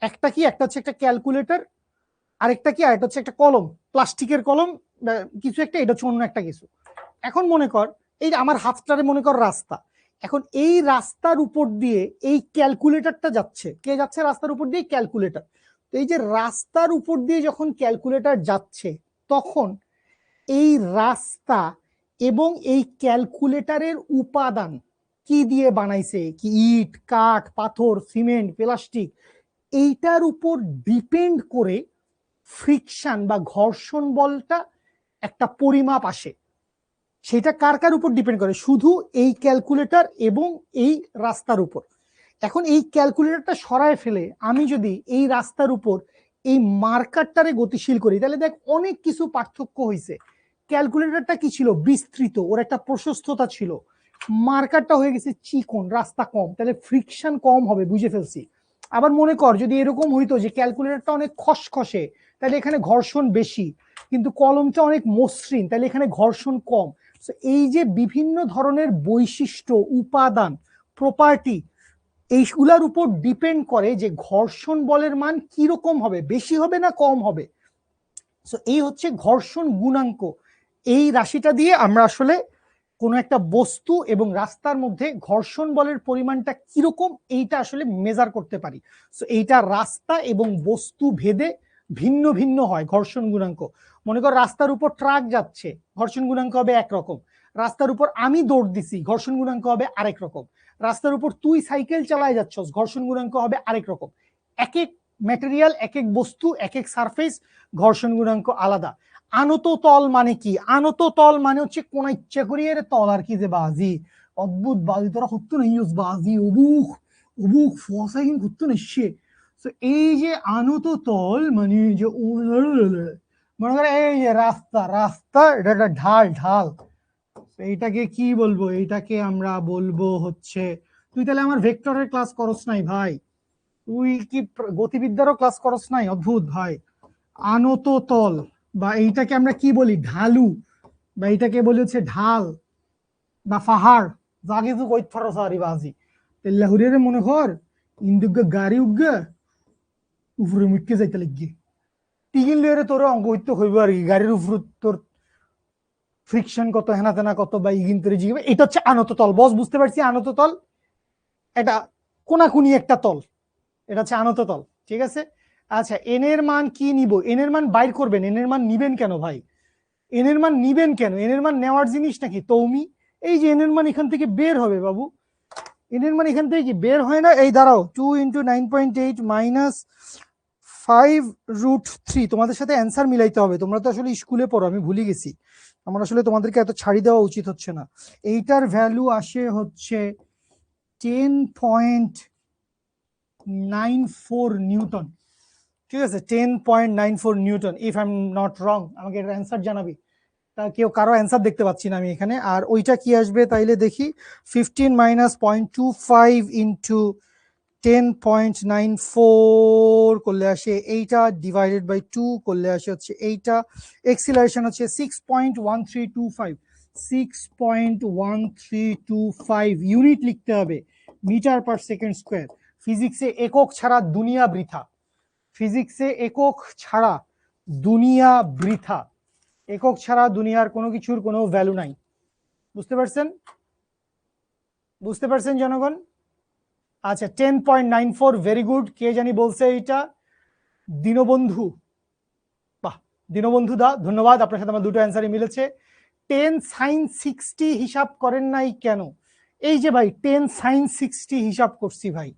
একটা কি, একটা হচ্ছে একটা ক্যালকুলেটর, আরেকটা কি, আরেকটা হচ্ছে একটা কলম, প্লাস্টিকের কলম কিছু একটা, এটা হচ্ছে অন্য একটা কিছু। এখন মনে কর এই আমার হাতটারে মনে কর রাস্তা, এখন এই রাস্তার উপর দিয়ে এই ক্যালকুলেটরটা যাচ্ছে, কে যাচ্ছে রাস্তার উপর দিয়ে? ক্যালকুলেটর। তো এই যে রাস্তার উপর দিয়ে যখন ক্যালকুলেটর যাচ্ছে, তখন এই রাস্তা এবং এই ক্যালকুলেটরের উপাদান কি দিয়ে বানাইছে, কি ইট, কাঠ, পাথর, সিমেন্ট, প্লাস্টিক, এইটার উপর ডিপেন্ড করে ফ্রিকশন বা ঘর্ষণ বলটা একটা পরিমাপ আসে। সেটা কার কার উপর ডিপেন্ড করে? শুধু এই ক্যালকুলেটর এবং এই রাস্তার উপর। এখন এই ক্যালকুলেটরটা সরায় ফেলে আমি যদি এই রাস্তার উপর এই মার্কারটারে গতিশীল করি, তাহলে দেখ অনেক কিছু পার্থক্য হয়েছে। ক্যালকুলেটরটা কি ছিল? বিস্তৃত, ওর একটা প্রশস্ততা ছিল। মার্কারটা হয়ে গেছে চিকন, রাস্তা কম, তাহলে ফ্রিকশন কম হবে, বুঝে ফেলছি। আবার মনে কর যদি এরকম হইতো যে ক্যালকুলেটরটা অনেক খসখসে, তাহলে এখানে ঘর্ষণ বেশি, কিন্তু কলমটা অনেক মসৃণ, তাহলে এখানে ঘর্ষণ কম। এই যে বিভিন্ন ধরনের বৈশিষ্ট্য, উপাদান, প্রপার্টি, এইগুলার উপর ডিপেন্ড করে যে ঘর্ষণ বলের মান কিরকম হবে, বেশি হবে না কম হবে। সো এই হচ্ছে ঘর্ষণ গুণাঙ্ক। এই রাশিটা দিয়ে আমরা আসলে কোনো একটা বস্তু এবং রাস্তার মধ্যে ঘর্ষণ বলের পরিমাণটা কিরকম এইটা আসলে মেজার করতে পারি। সো এইটা রাস্তা এবং বস্তু ভেদে ভিন্ন ভিন্ন হয় ঘর্ষণ গুণাঙ্ক। মনে কর রাস্তার উপর ট্রাক যাচ্ছে, ঘর্ষণ গুণাঙ্ক হবে একরকম। রাস্তার উপর আমি দৌড় দিছি, ঘর্ষণ গুণাঙ্ক হবে আরেক রকম। রাস্তার উপর তুই সাইকেল চালায় যাচ্ছস, ঘর্ষণ গুণাঙ্ক হবে আরেক রকম। এক এক ম্যাটেরিয়াল, এক এক বস্তু, এক এক সারফেস, ঘর্ষণ গুণাঙ্ক আলাদা। আনত তল মানে কি? আনত তল মানে হচ্ছে কোন ইচ্ছা করিয়ে তল আর কি, যে বাজি অদ্ভুত বাজি, তোরা হতো না ইউজ বাজি অবুক অবুক ফসাইন হতো না সে। তো এই যে আনত তল মানে যে মনে করে এই যে রাস্তা, রাস্তা এটা একটা ঢাল, ঢাল, এইটাকে কি বলবো? এইটাকে আমরা বলবো হচ্ছে, তুই তাহলে আমার ভেক্টরের ক্লাস করস নাই ভাই? তুই কি গতিবিদ্যারও ক্লাস করস নাই? অদ্ভুত ভাই। আনত তল বা এইটাকে আমরা কি বলি? ঢালু, বা এইটাকে বলি হচ্ছে ঢাল বা পাহাড়, যা কিছু কইত পারো সারি বাজি। তেল্লাহুরিয়ারে মনে কর ইন্দুগ্গা গাড়ি উগ্গা উপরে মুটকে যাইতে লাগিয়ে টিকিন লইরে তোর অঙ্ক হইতে হইব আর কি, গাড়ির উপর তোর ফ্রিকশন কত, হেনা তেনা কত, বা ইগিন তোর জিগে, এটা হচ্ছে আনত তল। বস বুঝতে পারছি আনত তল। এটা কোনাকুনি একটা তল, এটা হচ্ছে আনত তল, ঠিক আছে। আচ্ছা এন এর মান কি নিব, এন এর মান বাইর করবেন, এন এর মান নিবেন কেন ভাই, এন এর মান নিবেন কেন, এন এর মান নেওয়ার জিনিস নাকি তৌমি, এই যে এন এর মান এখান থেকে বের হবে বাবু, এন এর মান এখান থেকে কি বের হয় না, এই দাঁড়াও 2 × 9.8 মাইনাস 5√3, তোমাদের সাথে অ্যান্সার মিলাইতে হবে, তোমরা তো আসলে স্কুলে পড়ো, আমি ভুলে গেছি, আমার আসলে তোমাদেরকে এত ছাড়ি দেওয়া উচিত হচ্ছে না। এইটার ভ্যালু আসে হচ্ছে 10.94 নিউটন, ঠিক আছে, 10.94 Newton if I am not wrong, আমাকে এটার অ্যান্সার জানাবি, তা কেউ কারো অ্যান্সার দেখতে পাচ্ছি না আমি এখানে। আর ওইটা কি আসবে তাইলে দেখি, 15 মাইনাস 0.25 ইন্টু 10.94 করলে আসে এইটা, ডিভাইডেড বাই 2 করলে আসে হচ্ছে এইটা, এক্সিলারেশন হচ্ছে 6.1325, 6.1325 ইউনিট লিখতে হবে, মিটার পার সেকেন্ড স্কোয়ার। ফিজিক্সে একক ছাড়া দুনিয়া বৃথা, ফিজিক্সে একক ছাড়া দুনিয়া বৃথা, একক ছাড়া দুনিয়ার কোনো কিছুর কোনো ভ্যালু নাই, বুঝতে পারছেন, বুঝতে পারছেন জনগণ? আচ্ছা 10.94 ভেরি গুড, কে জানি বলছে এইটা, দীনবন্ধু, বাহ দীনবন্ধু দা ধন্যবাদ, আপনার সাথে আমার দুটো অ্যান্সারই মিলেছে। 10 sin 60 হিসাব করেন নাই কেন, এই যে ভাই 10 sin 60 হিসাব করছি ভাই,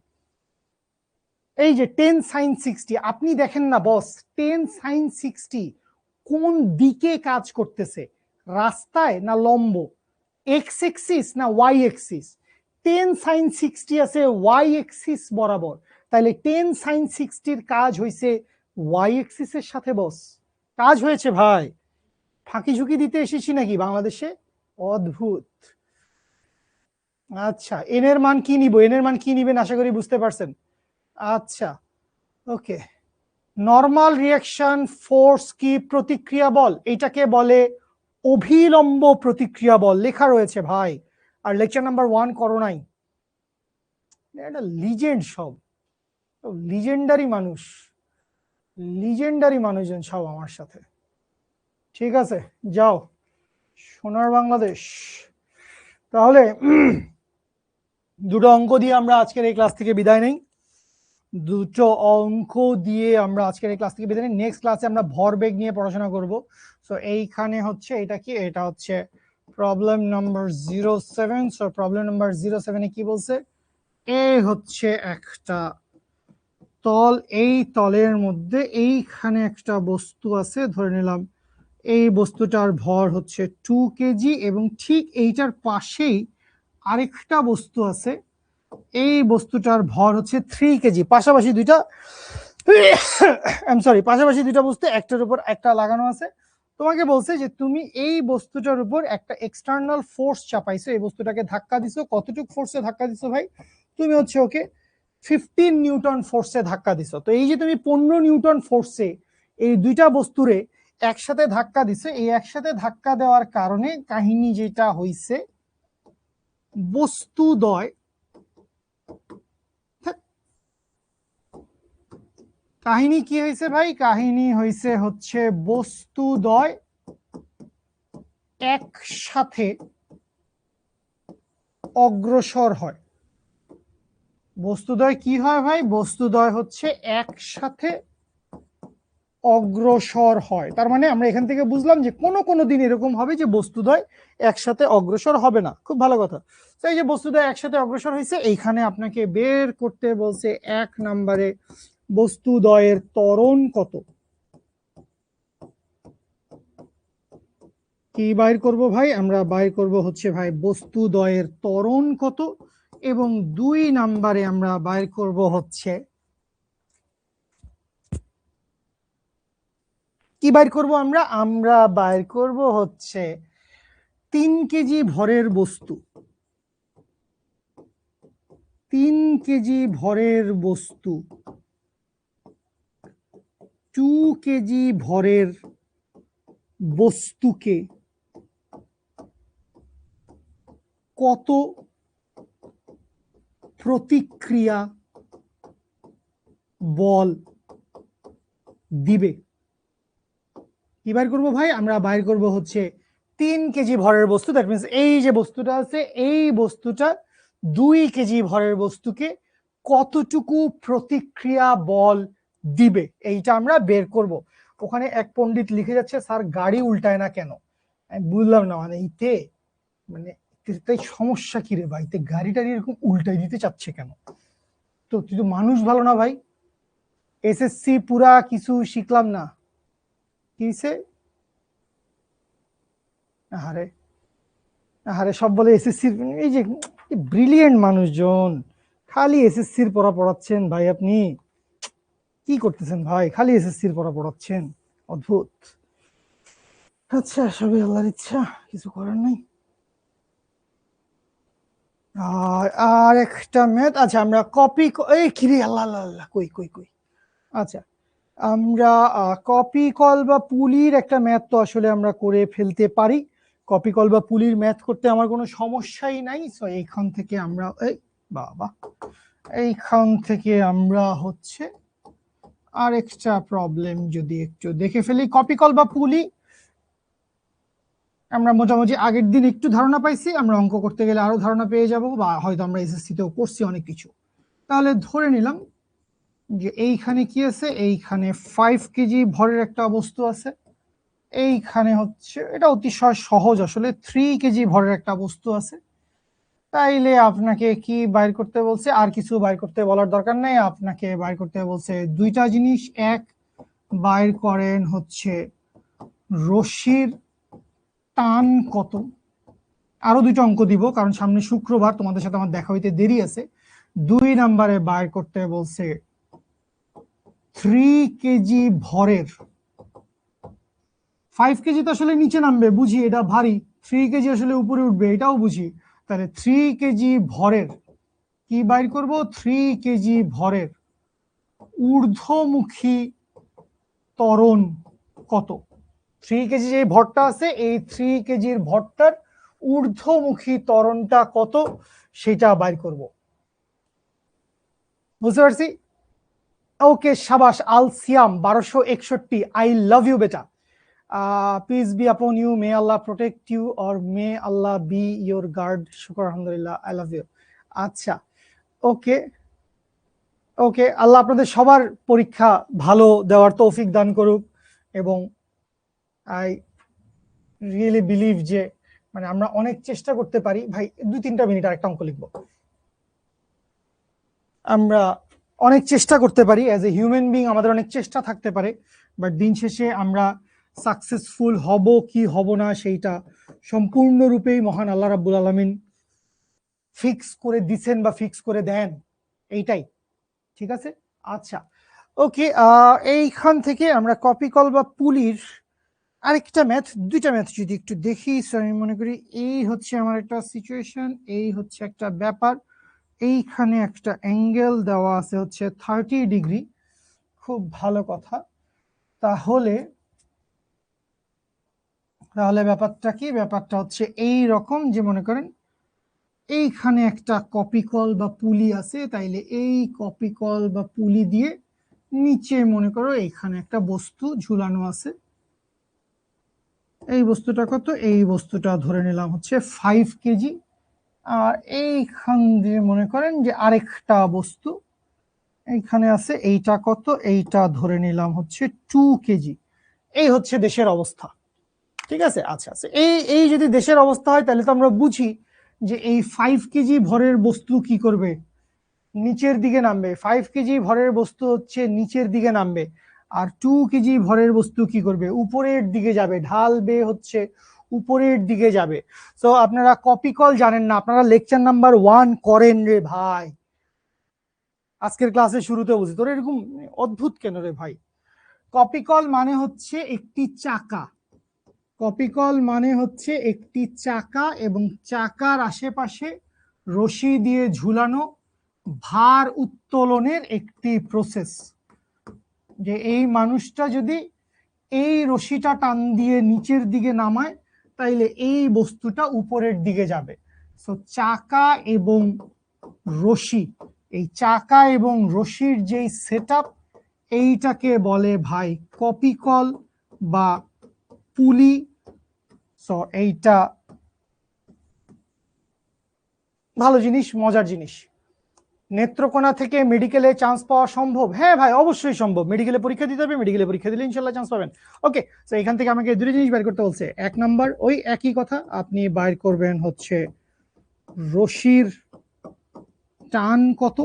এই যে 10 sin 60, আপনি দেখেন না বস 10 sin 60 কোন দিকে কাজ করতেছে, রাস্তায় না লম্ব, এক্স এক্সিস না ওয়াই এক্সিস, 10 sin 60 আছে ওয়াই এক্সিস বরাবর, তাহলে 10 sin 60 কাজ হয়েছে ওয়াই এক্সিসের সাথে, বস কাজ হয়েছে ভাই, ফাঁকি ঝুঁকি দিতে এসেছি নাকি বাংলাদেশে, অদ্ভুত। আচ্ছা এন এর মান কি নিব, এন এর মান কি নিবেন আশা করি বুঝতে পারছেন। আচ্ছা ওকে, নর্মাল রিয়াকশন ফোর্স কি প্রতিক্রিয়া বল, এটাকে বলে অভিলম্ব প্রতিক্রিয়া বল, লেখা রয়েছে ভাই, আর লেকচার নাম্বার 1 করো নাই, এটা লিজেন্ড, সব লিজেন্ডারি মানুষ, লিজেন্ডারি মানুষজন সব আমার সাথে, ঠিক আছে যাও সোনার বাংলাদেশ। তাহলে দুটো অঙ্ক দিয়ে আমরা আজকের এই ক্লাস থেকে বিদায় নেই, দুটো অঙ্ক দিয়ে আমরা আজকের এই ক্লাস থেকে বিদায় নেই, নেক্সট ক্লাসে আমরা ভরবেগ নিয়ে পড়াশোনা করব। সো এইখানে হচ্ছে এটা কি, এটা হচ্ছে problem number 07, so problem number 07 কি বলছে, এ হচ্ছে একটা তল, এই তলের মধ্যে এইখানে একটা বস্তু আছে, ধরে নিলাম এই বস্তুটার ভর হচ্ছে 2 কেজি, এবং ঠিক এইটার পাশেই আরেকটা বস্তু আছে, এই বস্তুটার ভর হচ্ছে 3 কেজি, পাশাপাশি দুইটা সরি পাশাপাশি দুইটা বস্তু একটার উপর একটা লাগানো আছে, তোমাকে বলছে যে তুমি এই বস্তুটার উপর একটা এক্সটার্নাল ফোর্স চাপাইছো, এই বস্তুটাকে ধাক্কা দিছো, কতটুকু ফোর্সে ধাক্কা দিছো ভাই, তুমি হচ্ছে ওকে 15 নিউটন ফোর্সে ধাক্কা দিছো। তো এই যে তুমি 15 নিউটন ফোর্সে এই দুইটা বস্তুরে একসাথে ধাক্কা দিছো, এই একসাথে ধাক্কা দেওয়ার কারণে কাহিনী যেটা হইছে, বস্তুদ্বয়, কাহিনী কি হয়েছে ভাই, কাহিনী হয়েছে হচ্ছে বস্তুদ্বয় একসাথে অগ্রসর হয়, বস্তুদ্বয় কি হয় ভাই, বস্তুদ্বয় হচ্ছে একসাথে অগ্রসর হয়, তার মানে আমরা এখান থেকে বুঝলাম যে কোনো কোনো দিন এরকম হবে যে বস্তুদ্বয় একসাথে অগ্রসর হবে না, খুব ভালো কথা। তো এই যে বস্তুদ্বয় একসাথে অগ্রসর হয়েছে, এইখানে আপনাকে বের করতে বলছে 1 নম্বরে বস্তুদ্বয়ের ত্বরণ কত, কি বাইর করব ভাই, আমরা বাইর করব হচ্ছে ভাই বস্তুদ্বয়ের ত্বরণ কত, এবং 2 নম্বরে আমরা বাইর করব হচ্ছে, কি বাইর করব আমরা, আমরা বাইর করব হচ্ছে 3 কেজি ভরের বস্তু, 3 কেজি ভরের বস্তু 2 কেজি ভরের বস্তুকে কত প্রতিক্রিয়া বল দিবে, কি বাইর করবো ভাই, আমরা বাইর করব হচ্ছে 3 কেজি ভরের বস্তু, দ্যাট মিনস এই যে বস্তুটা আছে, এই বস্তুটা 2 কেজি ভরের বস্তুকে কতটুকু প্রতিক্রিয়া বল দিবে এইটা আমরা বের করব। ওখানে এক পণ্ডিত লিখে যাচ্ছে, স্যার গাড়ি উল্টায় না কেন? আমি বুঝলাম না, মানে এইতে মানে তাই সমস্যা কি রে ভাই, গাড়িটা এরকম উল্টাই দিতে চাচ্ছে কেন? তো তুই তো মানুষ ভালো না ভাই, এসএসসি পুরা কিছু শিখলাম না, কিসে? আরে আরে সব বলে এসএসসির, এই যে ব্রিলিয়েন্ট মানুষজন, খালি এসএসসির পড়া পড়াচ্ছেন ভাই, আপনি কি করতেছেন ভাই? খালি এসএসসির পড়া পড়াচ্ছেন, অদ্ভুত। আচ্ছা, সবই আল্লাহর ইচ্ছা, কিছু করার নাই। আর আর একটা ম্যাথ, আচ্ছা আমরা কপি, এই কিরে, আল্লাহ আল্লাহ আল্লাহ, কই কই কই, আচ্ছা আমরা কপি কল বা পুলির একটা ম্যাথ তো আসলে আমরা করে ফেলতে পারি। কপি কল বা পুলির ম্যাথ করতে আমার কোনো সমস্যাই নাই। সো এইখান থেকে আমরা, এই বাবা, এইখান থেকে আমরা হচ্ছে আরেকটা প্রবলেম যদি একটু দেখে ফেলি। কপি কল বা পুলি আমরা মোটামুটি আগের দিন একটু ধারণা পাইছি, আমরা অঙ্ক করতে গেলে আরো ধারণা পেয়ে যাব, বা হয়তো আমরা এসএসসি তেও করছি অনেক কিছু। তাহলে ধরে নিলাম যে এইখানে কি আছে, এইখানে 5 কেজি ভরের একটা বস্তু আছে, এইখানে হচ্ছে, এটা অতিশয় সহজ আসলে, 3 কেজি ভরের একটা বস্তু আছে। তাইলে আপনাকে কি বাইর করতে বলছে? আর কিছু বাইর করতে বলার দরকার নেই, আপনাকে বাইর করতে বলছে দুইটা জিনিস। এক, বাইর করেন হচ্ছে রশির টান কত। আরো দুইটা অঙ্ক দিব কারণ সামনে শুক্রবার, তোমাদের সাথে আমার দেখা হইতে দেরি আছে। 2 নম্বরে বাইর করতে বলছে 3 কেজি ভরের, 5 কেজি তো আসলে নিচে নামবে বুঝি, এটা ভারী। 3 কেজি আসলে উপরে উঠবে, এটাও বুঝি। তাহলে 3 কেজি ভরের কি বাইর করব? 3 কেজি ভরের ঊর্ধ্বমুখী ত্বরণ কত। 3 কেজি যে ভরটা আছে, এই 3 কেজির ভরটার ঊর্ধ্বমুখী ত্বরণটা কত সেটা বাইর করব। বুঝতে পারছি? ওকে, সাবাস। Al Siyam 1261, I love you বেটা। Peace be upon you, may Allah protect you, or may Allah be your guard. শুকর, আলহামদুলিল্লাহ, আই লাভ ইউ। আচ্ছা, ওকে ওকে, আল্লাহ আপনাদের সবার পরীক্ষা ভালো দেওয়ার তৌফিক দান করুক। এবং আই রিয়েলি বিলিভ যে মানে আমরা অনেক চেষ্টা করতে পারি ভাই। 2-3টা মিনিট আর একটা অঙ্ক লিখবো। আমরা অনেক চেষ্টা করতে পারি, অ্যাজ এ হিউম্যান বিং আমাদের অনেক চেষ্টা থাকতে পারে, বাট দিন শেষে আমরা সাকসেসফুল হব কি হব না সেইটা সম্পূর্ণরূপেই মহান আল্লাহ রাব্বুল আলামিন ফিক্স করে দিছেন বা ফিক্স করে দেন, এইটাই। ঠিক আছে, আচ্ছা, ওকে। এইখান থেকে আমরা কপি কল বা পুলির আরেকটা ম্যাথ, দুইটা ম্যাথ যদি একটু দেখি। আমি মনে করি এই হচ্ছে আমার একটা সিচুয়েশন, এই হচ্ছে একটা ব্যাপার। এইখানে একটা অ্যাঙ্গেল দেওয়া আছে হচ্ছে 30 ডিগ্রি, খুব ভালো কথা। তাহলে তাহলে ব্যাপারটা কি? ব্যাপারটা হচ্ছে এই রকম, যে মনে করেন এইখানে একটা কপি কল বা পুলি আছে, তাইলে এই কপি কল বা পুলি দিয়ে নিচে মনে করো এইখানে একটা বস্তু ঝুলানো আছে। এই বস্তুটা কত? এই বস্তুটা ধরে নিলাম হচ্ছে 5 কেজি। আর এইখান দিয়ে মনে করেন যে আরেকটা বস্তু এইখানে আছে, এইটা কত? এইটা ধরে নিলাম হচ্ছে 2 কেজি। এই হচ্ছে দেশের অবস্থা। ঠিক আছে, আচ্ছা আচ্ছা, এই এই যদি দেশের অবস্থা হয় তাহলে তো আমরা বুঝি যে এই 5 কেজি ভরের বস্তু কি করবে? নিচের দিকে নামবে। 5 কেজি ভরের বস্তু হচ্ছে নিচের দিকে নামবে। আর 2 কেজি ভরের বস্তু কি করবে? উপরের দিকে যাবে, ঢাল বেয়ে হচ্ছে উপরের দিকে যাবে। তো আপনারা কপি কল জানেন না, আপনারা লেকচার নাম্বার 1 করেন রে ভাই। আজকের ক্লাসের শুরুতে বলছি, তোর এরকম অদ্ভুত কেন রে ভাই? কপি কল মানে হচ্ছে একটি চাকা। কপি কল মানে হচ্ছে একটি চাকা, এবং চাকার আশেপাশে রশি দিয়ে ঝুলানো ভার উত্তোলনের একটি প্রসেস। যে এই মানুষটা যদি এই রশিটা টান দিয়ে নিচের দিকে নামায়, তাইলে এই বস্তুটা উপরের দিকে যাবে। তো চাকা এবং রশি, এই চাকা এবং রশির যেই সেটআপ, এইটাকে বলে ভাই কপি কল বা পুলি। সো এইটা ভালো জিনিস, মজার জিনিস। নেত্রকোনা থেকে মেডিকেলে চান্স পাওয়া সম্ভব? হ্যাঁ ভাই, অবশ্যই সম্ভব। মেডিকেলে পরীক্ষা দিতে হবে, মেডিকেলে পরীক্ষা দিলে ইনশাল্লাহ চান্স পাবেন। ওকে, তো এখান থেকে আমাকে দুটো জিনিস বের করতে বলছে। এক নাম্বার ওই একই কথা, আপনি বাইর করবেন হচ্ছে রশির টান কত।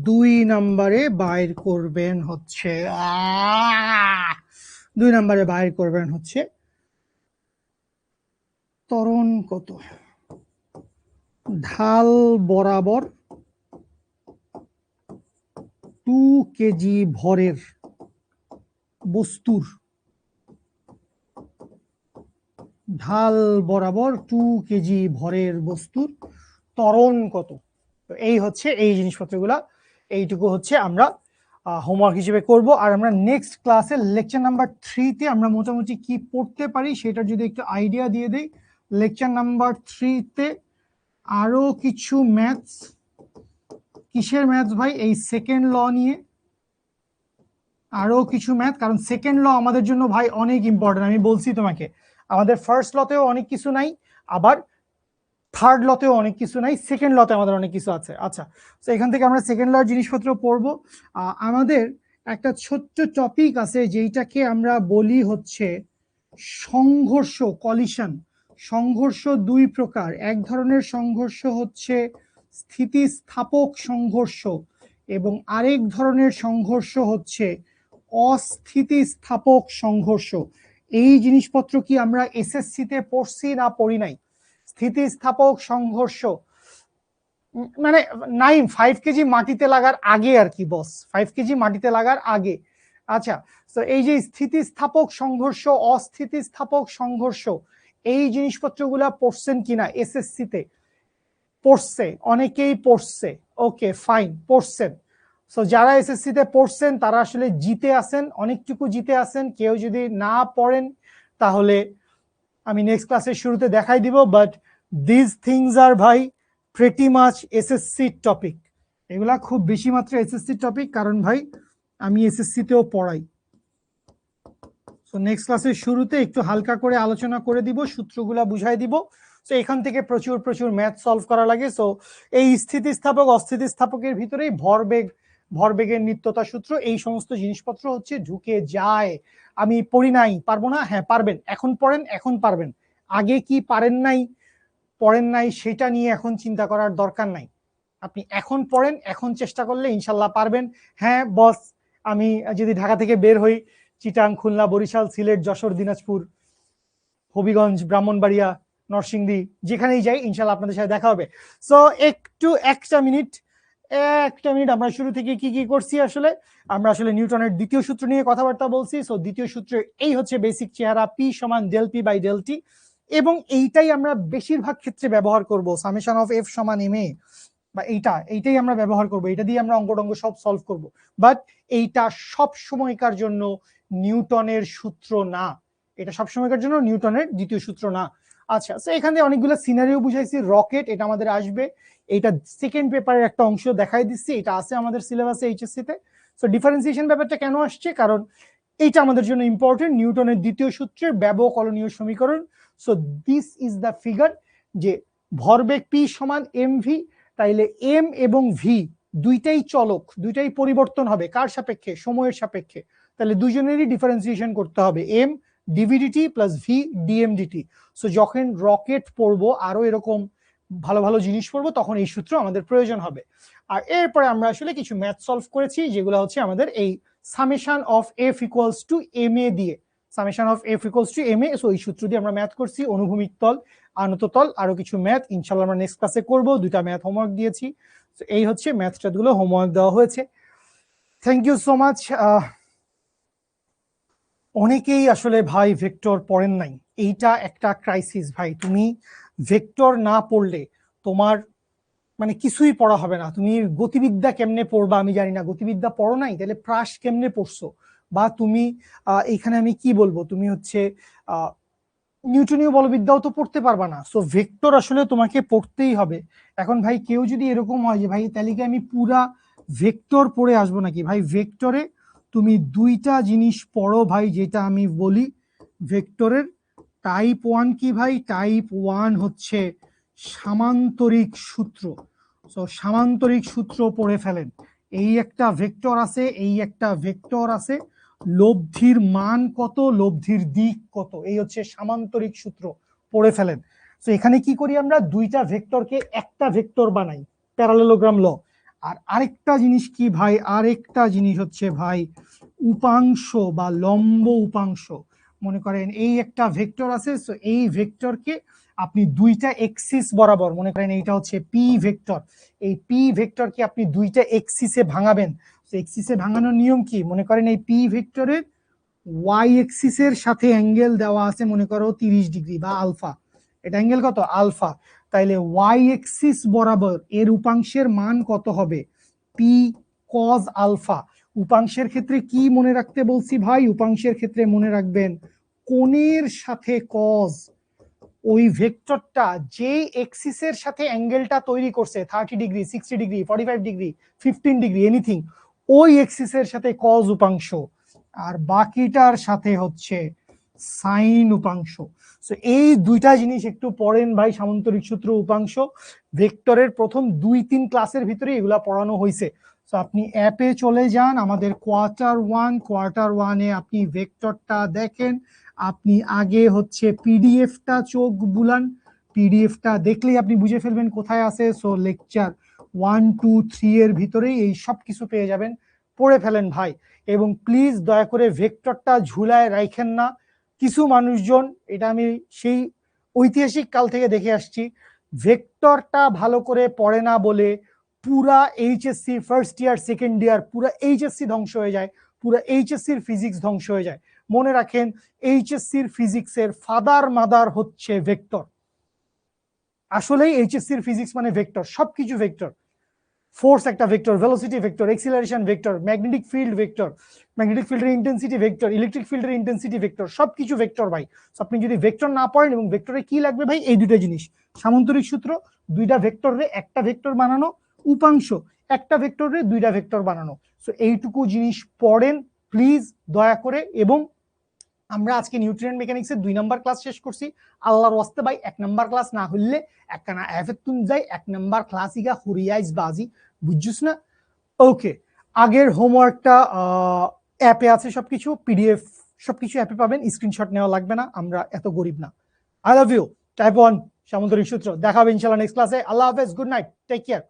দুই নাম্বারে বাইর করবেন হচ্ছে ত্বরণ কত। ঢাল বরাবর 2 কেজি ভরের বস্তুর, ঢাল বরাবর 2 কেজি ভরের বস্তুর ত্বরণ কত। তো এই হচ্ছে এই জিনিসপত্রগুলা, এইটুকু হচ্ছে আমরা হোমওয়ার্ক হিসেবে করব। আর আমরা নেক্সট ক্লাসে লেকচার নাম্বার 3-তে আমরা মোটামুটি কি পড়তে পারি সেটা যদি একটু আইডিয়া দিয়ে দেই। লেকচার নাম্বার 3-তে আরো কিছু ম্যাথস। কিসের ম্যাথস ভাই? এই সেকেন্ড ল নিয়ে আরো কিছু ম্যাথ, কারণ সেকেন্ড ল আমাদের জন্য ভাই অনেক ইম্পর্টেন্ট। আমি বলছি তোমাকে, আমাদের ফার্স্ট লতেও অনেক কিছু নাই, আবার থার্ড লতেও অনেক কিছু নাই, সেকেন্ড লতে আমাদের অনেক কিছু আছে। আচ্ছা, তো এখান থেকে আমরা সেকেন্ড লর জিনিসপত্র পড়বো। আমাদের একটা ছোট্ট টপিক আছে যেটাকে আমরা বলি হচ্ছে সংঘর্ষ, কলিশন। সংঘর্ষ দুই প্রকার, এক ধরনের সংঘর্ষ হচ্ছে স্থিতিস্থাপক সংঘর্ষ এবং আরেক ধরনের সংঘর্ষ হচ্ছে অস্থিতিস্থাপক সংঘর্ষ। এই জিনিসপত্র কি আমরা এসএসসিতে পড়ছি না পড়ি নাই? স্থিতিস্থাপক সংঘর্ষ মানে 5 কেজি মাটিতে লাগার আগে আর কি বস, 5 কেজি মাটিতে লাগার আগে। আচ্ছা, তো এই যে স্থিতিস্থাপক সংঘর্ষ, অস্থিতিস্থাপক সংঘর্ষ, এই জিনিসপত্রগুলা পড়ছেন কিনা এসএসসিতে? পড়ছে, অনেকেই পড়ছে। ওকে ফাইন, পড়ছেন। সো যারা এসএসসিতে পড়ছেন তারা আসলে জিতে আছেন, অনেকটুকু জিতে আছেন। কেউ যদি না পড়েন তাহলে আমি নেক্সট ক্লাসের শুরুতে দেখাই দিব, বাট দিস থিংস আর ভাই প্রেটি মাচ এসএসসি টপিক। এগুলা খুব বেশি মাত্রা এসএসসি টপিক, কারণ ভাই আমি এসএসসিতেও পড়াই। সো নেক্সট ক্লাসের শুরুতে একটু হালকা করে আলোচনা করে দিব, সূত্রগুলা বুঝাই দিব। সো এখান থেকে প্রচুর প্রচুর ম্যাথ সলভ করা লাগে। সো এই স্থিতিস্থাপক অস্থিতিস্থাপকের ভিতরেই ভরবেগের নিত্যতা সূত্র, এই সমস্ত জিনিসপত্র হচ্ছে ঢুকে যায়। আমি পড়ি নাই, পারবো না? হ্যাঁ পারবেন, এখন পড়েন, এখন পারবেন। আগে কি পড়েন নাই সেটা নিয়ে এখন চিন্তা করার দরকার নাই। আপনি এখন পড়েন, এখন চেষ্টা করলে ইনশাল্লাহ পারবেন। হ্যাঁ বস, আমি যদি ঢাকা থেকে বের হই, চিটাং, খুলনা, বরিশাল, সিলেট, যশোর, দিনাজপুর, হবিগঞ্জ, ব্রাহ্মণবাড়িয়া, নরসিংদী, যেখানেই যাই ইনশাল্লাহ আপনাদের সাথে দেখা হবে। সো একটা মিনিট আমরা শুরু থেকে কি কি করছি। আসলে আমরা আসলে নিউটনের দ্বিতীয় সূত্র নিয়ে কথাবার্তা বলছি। সো দ্বিতীয় সূত্রের এই হচ্ছে বেসিক চেহারা, পি সমান del P by del T, এবং এইটাই আমরা বেশিরভাগ ক্ষেত্রে ব্যবহার করব। সামেশন অফ এফ সমান এম এ, বা এইটাই আমরা ব্যবহার করব, এটা দিয়ে আমরা অঙ্ক সব সলভ করব। বাট এইটা সব সময়কার জন্য নিউটনের সূত্র না, এটা সব সময়কার জন্য নিউটনের দ্বিতীয় সূত্র না। আচ্ছা, তো এখানে অনেকগুলো সিনারিও বুঝাইছি। রকেট, এটা আমাদের আসবে, এটা সেকেন্ড পেপারের একটা অংশ দেখাই দিচ্ছি, এটা আছে আমাদের সিলেবাসে এইচএসসি তে। সো ডিফারেন্সিয়েশন ব্যাপারটা কেন আসছে, কারণ এইটা আমাদের জন্য ইম্পর্টেন্ট, নিউটনের দ্বিতীয় সূত্রের ব্যবকলনীয় সমীকরণ। So this is the figure, যে ভরবেগ পি সমান এম ভি, তাইলে এম এবং ভি দুইটাই চলক, দুইটাই পরিবর্তন হবে। কার সাপেক্ষে? সময়ের সাপেক্ষে। তাহলে দুজনেরই ডিফারেন্সিয়েশন করতে হবে, এম ডিভিডিটি প্লাস ভি ডিএমডিটি। সো যখন রকেট পড়বো, আরো এরকম ভালো ভালো জিনিস পড়বো, তখন এই সূত্র আমাদের প্রয়োজন হবে। আর এরপরে আমরা আসলে কিছু ম্যাথ সলভ করেছি, যেগুলো হচ্ছে আমাদের এই summation of F equals to M A দিয়ে, summation of F equals to M A. So এই সূত্র দিয়ে আমরা ম্যাথ করছি, অনুভূমিক তল, আনত তল, আরো কিছু ম্যাথ ইনশাল্লাহ আমরা নেক্সট ক্লাসে করবো। দুইটা ম্যাথ হোমওয়ার্ক দিয়েছি। তো এই হচ্ছে ম্যাথটা গুলো হোমওয়ার্ক দেওয়া হয়েছে। Thank you so much. অনেকেই আসলে ভাই ভেক্টর পড়েন নাই, এইটা একটা ক্রাইসিস ভাই। তুমি ভেক্টর না পড়লে তোমার মানে কিছুই পড়া হবে না। তুমি গতিবিদ্যা কেমনে পড়বা আমি জানি না, গতিবিদ্যা পড়ো নাই, তাহলে প্রাস কেমনে পড়ছো? বা তুমি এইখানে আমি কি বলবো, তুমি হচ্ছে নিউটনীয় বলবিদ্যাও তো পড়তে পারবা না। সো ভেক্টর আসলে তোমাকে পড়তেই হবে। এখন ভাই কেউ যদি এরকম হয় যে ভাই তাহলে কি আমি পুরা ভেক্টর পড়ে আসবো নাকি? ভাই ভেক্টরে তুমি দুইটা জিনিস পড়ো ভাই, যেটা আমি বলি। ভেক্টরের টাইপ 1 কি ভাই? টাইপ 1 হচ্ছে সামান্তরিক সূত্র। সো সামান্তরিক সূত্র পড়ে ফেলেন। এই একটা ভেক্টর আছে, এই একটা ভেক্টর আছে, লব্ধির মান কত, লব্ধির দিক কত, এই হচ্ছে সামান্তরিক সূত্র, পড়ে ফেলেন। তো এখানে কি করি আমরা, দুইটা ভেক্টরকে একটা ভেক্টর বানাই, প্যারালেলোগ্রাম ল। আর আরেকটা জিনিস কি ভাই, আরেকটা জিনিস হচ্ছে ভাই উপাংশ বা লম্ব উপাংশ। মনে করেন এই একটা ভেক্টর আছে, তো এই ভেক্টরকে আপনি দুইটা এক্সিস বরাবর, মনে করেন এইটা হচ্ছে পি ভেক্টর, এই পি ভেক্টরকে আপনি দুইটা এক্সিসে ভাঙাবেন। তো এক্সিসে ভাঙানোর নিয়ম কি, মনে করেন এই পি ভেক্টরের ওয়াই এক্সিসের সাথে অ্যাঙ্গেল দেওয়া আছে, মনে করো 30 ডিগ্রি বা আলফা, এটা অ্যাঙ্গেল কত, আলফা। তাইলে ওয়াই এক্সিস বরাবর এর উপাংশের মান কত হবে, পি কজ আলফা। উপাংশের ক্ষেত্রে কি মনে রাখতে বলছি ভাই, উপাংশের ক্ষেত্রে মনে রাখবেন কোণের সাথে কজ, ওই ভেক্টরটা যে এক্সিসের সাথে অ্যাঙ্গেলটা তৈরি করছে 30 degree, 60 degree, 45 degree, 15 degree, anything, ওই এক্সিসের সাথে কজ উপাংশ, আর বাকিটার সাথে হচ্ছে সাইন উপাংশ। তো এই দুইটা জিনিস একটু পড়েন ভাই, সামান্তরিক সূত্র, উপাংশ, ভেক্টরের প্রথম 2-3 ক্লাসের ভিতরে এগুলা পড়ানো হয়েছে। তো আপনি অ্যাপে চলে যান, আমাদের কোয়ার্টার ওয়ানে আপনি ভেক্টরটা দেখেন, আপনি আগে হচ্ছে পিডিএফটা চোখ বুলান, পিডিএফটা দেখলেই আপনি বুঝে ফেলবেন কোথায় আছে। সো লেকচার 1, 2, 3 এর ভিতরেই এই সব কিছু পেয়ে যাবেন, পড়ে ফেলেন ভাই। এবং প্লিজ দয়া করে ভেক্টরটা ঝুলায় রাখেন না। কিছু মানুষজন, এটা আমি সেই ঐতিহাসিক কাল থেকে দেখে আসছি, ভেক্টরটা ভালো করে পড়ে না বলে পুরা HSC first year, second year, পুরা এইচএসসি ধ্বংস হয়ে যায়, পুরা এইচএসসির ফিজিক্স ধ্বংস হয়ে যায়। মনে রাখেন এইচএসসির ফিজিক্সের ফাদার মাদার হচ্ছে ভেক্টর। আসলেই এইচএসসির ফিজিক্স মানে ভেক্টর, সবকিছু ভেক্টর। ফোর্স একটা vector, velocity vector, acceleration vector, magnetic field vector, magnetic ফিল্ডের ইন্টেন্সিটি ভেক্টর, ইলেকট্রিক ফিল্ডের ইন্টেন্সিটি ভেক্টর, সবকিছু ভেক্টর ভাই। আপনি যদি ভেক্টর না পড়েন, এবং ভেক্টরে কি লাগবে ভাই, এই দুটো জিনিস, সামান্তরিক সূত্র, দুইটা ভেক্টরে একটা ভেক্টর বানানো, উপাংশ, একটা ভেক্টরে দুইটা ভেক্টর বানানো। সো এইটুকু জিনিস পড়েন প্লিজ দয়া করে। এবং আমরা আজকে নিউট্রিয়েন্ট মেকানিক্সের 2 নাম্বার ক্লাস শেষ করছি। আল্লাহর ওয়াস্তে ভাই 1 নাম্বার ক্লাস না হইলে একখানা এফেতুন যাই, 1 নাম্বার ক্লাস ইগা হুরিয়াইজ বাজি, বুঝছিস না? ওকে, আগের হোমওয়ার্কটা অ্যাপে আছে, সবকিছু পিডিএফ, সবকিছু অ্যাপে পাবেন, স্ক্রিনশট নেওয়া লাগবে না, আমরা এত গরিব না। আই লাভ ইউ, টাইপ 1 সামুদ্রিক সূত্র। দেখা হবে ইনশাআল্লাহ নেক্সট ক্লাসে। আল্লাহ হাফেজ, গুড নাইট, টেক কেয়ার।